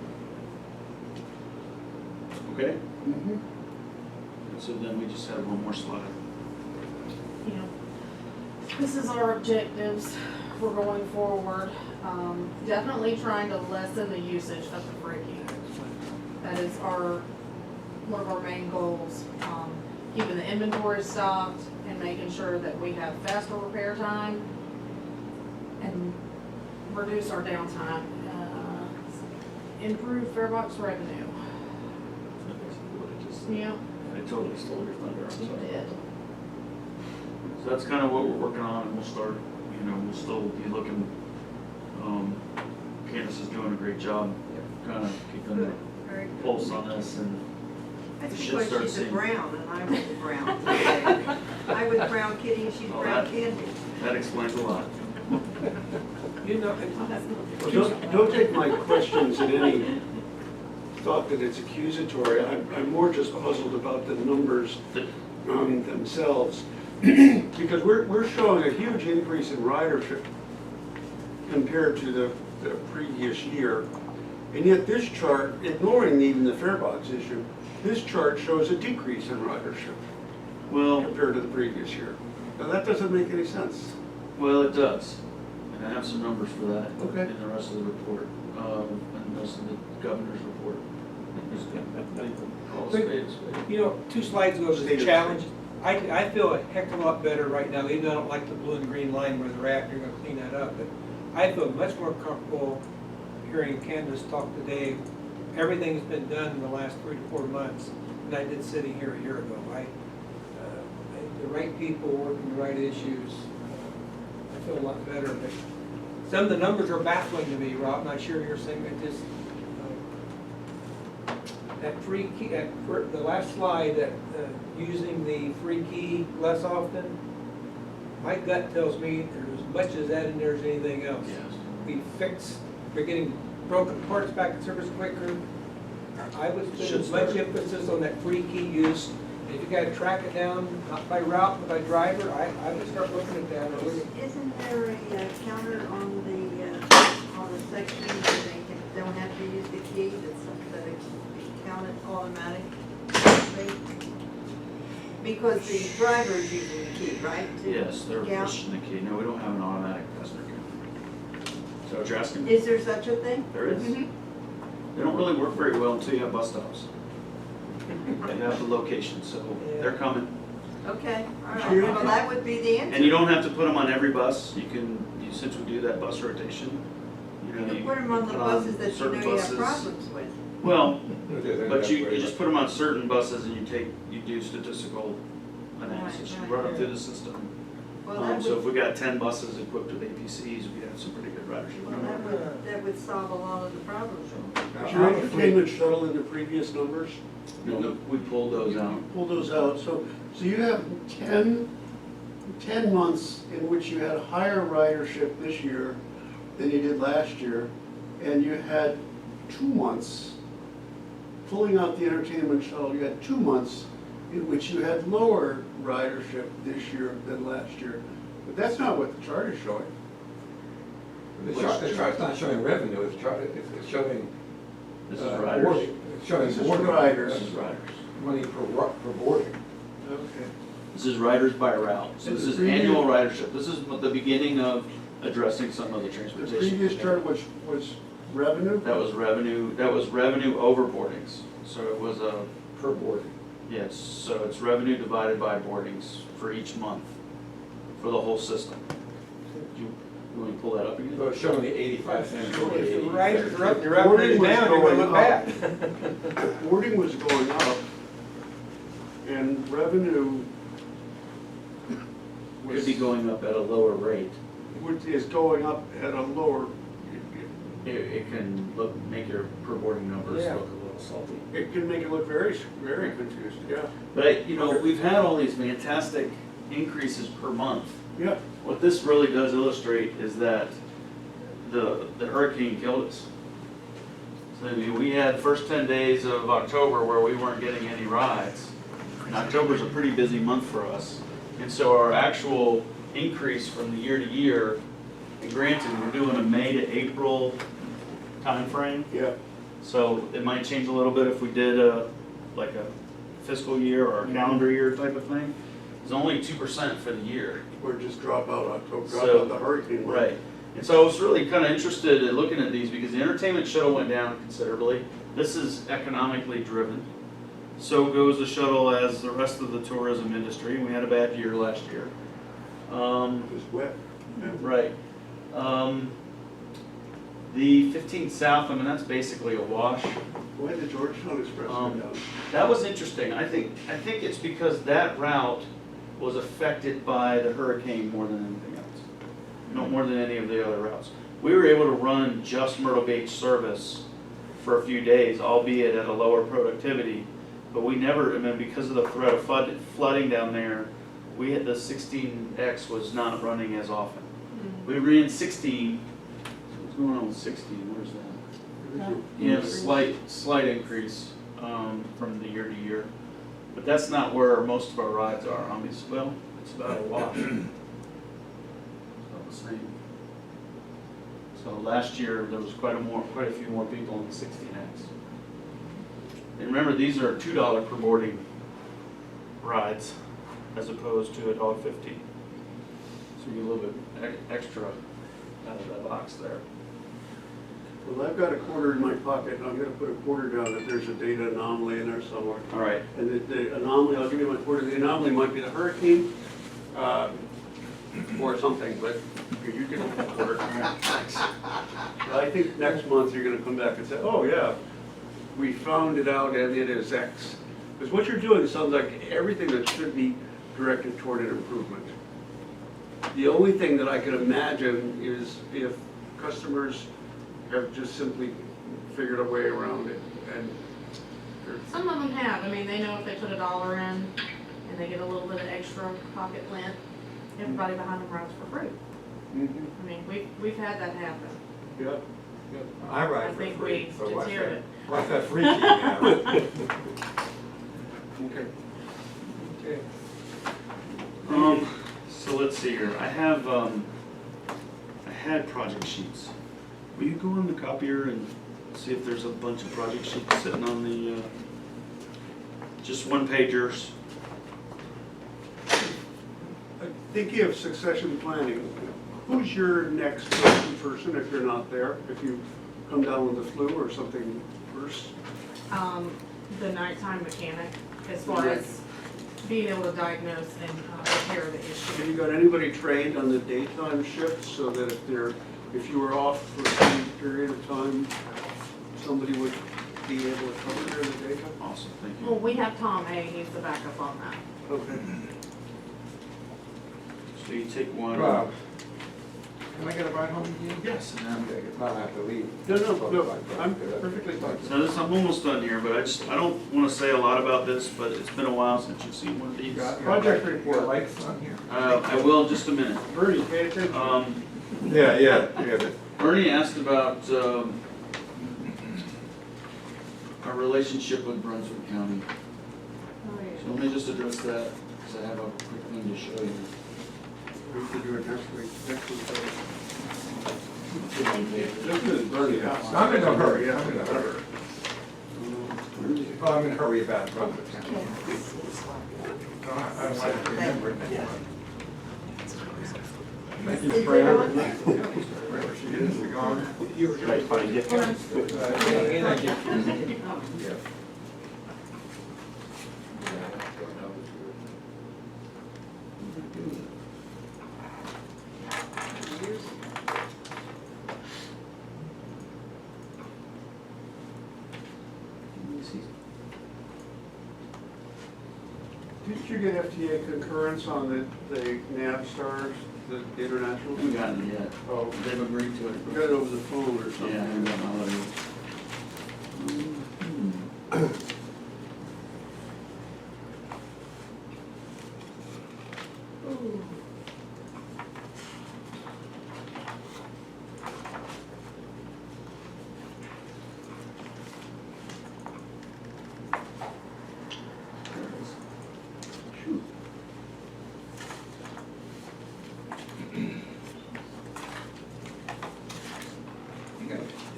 Okay? Mm-hmm. And so then we just have one more slide. you know, this is our objectives for going forward. Definitely trying to lessen the usage of the free key. That is one of our main goals. Keeping the inventory stocked and making sure that we have faster repair time and reduce our downtime. Improve farebox revenue. Yeah, I totally stole your thunder, I'm you sorry. did. So that's kind of what we're working on, and we'll start, we'll still be looking, Candace is doing a great job, kind of keeping the Very good. pulse on this, and That's we should because start she's a seeing. brown and I was a brown today. I was brown kitty and she's Oh, brown that- candy. That explains a lot. You know, Well, don't take my questions in any thought that it's accusatory. I'm more just puzzled about the numbers themselves. Because we're showing a huge increase in ridership compared to the previous year. And yet this chart, ignoring even the farebox issue, this chart shows a decrease in ridership Well, compared to the previous year. Now, that doesn't make any sense. well, it does, and I have some numbers for that Okay. in the rest of the report, and most of the governor's report. Call a spade a spade. you know, 2 slides ago was State the of challenge. I feel a heck of a lot better right now, even though I don't like the blue and green line where they're at, you're gonna clean that up, but I feel much more comfortable hearing Candace talk today. Everything's been done in the last 3 to 4 months than I did sitting here a year ago. The right people working the right issues, I feel a lot better, but some of the numbers are baffling to me, Rob, and I'm sure you're saying that just, that free key, the last slide, that using the free key less often, my gut tells me there's as much as that in there as anything else. We're getting broken parts back in service quicker. I would put as much emphasis on that free key use. If you gotta track it down, not by route, but by driver, I would start looking at that. Isn't there a counter on the section where they don't have to use the key, that it's counted automatically? Because the driver is using the key, right? to Yes, they're count? pushing the key. No, we don't have an automatic passenger count. Is that what you're asking? Is there such a thing? There is. They don't really work very well until you have bus stops. You have the location, so they're coming. Okay, all Sure. right, well, that would be the answer. And you don't have to put them on every bus. Since we do that bus rotation, You can put them on the buses that you certain know you have buses. problems with. Well, but you just put them on certain buses and you do statistical analysis. You run them through the system. Well, that So would, if we got 10 buses equipped with APCs, we have some pretty good ridership. well, that would solve a lot of the problems. Was your entertainment shuttle in the previous numbers? No, we pulled those out. Pull those out, so you have 10 months in which you had higher ridership this year than you did last year, and you had 2 months, pulling out the entertainment shuttle, you had 2 months in which you had lower ridership this year than last year. But that's not what the chart is showing. The chart's not showing revenue, it's showing. This is riders. boarding. It's showing This is boarding. riders. This is riders. Money per boarding. Okay. This is riders by route. So this is Previous- annual ridership. This is the beginning of addressing some of the The transportation. previous chart was revenue? That was revenue over boardings. So it was Per boarding. yes, so it's revenue divided by boardings for each month, for the whole system. You want to pull that up again? So it's showing the 85 cents. If the riders are up, the revenue's Boarding was down, you're gonna look going bad. Boarding was going up, and revenue Could be going up at a lower rate. is going up at a lower, It can make your per boarding numbers Yeah. look a little salty. it can make it look very, very confused, yeah. But, we've had all these fantastic increases per month. Yeah, What this really does illustrate is that the hurricane killed us. So we had the first 10 days of October where we weren't getting any rides. And October's a pretty busy month for us. And so our actual increase from the year to year, and granted, we're doing a May to April timeframe. yeah. So it might change a little bit if we did like a fiscal year or a calendar year type of thing. is only 2% for the year. Or just drop out October, drop So- out the hurricane month. Right. And so I was really kind of interested in looking at these because the entertainment shuttle went down considerably. This is economically driven. So goes the shuttle as the rest of the tourism industry. We had a bad year last year. It was wet. Yeah. Right. The 15 South, I mean, that's basically a wash. Why did Georgetown Express go down? That was interesting. I think it's because that route was affected by the hurricane more than anything else. No more than any of the other routes. We were able to run just Myrtle Beach service for a few days, albeit at a lower productivity. But we never, I mean, because of the threat of flooding down there, we had the 16X was not running as often. We ran 16. What's going on with 16? Where's that? Yeah, slight increase from the year to year. But that's not where most of our rides are. Obviously, well, it's about a wash. It's about the same. So last year there was quite a few more people in the 16X. And remember, these are $2 per boarding rides, as opposed to $1.50. So you get a little bit extra out of that box there. Well, I've got a quarter in my pocket, and I'm gonna put a quarter down that there's a data anomaly in there somewhere. All right. And the anomaly, I'll give you my quarter, the anomaly might be the hurricane, or something, but you get a quarter. I think next month you're gonna come back and say, oh yeah, we found it out and it is X. Because what you're doing sounds like everything that should be directed toward an improvement. The only thing that I can imagine is if customers have just simply figured a way around it, and Some of them have, I mean, they know if they put $1 in and they get a little bit of extra pocket lint, everybody behind them rides for free. I mean, we've had that happen. yeah. I I ride for think free, we so what's deterred that? it. What's that free key now? Okay. Okay. So let's see here. I had project sheets. Will you go on the copier and see if there's a bunch of project sheets sitting on the, just one pagers? Thinking of succession planning, who's your next person if you're not there? If you come down with the flu or something worse? The nighttime mechanic, as far as being able to diagnose and repair the Have issue. you got anybody trained on the daytime shifts so that if you were off for some period of time, somebody would be able to cover during the daytime? Awesome, thank Well, you. we have Tom A, he's the backup on that. Okay. So you take one. Rob, can I get a ride home with you? Yes, and then. Not have to leave. No, I'm perfectly fine. So this, I'm almost done here, but I don't want to say a lot about this, but it's been a while since you've seen one of these. Project report. Lights on here? I will in just a minute. Bernie, pay attention. Yeah. Ernie asked about our relationship with Brunswick County. So let me just address that, because I have a quick thing to show you. We could do it next week. Next week. Thank you. This is Bernie. I'm in a hurry, I'm in a hurry. Well, I'm in a hurry about Brunswick County. I don't like to remember it that much. Thank you, Fran. Wherever she is, she's gone. You were Try to find it. and I get Yeah. Didn't you get FTA concurrence on the NAB stars, the international? Haven't gotten it yet. Oh, They've agreed to it. we got it over the phone or something. Yeah, I haven't gotten all of it.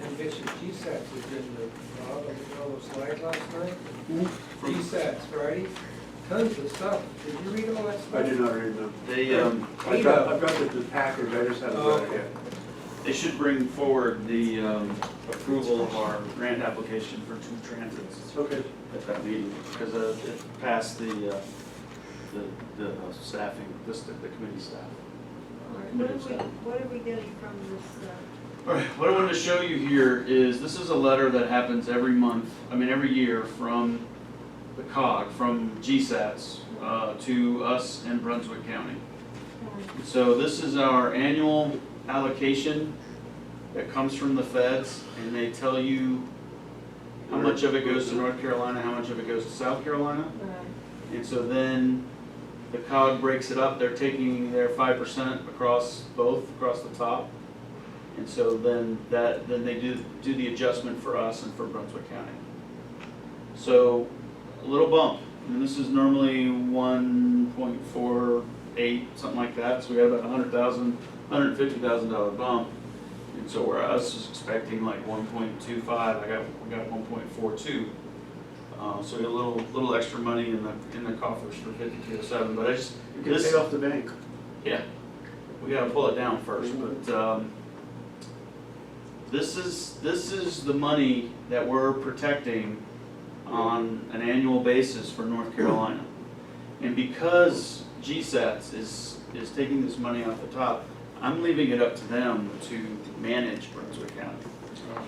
ambitious GSATs has been the, all those slides last night. GSATs, Friday, tons of stuff. Did you read all that stuff? I did not read them. They, I've got the package, I just haven't read it yet. they should bring forward the approval of our grant application for 2 transits Okay. at that meeting, because it passed the staffing, the committee staff. All right, what are we getting from this, All right, what I wanted to show you here is, this is a letter that happens every month, every year from the COG, from GSATs, to us in Brunswick County. So this is our annual allocation that comes from the feds, and they tell you how much of it goes to North Carolina, how much of it goes to South Carolina. And so then the COG breaks it up, they're taking their 5% across the top. And so then they do the adjustment for us and for Brunswick County. So a little bump. This is normally 1.48, something like that. So we had about $150,000 bump. And so where I was expecting like 1.25, we got 1.42. So we got a little extra money in the coffers for 5207. But You can pay off the bank. yeah, we got to pull it down first. But this is the money that we're protecting on an annual basis for North Carolina. And because GSATs is taking this money off the top, I'm leaving it up to them to manage Brunswick County.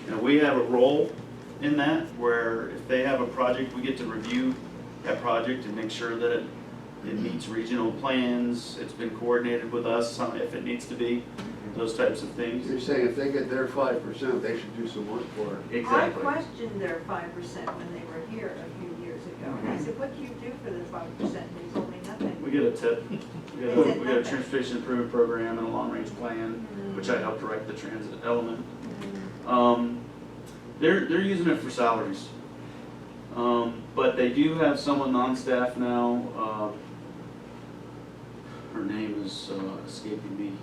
Now, we have a role in that, where if they have a project, we get to review that project and make sure that it meets regional plans, it's been coordinated with us if it needs to be, those types of things. You're saying if they get their 5%, they should do some work for it. Exactly. I questioned their 5% when they were here a few years ago. And I said, what do you do for the 5%? And they told me nothing. We get a tip. We got a transportation improvement program and a long-range plan, which I helped write the transit element. They're using it for salaries. But they do have someone on staff now. Her name is escaping me.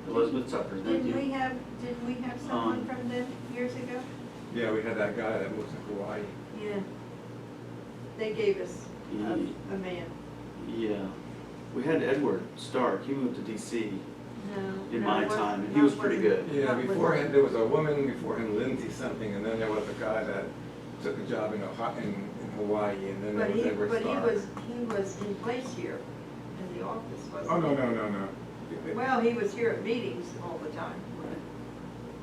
Elizabeth Tucker, thank Didn't you. we have someone from them years ago? Yeah, we had that guy that moved to Hawaii. Yeah. They gave us Yeah. a man. Yeah. We had Edward Stark, he moved to DC No. in no, my it wasn't- time, and he no, was it pretty wasn't. good. Yeah, Not with- before him, there was a woman before him, Lindsay something, and then there was a guy that took a job in Hawaii, and then there But was he, Edward but Starr. he was in place here in the office, wasn't he? Oh, no. Well, he was here at meetings all the time.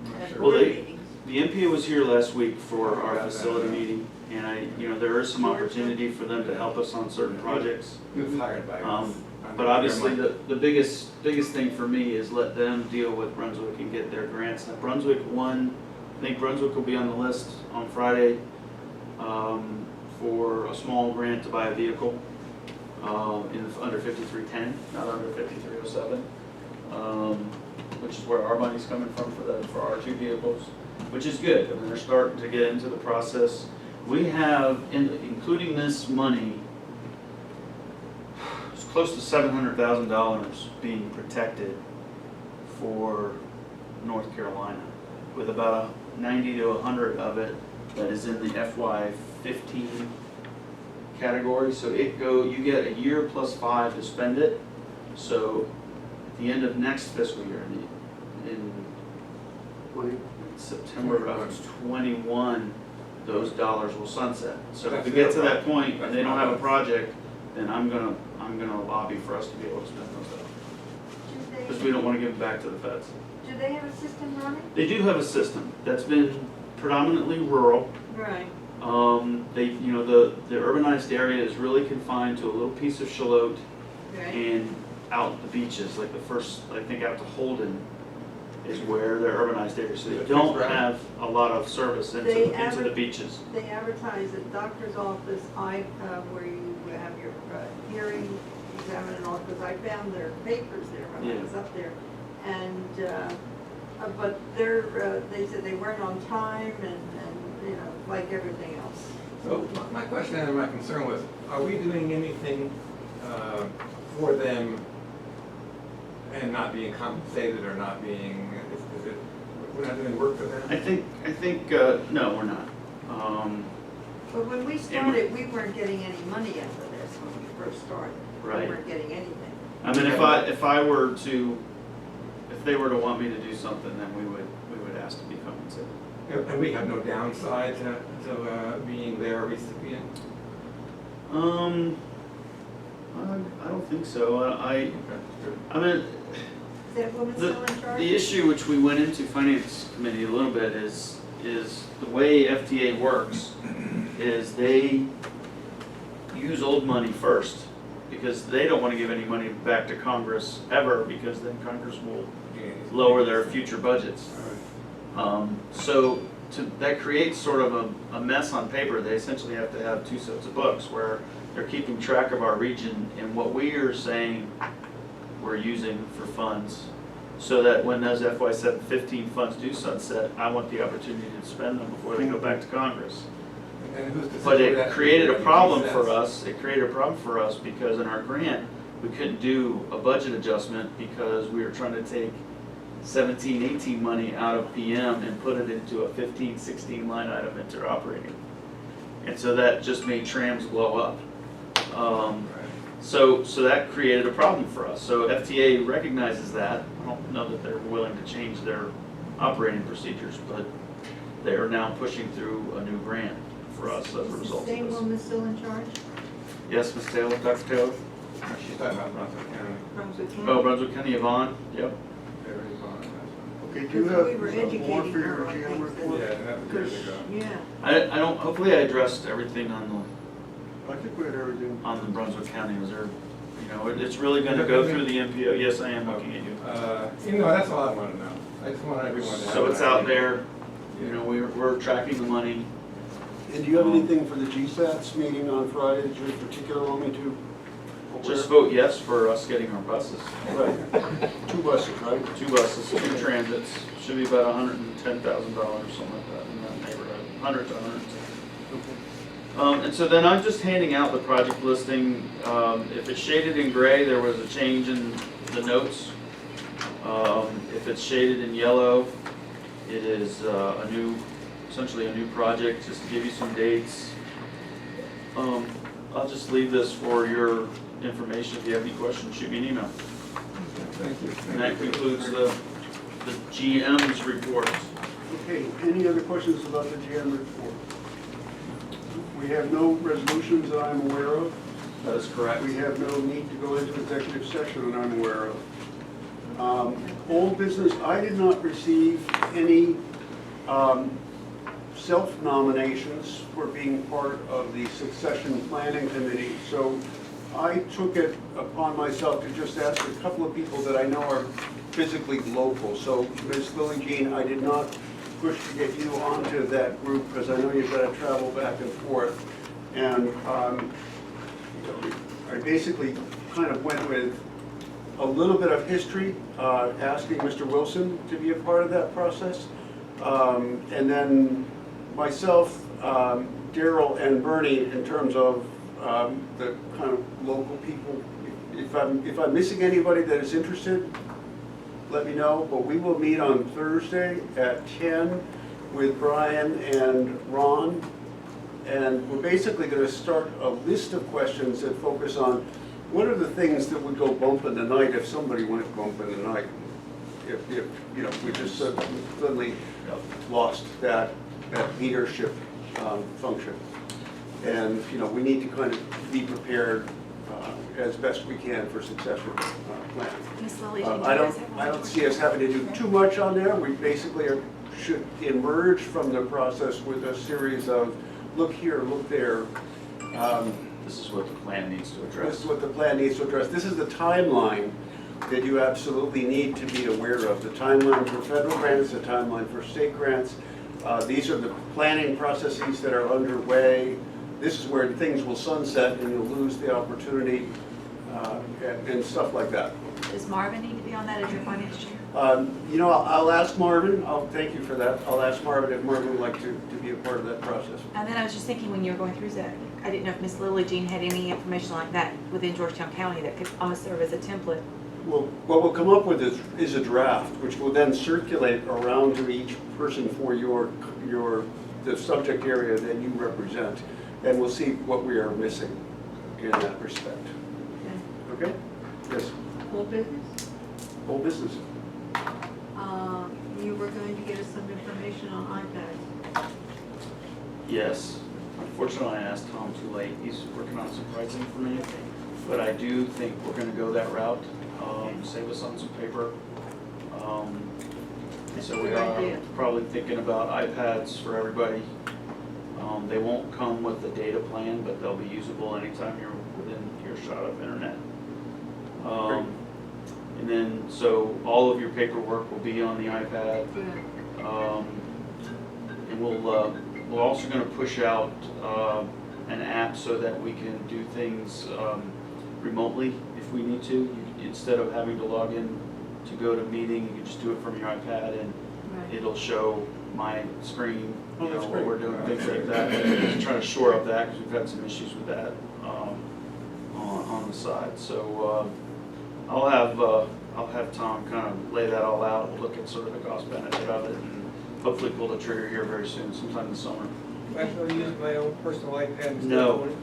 I'm not At sure. Well, board they- meetings. The MPA was here last week for our Yeah, facility yeah. meeting, and there is some opportunity for them to help us on certain projects. He was hired by us. But obviously, the biggest thing for me is let them deal with Brunswick and get their grants. Now, Brunswick won, I think Brunswick will be on the list on Friday for a small grant to buy a vehicle under 5310, not under 5307, which is where our money's coming from for our 2 vehicles, which is good. They're starting to get into the process. We have, including this money, it's close to $700,000 being protected for North Carolina, with about 90 to 100 of it that is in the FY15 category. So you get a year plus 5 to spend it. So at the end of next fiscal year, in September of 21, those dollars will sunset. So if we get to that point and they don't have a project, then I'm gonna lobby for us to be able to spend those dollars, because we don't want to give them back to the feds. Do they have a system running? They do have a system that's been predominantly rural. Right. The urbanized area is really confined to a little piece of Shallotte Right. and out the beaches, like the first, I think out to Holden is where they're urbanized areas. So they don't have a lot of service into the beaches. They advertise at doctor's office, where you have your hearing examined and all, because I found their papers there when I was up there. And, but they said they weren't on time and like everything else. So my question and my concern was, are we doing anything for them and not being compensated or not being, we're not doing work for them? I think no, we're not. But when we started, we weren't getting any money out of this. first started. Right. We weren't getting anything. I mean, if they were to want me to do something, then we would ask to be compensated. And we have no downside to being their recipient? I don't think so. I mean, Is that woman still in charge? the issue which we went into finance committee a little bit is the way FTA works is they use old money first because they don't want to give any money back to Congress ever because then Congress will lower their future budgets. So that creates sort of a mess on paper. They essentially have to have two sets of books where they're keeping track of our region and what we are saying we're using for funds, so that when those FY15 funds do sunset, I want the opportunity to spend them before they go back to Congress. And who's to say But it that created a makes problem sense? for us. It created a problem for us because in our grant, we couldn't do a budget adjustment because we were trying to take 17, 18 money out of PM and put it into a 15, 16 line item into operating. And so that just made trams blow up. So that created a problem for us. So FTA recognizes that. I don't know that they're willing to change their operating procedures, but they are now pushing through a new grant for us as a Is the result of same this. woman still in charge? Yes, Ms. Taylor, Dr. Taylor? She's talking about Brunswick County. Brunswick Oh, County? Brunswick County, Yvonne? Yep. Very fond of that. Okay, do you Because have we were more educating for your her on GM things report? Yeah, that was years ago. Yeah. I don't, hopefully I addressed everything on I think we had everything. the Brunswick County. Was there, it's really gonna go through the MPO. Yes, I am looking at you. That's all I want to know. I just want everyone to have. So it's an out idea. there, we're tracking the money. And do you have anything for the GSATs meeting on Friday that you in particular want me to? Just vote yes for us getting our buses. Right. 2 buses, right? 2 buses, 2 transits, should be about $110,000, something like that, in that neighborhood, 100 to 110. And so then I'm just handing out the project listing. If it's shaded in gray, there was a change in the notes. If it's shaded in yellow, it is essentially a new project, just to give you some dates. I'll just leave this for your information. If you have any questions, shoot me an email. Thank you. And that concludes the GM's report. Okay, any other questions about the GM report? We have no resolutions that I'm aware of. That is correct. We have no need to go into executive session that I'm aware of. Old business, I did not receive any self-nominations for being part of the succession planning committee. So I took it upon myself to just ask a couple of people that I know are physically local. So Ms. Lily Jean, I did not push to get you onto that group because I know you've got to travel back and forth. And I basically kind of went with a little bit of history, asking Mr. Wilson to be a part of that process. And then myself, Daryl, and Bernie in terms of the kind of local people. If I'm missing anybody that is interested, let me know. But we will meet on Thursday at 10 with Brian and Ron. And we're basically going to start a list of questions that focus on what are the things that would go bump in the night if somebody went bump in the night. If we just suddenly lost that leadership function. And, we need to kind of be prepared as best we can for succession planning. Miss Lily, do you I guys have one? don't see us having to do too much on there. We basically should emerge from the process with a series of look here, look there. This is what the plan needs to This address. is what the plan needs to address. This is the timeline that you absolutely need to be aware of. The timeline for federal grants, the timeline for state grants. These are the planning processes that are underway. This is where things will sunset and you'll lose the opportunity and stuff like that. Does Marvin need to be on that as your finance chair? I'll ask Marvin. Thank you for that. I'll ask Marvin if Marvin would like to be a part of that process. And then I was just thinking when you were going through that, I didn't know if Miss Lily Jean had any information like that within Georgetown County that could almost serve as a template. Well, what we'll come up with is a draft, which will then circulate around to each person for the subject area that you represent, and we'll see what we are missing. in that respect. Okay? Yes, Full business? whole business. You were going to get us some information on iPads. Yes. Unfortunately, I asked Tom too late. He's working on some pricing for me. But I do think we're gonna go that route, save us on some paper. That's So a we good are idea. probably thinking about iPads for everybody. They won't come with the data plan, but they'll be usable anytime you're within earshot of internet. And then, so all of your paperwork will be on the iPad. Good. And we're also gonna push out an app so that we can do things remotely if we need to. Instead of having to log in to go to a meeting, you can just do it from your iPad and Right. it'll show my screen, Oh, you know, that's what great. we're doing, things like that. Just trying to shore up that, because we've had some issues with that on the side. So I'll have Tom kind of lay that all out. We'll look at sort of the cost benefit of it and hopefully pull the trigger here very soon, sometime this summer. Actually, I use my own personal iPad instead No. of doing it.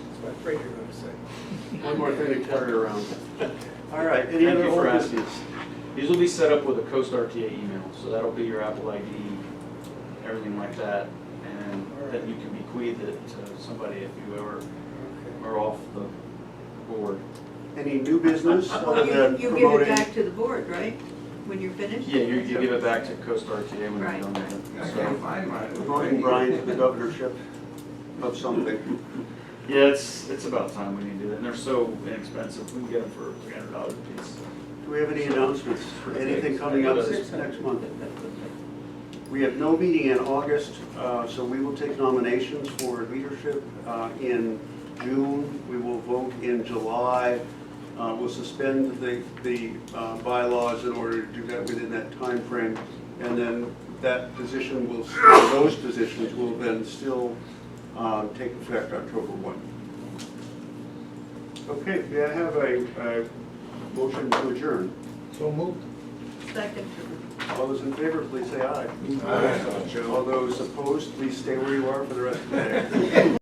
That's what I'm afraid you're gonna say. One more thing to carry around. All right, any Thank other you for old asking. business? These will be set up with a Coast RTA email, so that'll be your Apple ID, everything like that. And then you can bequeath it to somebody if you ever are off the board. Any new business other than You give it promoting? back to the board, right? When you're finished? Yeah, you give it back to Coast RTA when you're Right. done with I it. can't So, find mine. Promoting Brian to the governorship of something. yeah, it's about time we need to do that. And they're so inexpensive, we can get them for $300 a piece. Do we have any announcements? Anything coming up next month? We have no meeting in August, so we will take nominations for leadership in June. We will vote in July. We'll suspend the bylaws in order to do that within that time frame, and then that position will, those positions will then still take effect October 1. Okay, may I have a motion to adjourn? So moved. Second. All those in favor, please say aye. All those opposed, please stay where you are for the rest of the day.